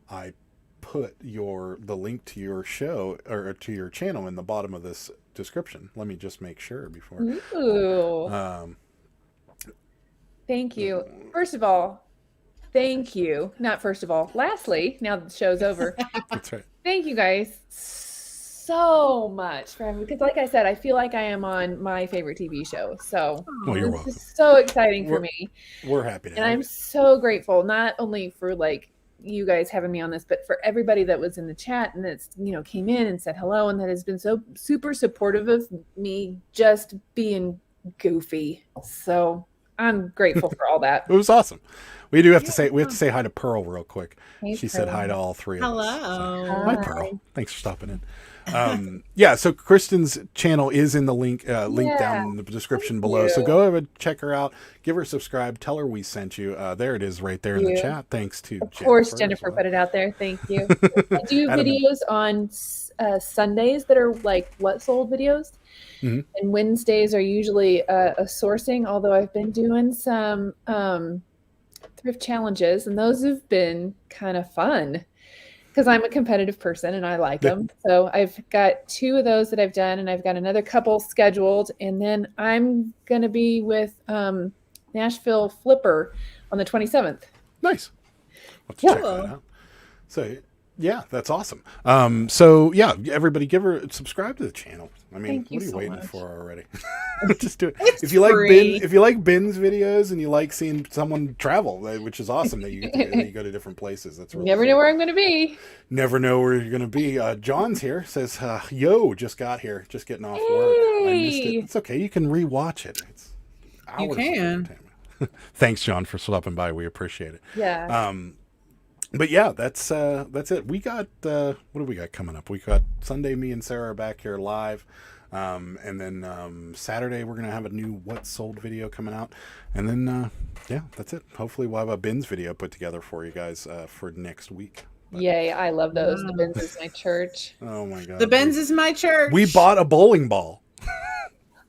I put the link to your show or to your channel in the bottom of this description. Let me just make sure before. Ooh. Thank you. First of all, thank you. Not first of all. Lastly, now that the show's over. That's right. Thank you guys so much for having me. Because like I said, I feel like I am on my favorite TV show. So you're welcome. This is so exciting for me. We're happy to and I'm so grateful, not only for you guys having me on this, but for everybody that was in the chat and that's, came in and said hello and that has been so super supportive of me just being goofy. So I'm grateful for all that. It was awesome. We have to say hi to Pearl real quick. Hey, she said hi to all three of us. Hello. So, hi, Pearl. Thanks for stopping in. Yeah, so Kristen's channel is in the link down in the description below. So go over, check her out, give her a subscribe, tell her we sent you. There it is right there in the chat. Thanks to Of course, Jennifer put it out there. Thank you. I do videos on Sundays that are like what sold videos. And Wednesdays are usually a sourcing, although I've been doing some thrift challenges, and those have been kind of fun because I'm a competitive person and I like them. So I've got 2 of those that I've done, and I've got another couple scheduled, and then I'm going to be with Nashville Flipper on the 27th. Nice. Let's check that out. So yeah, that's awesome. So yeah, everybody subscribe to the channel. I mean, what are you waiting for already? Just do it. If you like Ben's videos and you like seeing someone travel, which is awesome that you go to different places. That's really Never know where I'm going to be. Never know where you're going to be. John's here, says, yo, just got here, just getting off work. I missed it. It's okay. You can rewatch it. It's hours you can. Thanks, John, for stopping by. We appreciate it. Yeah. But yeah, that's it. We got what do we got coming up? We got Sunday. Me and Sarah are back here live, and then Saturday we're gonna have a new What Sold video coming out, and then yeah, that's it. Hopefully we'll have a bins video put together for you guys for next week. But, yay! I love those. The bins is my church. Oh my god, the bins is my church. We bought a bowling ball.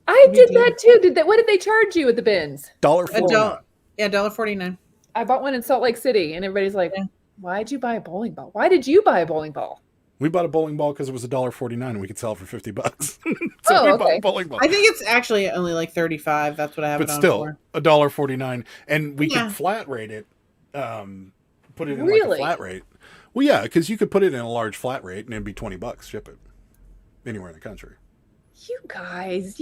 I did that too. What did they charge you at the bins? $1.49. Yeah, $1.49. I bought one in Salt Lake City, and everybody's like, why'd you buy a bowling ball? Why did you buy a bowling ball? We bought a bowling ball because it was $1.49 and we could sell it for $50. So we bought a bowling ball. I think it's actually only like 35. That's what I have it on for. But still, $1.49, and we could flat rate it. Put it in like a flat rate. Well, yeah, because you could put it in a large flat rate and it'd be $20. Ship it anywhere in the country. You guys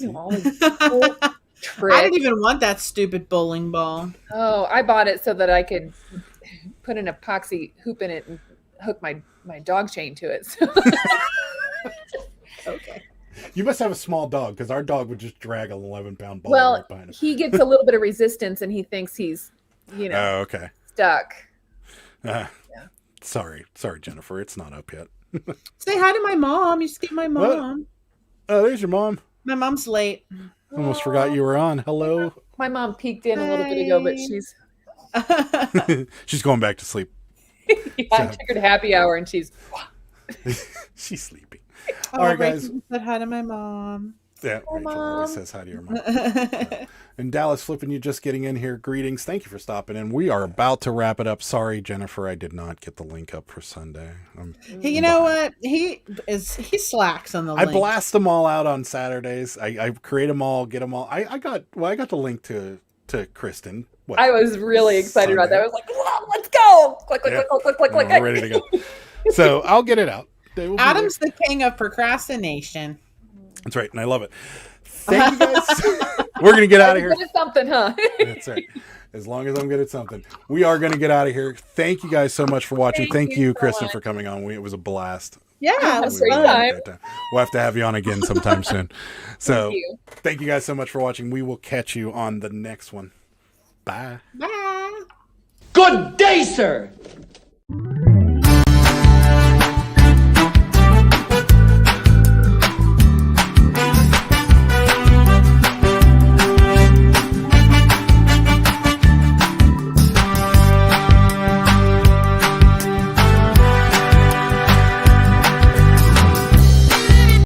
know all these cool tricks. I didn't even want that stupid bowling ball. Oh, I bought it so that I could put an epoxy hoop in it and hook my dog chain to it. So. Okay. You must have a small dog, because our dog would just drag an 11-pound ball right behind him. He gets a little bit of resistance and he thinks he's, stuck. Yeah. Sorry, Jennifer. It's not up yet. Say hi to my mom. You skipped my mom. What? Oh, there's your mom. My mom's late. Almost forgot you were on. Hello. My mom peeked in a little bit ago, but she's going back to sleep. I took her to happy hour and she's sleeping. All right, guys. Said hi to my mom. Yeah, Rachel always says hi to your mom. And Dallas Flippin', you just getting in here. Greetings. Thank you for stopping in. We are about to wrap it up. Sorry, Jennifer, I did not get the link up for Sunday. You know what? He slacks on the link. I blast them all out on Saturdays. I create them all, get them all. I got the link to Kristen. I was really excited about that. I was like, "Whoa, let's go!" Click. We're ready to go. So I'll get it out. Adam's the king of procrastination. That's right, and I love it. Thank you guys. We're going to get out of here. Good at something, huh? That's right. As long as I'm good at something. We are going to get out of here. Thank you guys so much for watching. Thank you, Kristen, for coming on. It was a blast. Yeah, it was a great time. We'll have to have you on again sometime soon. So thank you guys so much for watching. We will catch you on the next one. Bye. Bye. Good day, sir.